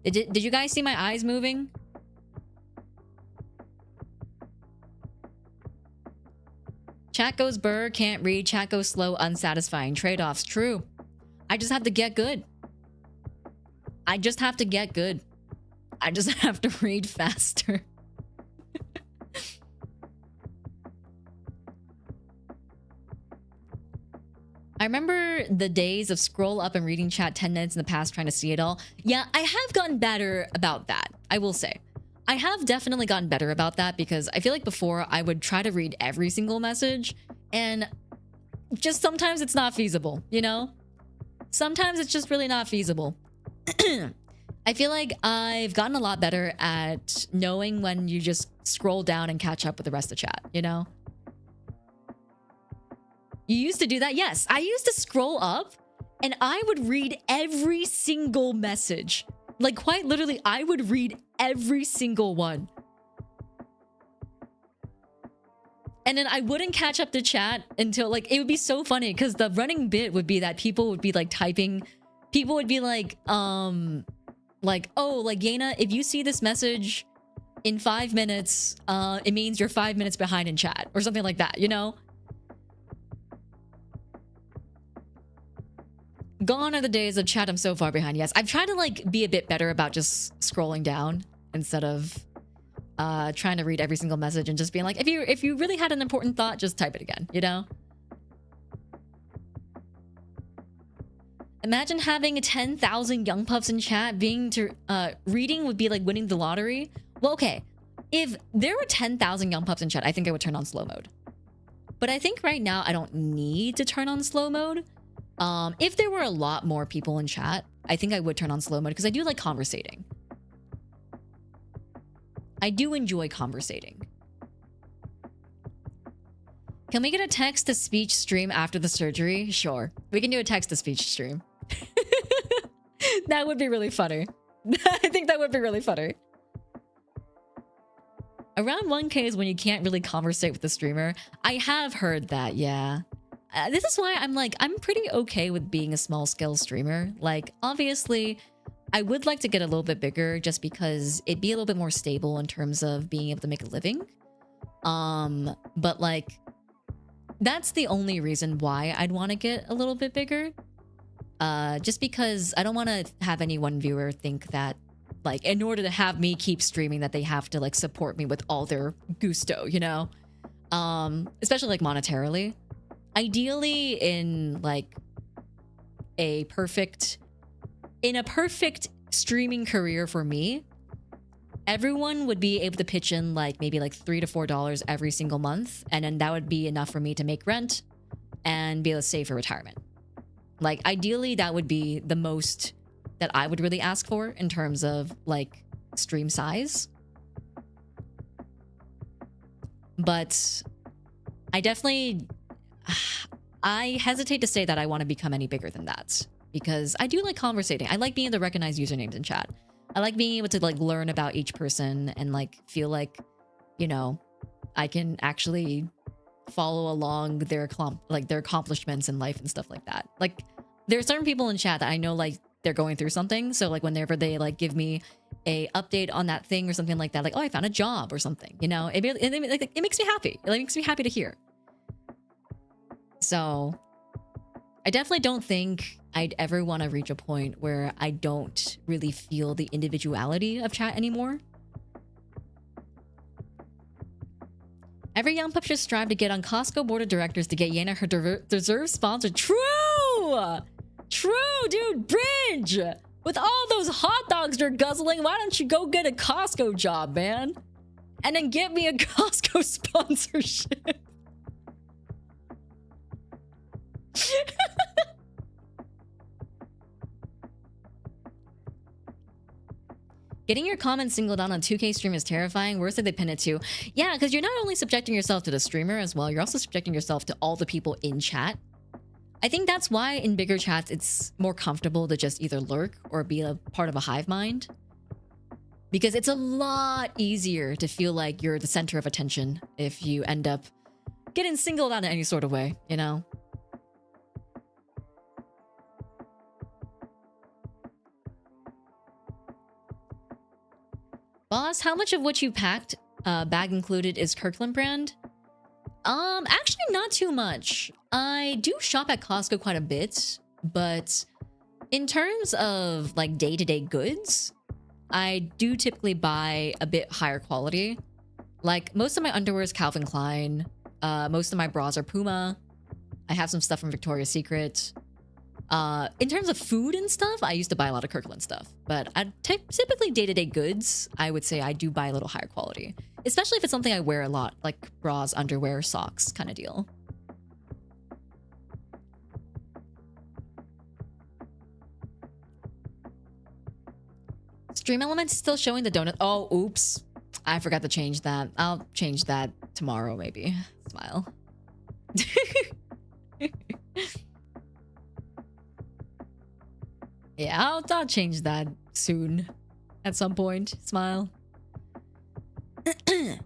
Did you guys see my eyes moving? Chat goes burr, can't read. Chat goes slow, unsatisfying. Trade-offs, true. I just have to get good. I just have to get good. I just have to read faster. I remember the days of scroll up and reading chat 10 minutes in the past trying to see it all. Yeah, I have gotten better about that, I will say. I have definitely gotten better about that because I feel like before I would try to read every single message and just sometimes it's not feasible, you know? Sometimes it's just really not feasible. I feel like I've gotten a lot better at knowing when you just scroll down and catch up with the rest of chat, you know? You used to do that? Yes, I used to scroll up and I would read every single message. Like quite literally, I would read every single one. And then I wouldn't catch up to chat until like, it would be so funny because the running bit would be that people would be like typing. People would be like, oh, like Yena, if you see this message in 5 minutes, it means you're 5 minutes behind in chat or something like that, you know? Gone are the days of chat I'm so far behind. Yes, I've tried to like be a bit better about just scrolling down instead of trying to read every single message and just being like, if you really had an important thought, just type it again, you know? Imagine having 10,000 Youngpups in chat. Reading would be like winning the lottery. Well, okay, if there were 10,000 Youngpups in chat, I think I would turn on slow mode. But I think right now I don't need to turn on slow mode. If there were a lot more people in chat, I think I would turn on slow mode because I do like conversating. I do enjoy conversating. Can we get a text-to-speech stream after the surgery? Sure. We can do a text-to-speech stream. That would be really funny. I think that would be really funny. Around 1K is when you can't really conversate with the streamer. I have heard that, yeah. This is why I'm pretty okay with being a small-scale streamer. Like, obviously, I would like to get a little bit bigger just because it'd be a little bit more stable in terms of being able to make a living. But like, that's the only reason why I'd want to get a little bit bigger. Just because I don't want to have any one viewer think that, like, in order to have me keep streaming, that they have to, like, support me with all their gusto, you know? Especially, like, monetarily. Ideally, in, like, a perfect streaming career for me, everyone would be able to pitch in, like, maybe, like, $3 to $4 every single month, and then that would be enough for me to make rent and be able to save for retirement. Like, ideally, that would be the most that I would really ask for in terms of, like, stream size. But I definitely... I hesitate to say that I want to become any bigger than that. Because I do like conversating. I like being able to recognize usernames in chat. I like being able to, like, learn about each person and, like, feel like, you know, I can actually follow along their accomplishments in life and stuff like that. Like, there are certain people in chat that I know, like, they're going through something. So, like, whenever they, like, give me a update on that thing or something like that, like, oh, I found a job or something, you know, it makes me happy. It makes me happy to hear. So I definitely don't think I'd ever want to reach a point where I don't really feel the individuality of chat anymore. Every young pup should strive to get on Costco board of directors to get Yena her deserved sponsor. True! True, dude! Bridge! With all those hot dogs you're guzzling, why don't you go get a Costco job, man? And then get me a Costco sponsorship. Getting your comments singled out on 2K stream is terrifying. Worse if they pin it to. Yeah, because you're not only subjecting yourself to the streamer as well, you're also subjecting yourself to all the people in chat. I think that's why in bigger chats, it's more comfortable to just either lurk or be a part of a hive mind. Because it's a lot easier to feel like you're the center of attention if you end up getting singled out in any sort of way, you know? Boss, how much of what you packed, bag included, is Kirkland brand? Actually not too much. I do shop at Costco quite a bit, but in terms of like day-to-day goods, I do typically buy a bit higher quality. Like most of my underwear is Calvin Klein. Most of my bras are Puma. I have some stuff from Victoria's Secret. In terms of food and stuff, I used to buy a lot of Kirkland stuff. But typically day-to-day goods, I would say I do buy a little higher quality. Especially if it's something I wear a lot, like bras, underwear, socks kind of deal. Stream Elements still showing the donut. Oh, oops. I forgot to change that. I'll change that tomorrow, maybe. Smile. Yeah, I'll change that soon. At some point. Smile. But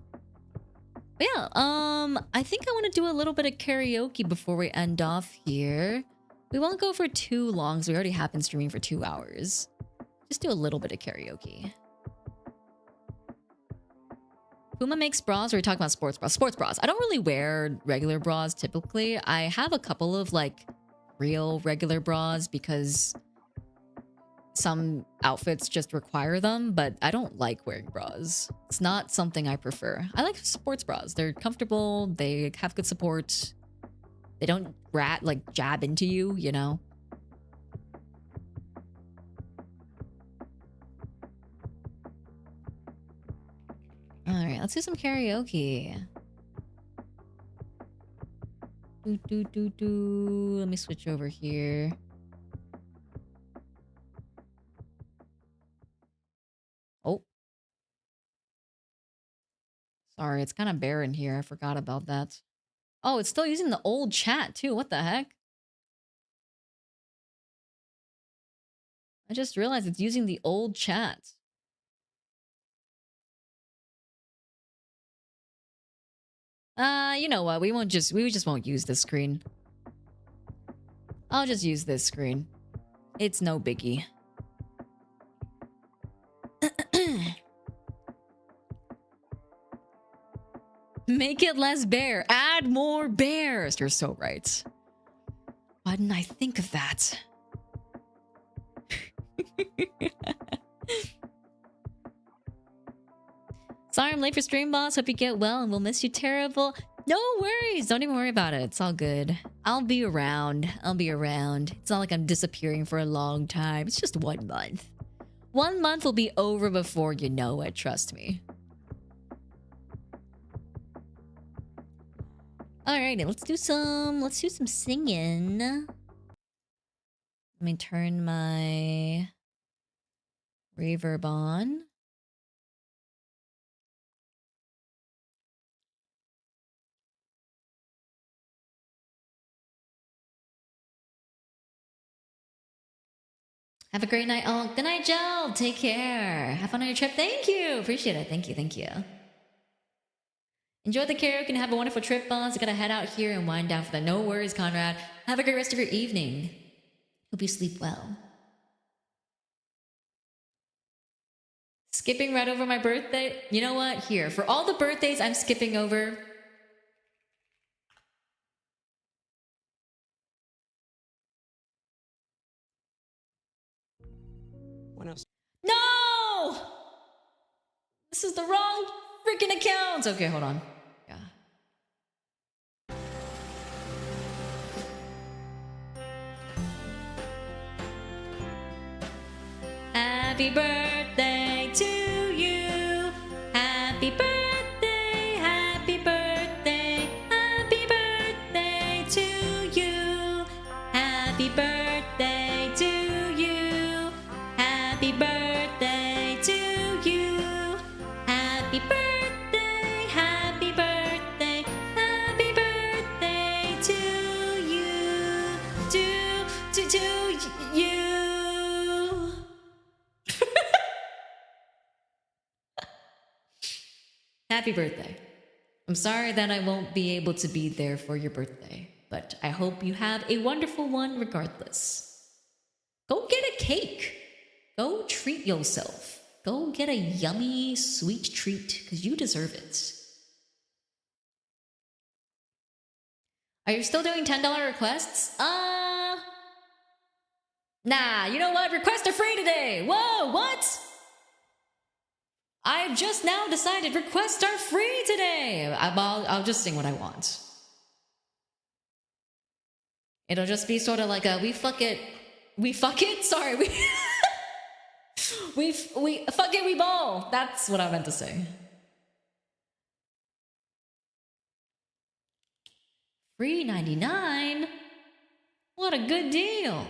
yeah, I think I want to do a little bit of karaoke before we end off here. We won't go for too long, so we already have been streaming for 2 hours. Just do a little bit of karaoke. Puma makes bras, or are we talking about sports bras? Sports bras. I don't really wear regular bras typically. I have a couple of like real regular bras because some outfits just require them, but I don't like wearing bras. It's not something I prefer. I like sports bras. They're comfortable, they have good support. They don't jab into you, you know? Alright, let's do some karaoke. Let me switch over here. Oh. Sorry, it's kind of barren here. I forgot about that. Oh, it's still using the old chat too. What the heck? I just realized it's using the old chat. You know what? We just won't use this screen. I'll just use this screen. It's no biggie. Make it less bare. Add more bears. You're so right. Why didn't I think of that? Sorry I'm late for stream, boss. Hope you get well and we'll miss you terrible. No worries. Don't even worry about it. It's all good. I'll be around. I'll be around. It's not like I'm disappearing for a long time. It's just 1 month. 1 month will be over before you know it. Trust me. Alrighty, let's do some singing. Let me turn my reverb on. Have a great night. Oh, good night, Joe. Take care. Have fun on your trip. Thank you. Appreciate it. Thank you. Thank you. Enjoy the karaoke and have a wonderful trip, boss. I gotta head out here and wind down for that. No worries, Conrad. Have a great rest of your evening. Hope you sleep well. Skipping right over my birthday? You know what? Here, for all the birthdays I'm skipping over... What else? No! This is the wrong freaking accounts. Okay, hold on. Yeah. Happy birthday to you. Happy birthday, happy birthday, happy birthday to you. Happy birthday to you. Happy birthday to you. Happy birthday, happy birthday, happy birthday to you. To you. Happy birthday. I'm sorry that I won't be able to be there for your birthday, but I hope you have a wonderful one regardless. Go get a cake. Go treat yourself. Go get a yummy, sweet treat, because you deserve it. Are you still doing $10 requests? Nah, you know what? Requests are free today! Whoa, what? I've just now decided requests are free today! I'll just sing what I want. It'll just be sort of like a we fuck it. Sorry, we fuck it, we ball. That's what I meant to say. Free 99? What a good deal.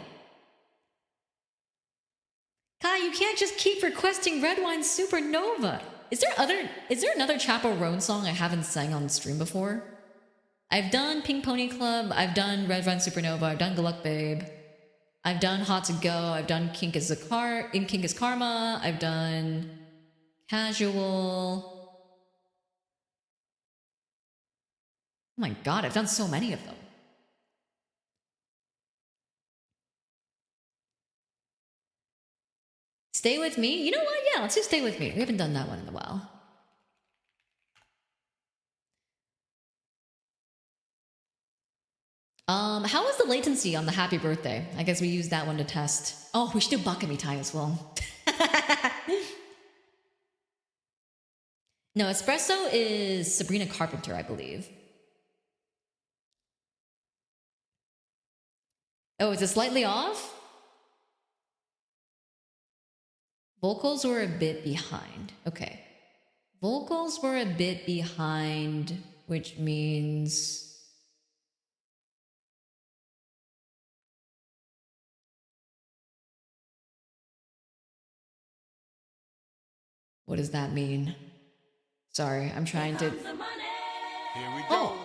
Kai, you can't just keep requesting Red Wine Supernova. Is there another Chapo Roan song I haven't sang on stream before? I've done Pink Pony Club, I've done Red Wine Supernova, I've done Galuk Babe, I've done Hot to Go, I've done Kink is Karma, I've done Casual. Oh my god, I've done so many of them. Stay With Me? You know what? Yeah, let's do Stay With Me. We haven't done that one in a while. How was the latency on the happy birthday? I guess we used that one to test. Oh, we should do Bakamitai as well. No, Espresso is Sabrina Carpenter, I believe. Oh, is it slightly off? Vocals were a bit behind. Okay. Vocals were a bit behind, which means... What does that mean? Sorry, I'm trying to... Here we go. Oh!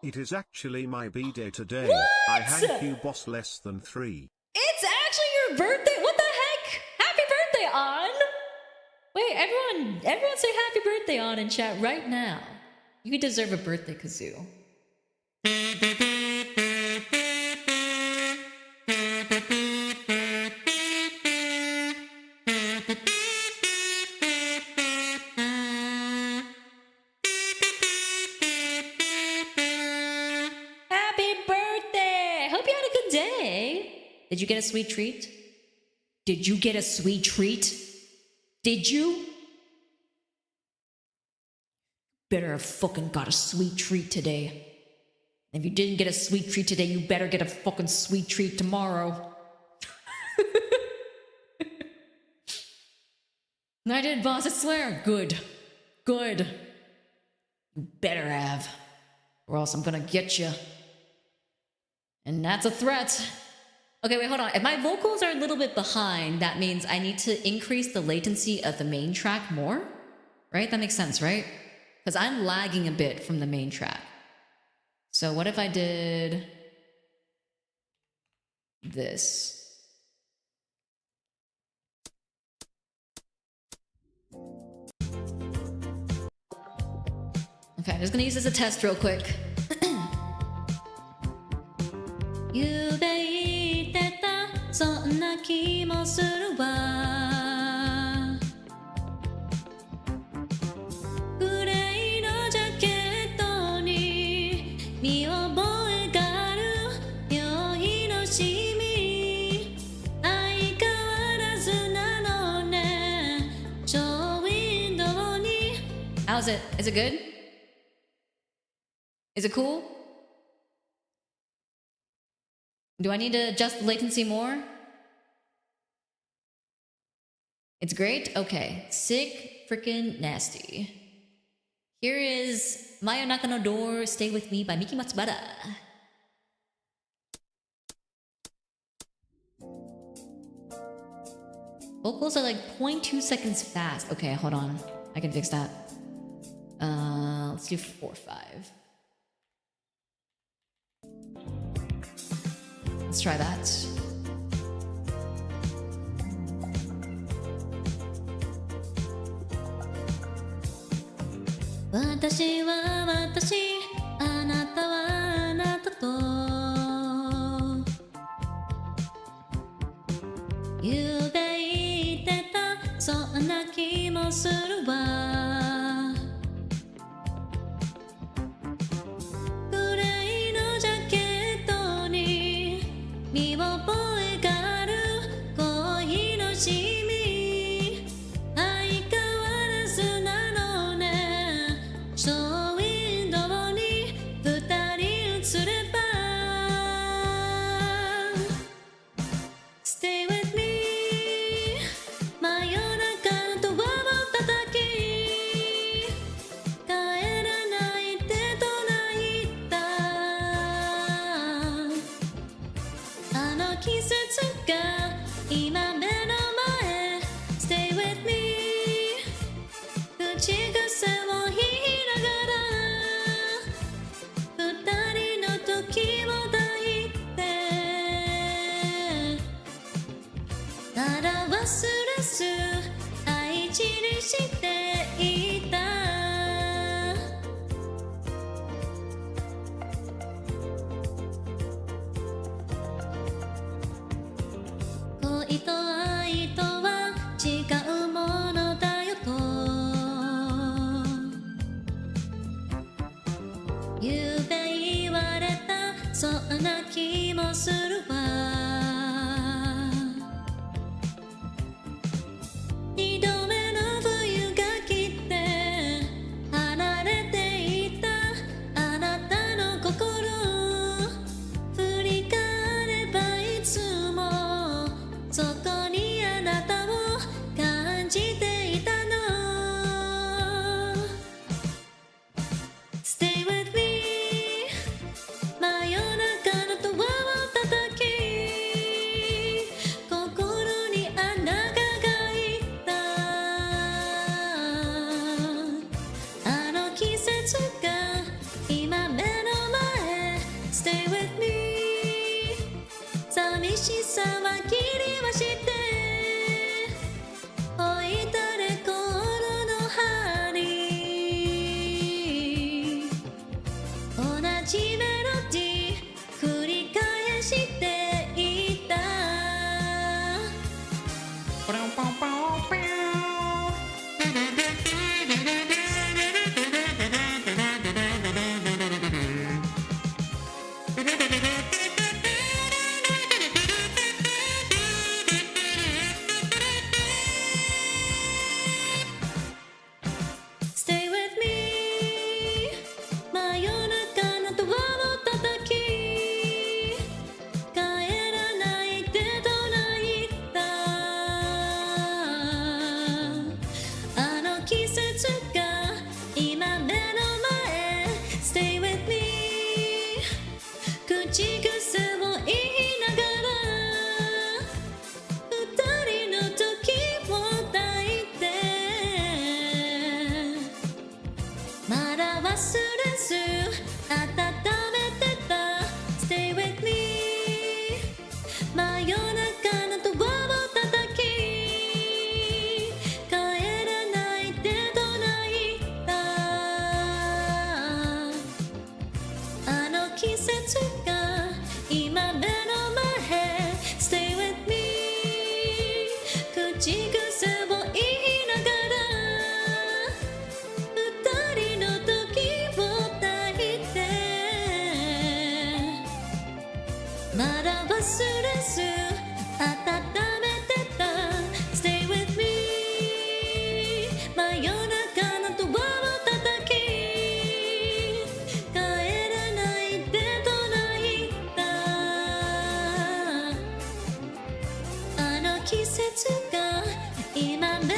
It is actually my B-day today. What? I hang you boss less than 3. It's actually your birthday? What the heck? Happy birthday, On! Wait, everyone say happy birthday, On, in chat right now. You deserve a birthday kazoo. Did you get a sweet treat? Did you get a sweet treat? Did you? Better have fucking got a sweet treat today. If you didn't get a sweet treat today, you better get a fucking sweet treat tomorrow. I did, boss, I swear. Good. Good. You better have. Or else I'm gonna get you. And that's a threat. Okay, wait, hold on. If my vocals are a little bit behind, that means I need to increase the latency of the main track more, right? That makes sense, right? Because I'm lagging a bit from the main track. So what if I did this? Okay, I'm just gonna use this as a test real quick. You そんな気もするわグレーのジャケットに見覚えがある良いのしみ相変わらずなのねショーウィンドウに How's it? Is it good? Is it cool? Do I need to adjust the latency more? It's great? Okay. Sick freaking nasty. Here is Mayonaka no Door, Stay With Me by Miki Matsubara. Vocals are like 0.2 seconds fast. Okay, hold on. I can fix that. Let's do 4-5. Let's try that. 私は私、あなたはあなたと言うて言ってた、そんな気もするわ。グレーのジャケットに見覚えがある恋のシミ、相変わらずなのね。ショーウィンドウに二人映れば Stay with me、 真夜中のドアを叩き、帰らないって唱えた。あの季節が今目の前 Stay with me、 口癖を言いながら二人の時を抱いて、ただ忘れず愛知にしていた。恋と愛とは違うものだよと言うて言われた、そんな気もするわ。二度目の冬が来て離れていたあなたの心、振り返ればいつもそこにあなたを感じていたの。 Stay with me、 真夜中のドアを叩き、心に穴が開いた。あの季節が今目の前 Stay with me、 寂しさは切りはして置いたレコードの針、同じメロディー繰り返していた。Stay with me、 真夜中のドアを叩き、帰らないで唱えた。あの季節が今目の前 Stay with me、 口癖を言いながら二人の時を抱いて、まだ忘れず温めてた Stay with me、 真夜中のドアを叩き、帰らないで唱えた。あの季節が今目の前 Stay with me、 口癖を言いながら二人の時を抱いて、まだ忘れず温めてた Stay with me、 真夜中のドアを叩き、帰らないで唱えた。あの季節が今目の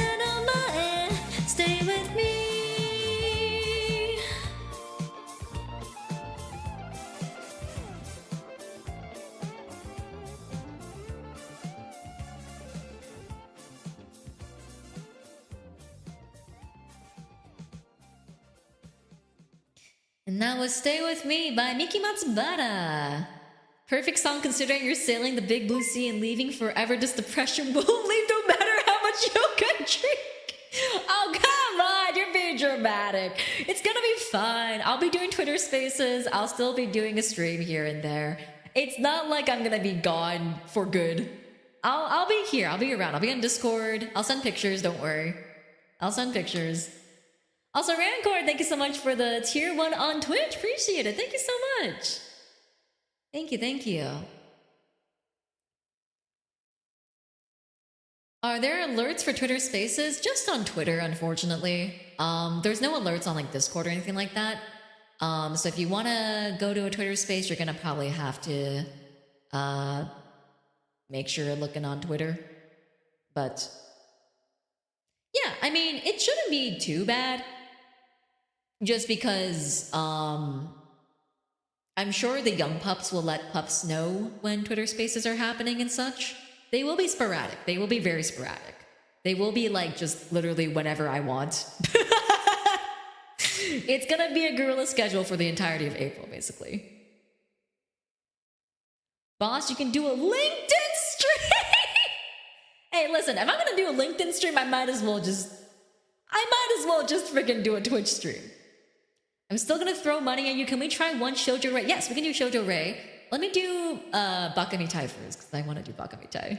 前 Stay with me。And that was Stay With Me by Miki Matsubara. Perfect song considering you're sailing the big blue sea and leaving forever. This depression won't leave no matter how much you can drink. Oh, come on, you're being dramatic. It's gonna be fine. I'll be doing Twitter Spaces. I'll still be doing a stream here and there. It's not like I'm gonna be gone for good. I'll be here. I'll be around. I'll be on Discord. I'll send pictures. Don't worry. I'll send pictures. Also, Rancor, thank you so much for the tier 1 on Twitch. Appreciate it. Thank you so much. Thank you. Thank you. Are there alerts for Twitter Spaces? Just on Twitter, unfortunately. There's no alerts on like Discord or anything like that. So if you want to go to a Twitter Space, you're gonna probably have to make sure you're looking on Twitter. But yeah, I mean, it shouldn't be too bad. Just because I'm sure the Youngpups will let pups know when Twitter Spaces are happening and such. They will be sporadic. They will be very sporadic. They will be like just literally whenever I want. It's gonna be a guerrilla schedule for the entirety of April, basically. Boss, you can do a LinkedIn stream! Hey, listen, if I'm gonna do a LinkedIn stream, I might as well just freaking do a Twitch stream. I'm still gonna throw money at you. Can we try one Shoujo Rei? Yes, we can do Shoujo Rei. Let me do Bakamitai first, because I want to do Bakamitai.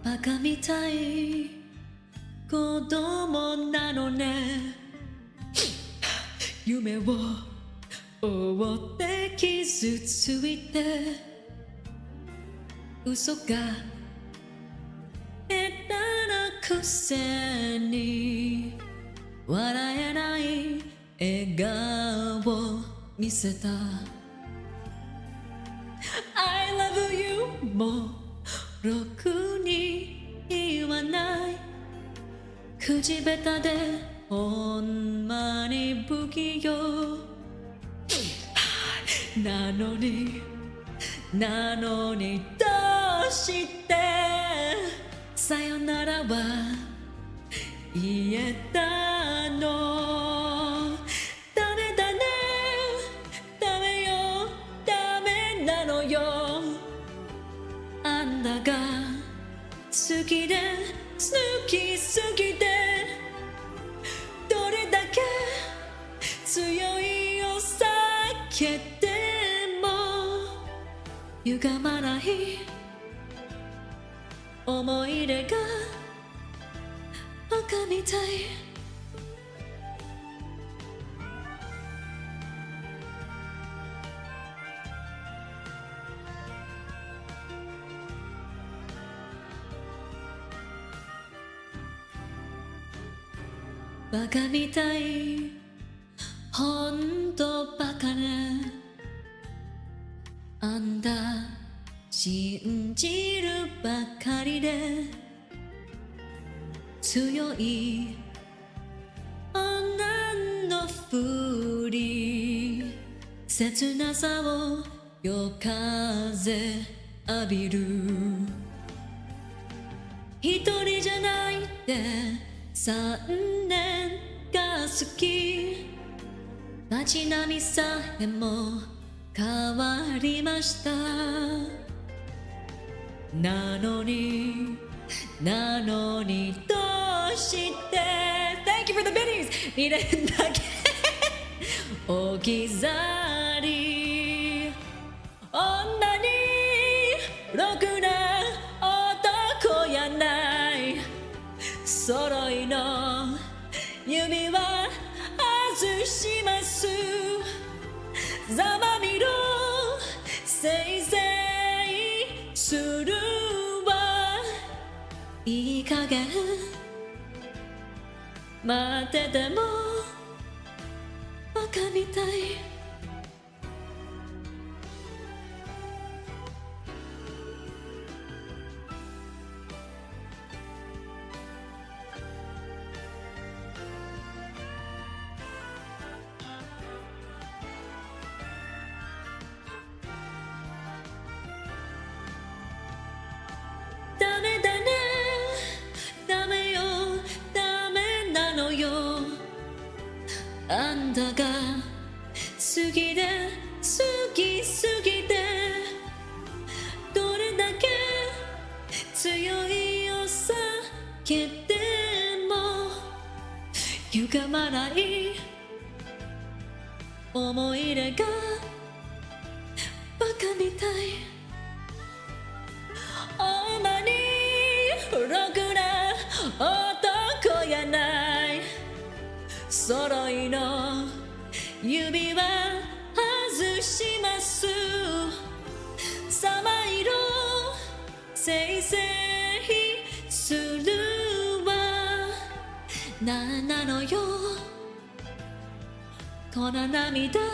Bakamitai 子供なのね夢を追って傷ついて嘘が下手なくせに笑えない笑顔を見せた I love you もろくに言わない口下手でほんまに不器用なのにどうしてさよならは言えたのダメだねダメよダメなのよあんたが好きで好きすぎてどれだけ強いお酒でも歪まない思い出がバカみたいバカみたいほんとバカねあんた信じるばかりで強い女のふり切なさを夜風浴びる一人じゃないで3年が好き街並みさえも変わりましたなのにどうして Thank you for the biddies 2年だけ置き去り女にろくな男やない揃いの指は外しますざまみろせいぜいするわいい加減待っててもバカみたいダメだねダメよあんたが好きで好きすぎてどれだけ強いを避けても歪まない思い出がバカみたいあんまりろくな男やない揃いの指輪外します様色せいせいするわなんなのよこの涙バ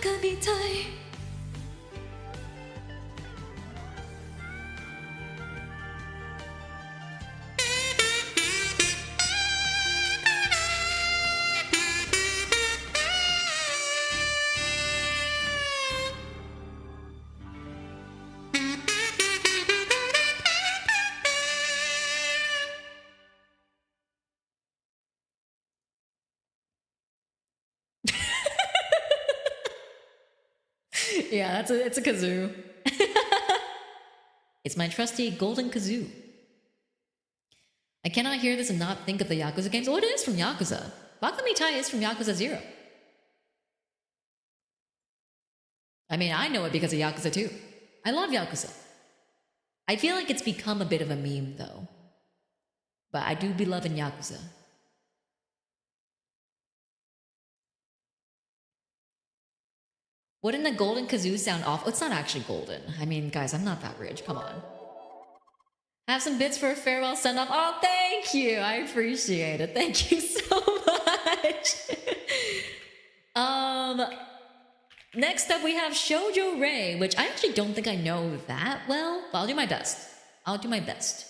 カみたいYeah, it's a kazoo. It's my trusty golden kazoo. I cannot hear this and not think of the Yakuza games. Oh, it is from Yakuza. Bakamitai is from Yakuza 0. I mean, I know it because of Yakuza 2. I love Yakuza. I feel like it's become a bit of a meme, though. But I do be loving Yakuza. Wouldn't the golden kazoo sound off? Oh, it's not actually golden. I mean, guys, I'm not that rich. Come on. Have some bits for a farewell send-off. Oh, thank you. I appreciate it. Thank you so much. Next up, we have Shoujo Rei, which I actually don't think I know that well, but I'll do my best. I'll do my best.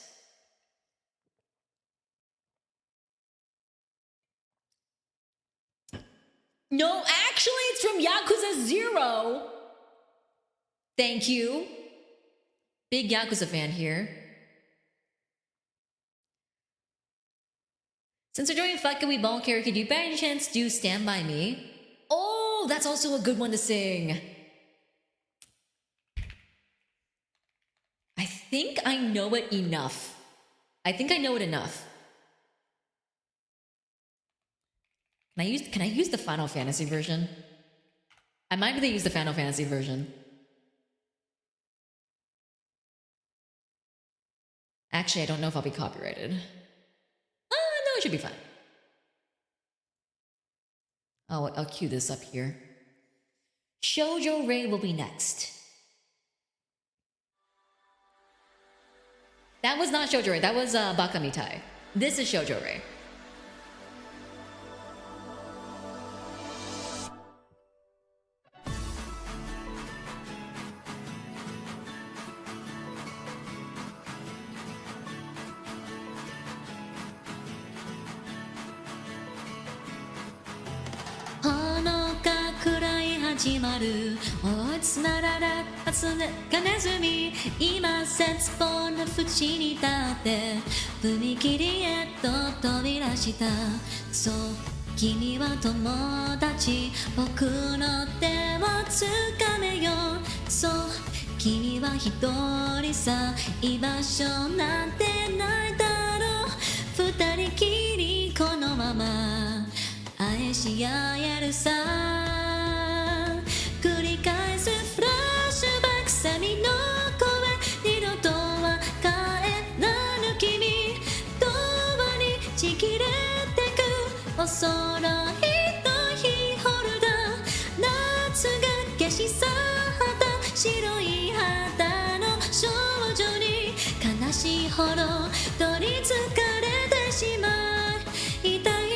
No, actually, it's from Yakuza 0. Thank you. Big Yakuza fan here. Since we're doing Fuck It We Ball Karaoke, do you by any chance do Stand By Me? Oh, that's also a good one to sing. I think I know it enough. Can I use the Final Fantasy version? I might be able to use the Final Fantasy version. Actually, I don't know if I'll be copyrighted. No, it should be fine. Oh, I'll cue this up here. Shoujo Rei will be next. That was not Shoujo Rei, that was Bakamitai. This is Shoujo Rei.追い詰められた常がネズミ今絶望の淵に立って踏切へと飛び出したそう君は友達僕の手を掴めよそう君は一人さ居場所なんてないだろう二人きりこのまま愛し合えるさ繰り返すフラッシュバックさみの声二度とは帰らぬ君どうにちぎれてくおそろいのヒーホルダー夏が消し去った白い肌の少女に悲しいほど取りつかれてしまいたい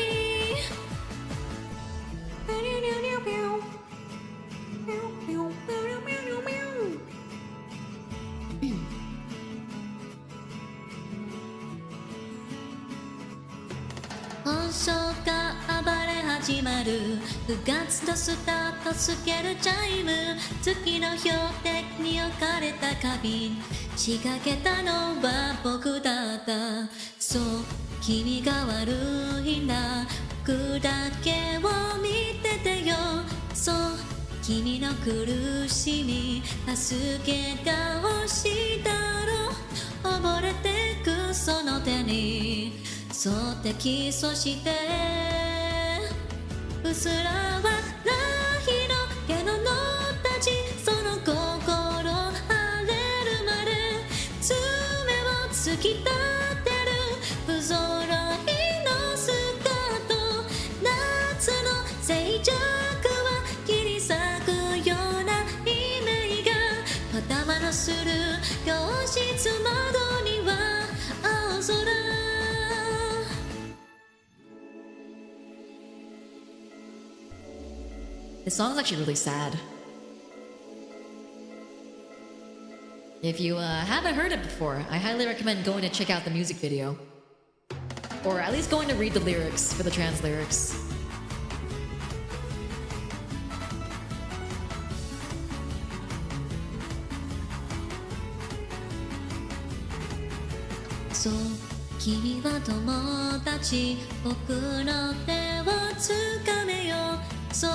本性が暴れ始まる不月のスタートつけるチャイム月の標的に置かれた花瓶仕掛けたのは僕だったそう君が悪いんだ僕だけを見ててよそう君の苦しみ助けが欲しいだろう溺れてくその手にそってキスしてうすら笑い広げののたちその心晴れるまで爪を突き立てる不揃いのスカート夏の静寂は切り裂くようなイメージが頭のする教室窓には青空This song's actually really sad. If you haven't heard it before, I highly recommend going to check out the music video. Or at least going to read the lyrics for the trans lyrics. So, 君は友達僕の手を掴めよそう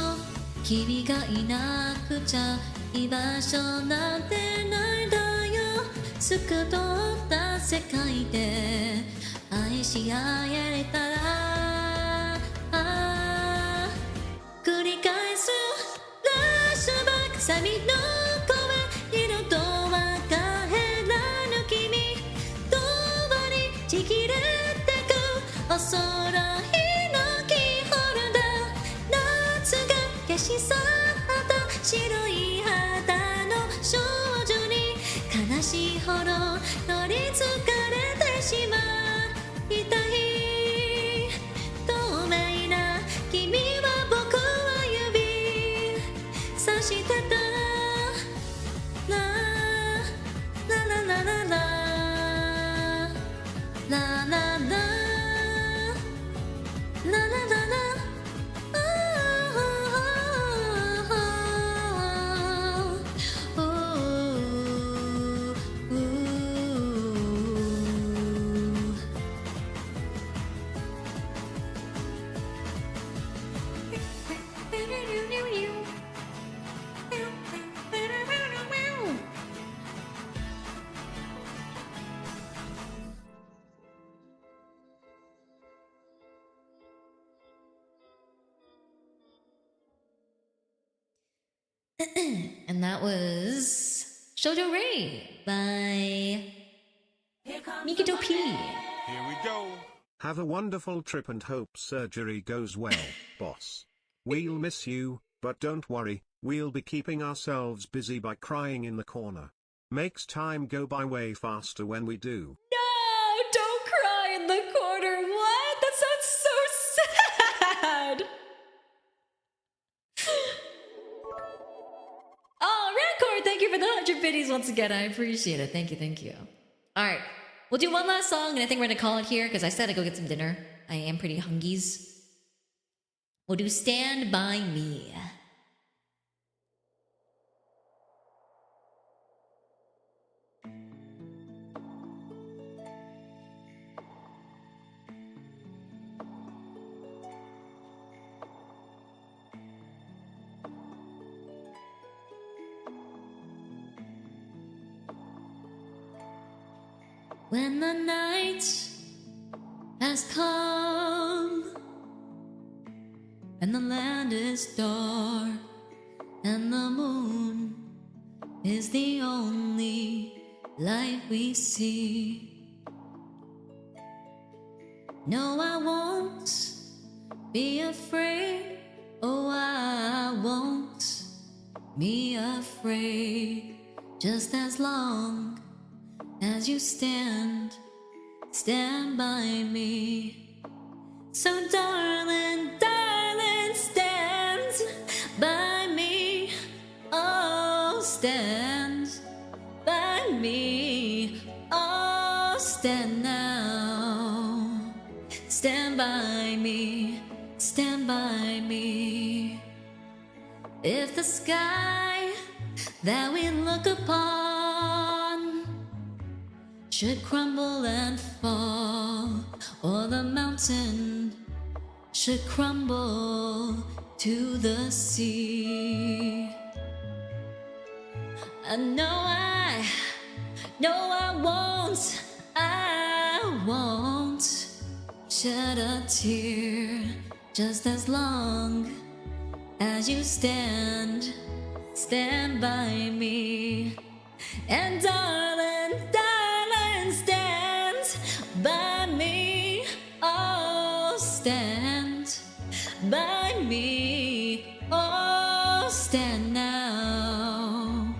君がいなくちゃ居場所なんてないんだよすくとった世界で愛し合えたら繰り返すラッシュバックサビの声二度とは帰らぬ君どばにちぎれてくお空のキーホルダー夏が消し去った白い肌の少女に悲しいほど取りつかれてしまいたい透明な君は僕は指さしてたラララララララララララララAnd that was Shoujo Rei by Mikito P. Here we go. Have a wonderful trip and hope surgery goes well, boss. We'll miss you, but don't worry, we'll be keeping ourselves busy by crying in the corner. Makes time go by way faster when we do. No, don't cry in the corner. What? That sounds so sad. Oh, Rancor, thank you for the 100 biddies once again. I appreciate it. Thank you, thank you. All right, we'll do one last song, and I think we're gonna call it here because I said I'd go get some dinner. I am pretty hungies. We'll do Stand By Me. When the night has come and the land is dark and the moon is the only light we see. No, I won't be afraid. Oh, I won't be afraid. Just as long as you stand by me. So darling, darling, stand by me. Oh, stand by me. Oh, stand now. Stand by me, stand by me. If the sky that we look upon should crumble and fall, or the mountain should crumble to the sea. I won't shed a tear just as long as you stand by me. And darling, stand by me. Oh, stand by me. Oh, stand now.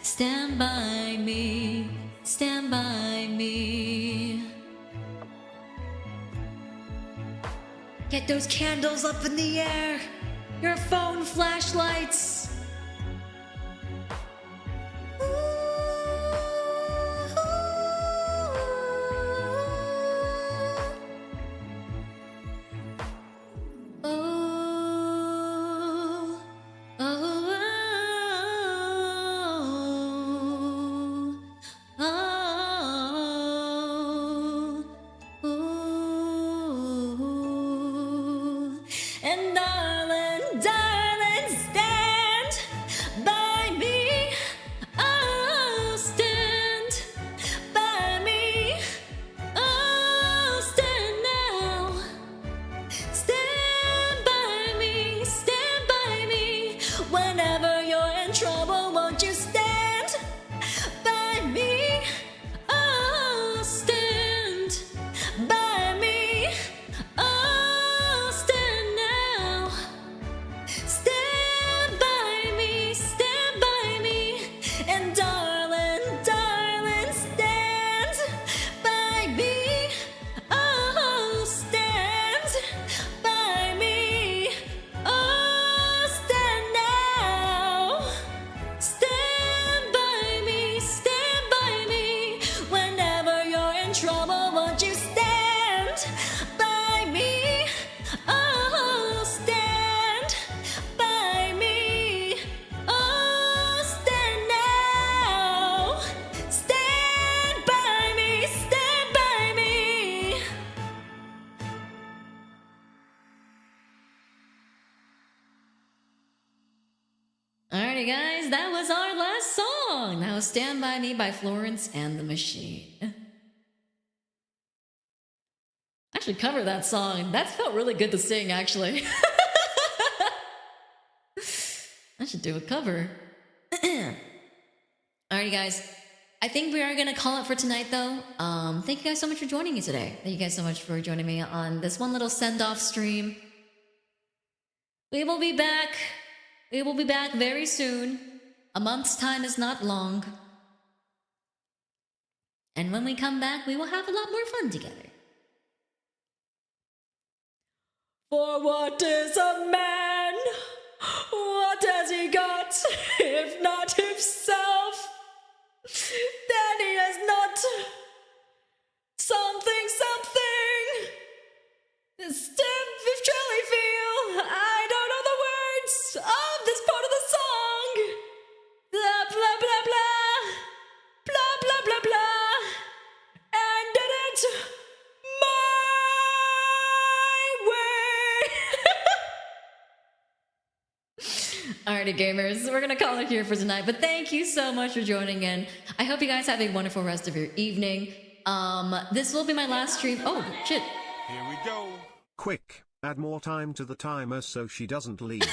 Stand by me. Stand by me. Get those candles up in the air. Your phone flashlights. And darling, stand by me. Oh, stand by me. Oh, stand now. Stand by me. Stand by me. Whenever you're in trouble, won't you stand by me? Oh, stand by me. Oh, stand now. Stand by me, stand by me. And darling, stand by me. Oh, stand by me. Oh, stand now. Stand by me, stand by me. Whenever you're in trouble, won't you stand by me? Oh, stand by me. Oh, stand now. Stand by me, stand by me. Alrighty guys, that was our last song. That was Stand By Me by Florence and the Machine. I should cover that song. That felt really good to sing, actually. I should do a cover. Alrighty guys, I think we are gonna call it for tonight though. Thank you guys so much for joining me today. Thank you guys so much for joining me on this one little send-off stream. We will be back. We will be back very soon. A month's time is not long. And when we come back, we will have a lot more fun together. For what is a man? What has he got, if not himself? Then he has not something. If truly feel, I don't know the words of this part of the song. Blah blah blah blah, blah blah blah blah, and did it my way. Alrighty gamers, we're gonna call it here for tonight, but thank you so much for joining in. I hope you guys have a wonderful rest of your evening. This will be my last stream. Oh shit. Here we go. Quick, add more time to the timer so she doesn't leave.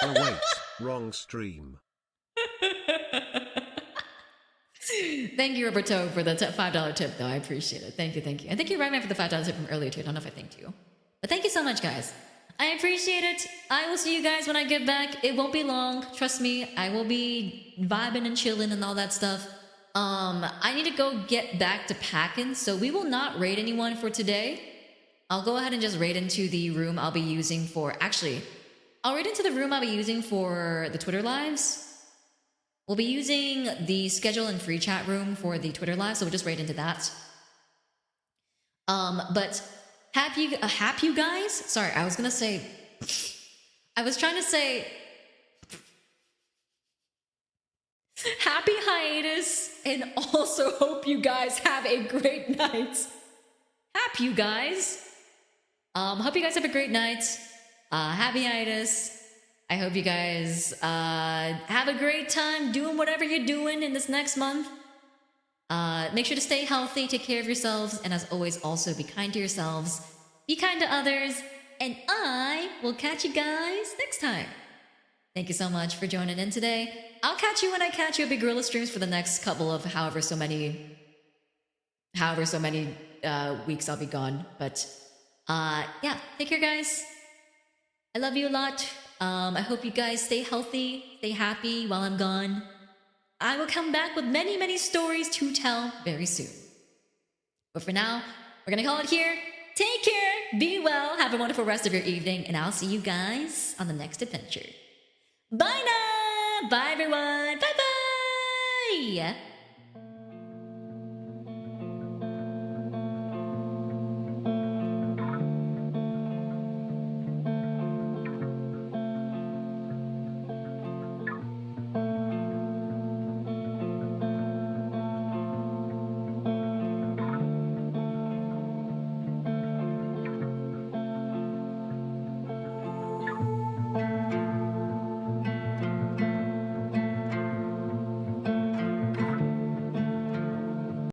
Oh wait, wrong stream. Thank you, Roberto, for the $5 tip, though. I appreciate it. Thank you. And thank you, Ryan, for the $5 tip from earlier, too. I don't know if I thanked you. But thank you so much, guys. I appreciate it. I will see you guys when I get back. It won't be long. Trust me. I will be vibing and chilling and all that stuff. I need to go get back to packing, so we will not raid anyone for today. I'll go ahead and just raid into the room I'll be using for... Actually, I'll raid into the room I'll be using for the Twitter lives. We'll be using the schedule and free chat room for the Twitter live, so we'll just raid into that. But happy you guys? Sorry, I was trying to say happy hiatus, and also hope you guys have a great night. Happy you guys. Hope you guys have a great night. Happy Hiatus. I hope you guys have a great time doing whatever you're doing in this next month. Make sure to stay healthy, take care of yourselves, and as always, also be kind to yourselves, be kind to others, and I will catch you guys next time. Thank you so much for joining in today. I'll catch you when I catch you at Big Gorilla streams for the next couple of however so many weeks I'll be gone. But yeah, take care, guys. I love you a lot. I hope you guys stay healthy, stay happy while I'm gone. I will come back with many, many stories to tell very soon. But for now, we're gonna call it here. Take care, be well, have a wonderful rest of your evening, and I'll see you guys on the next adventure. Bye now! Bye everyone! Bye bye!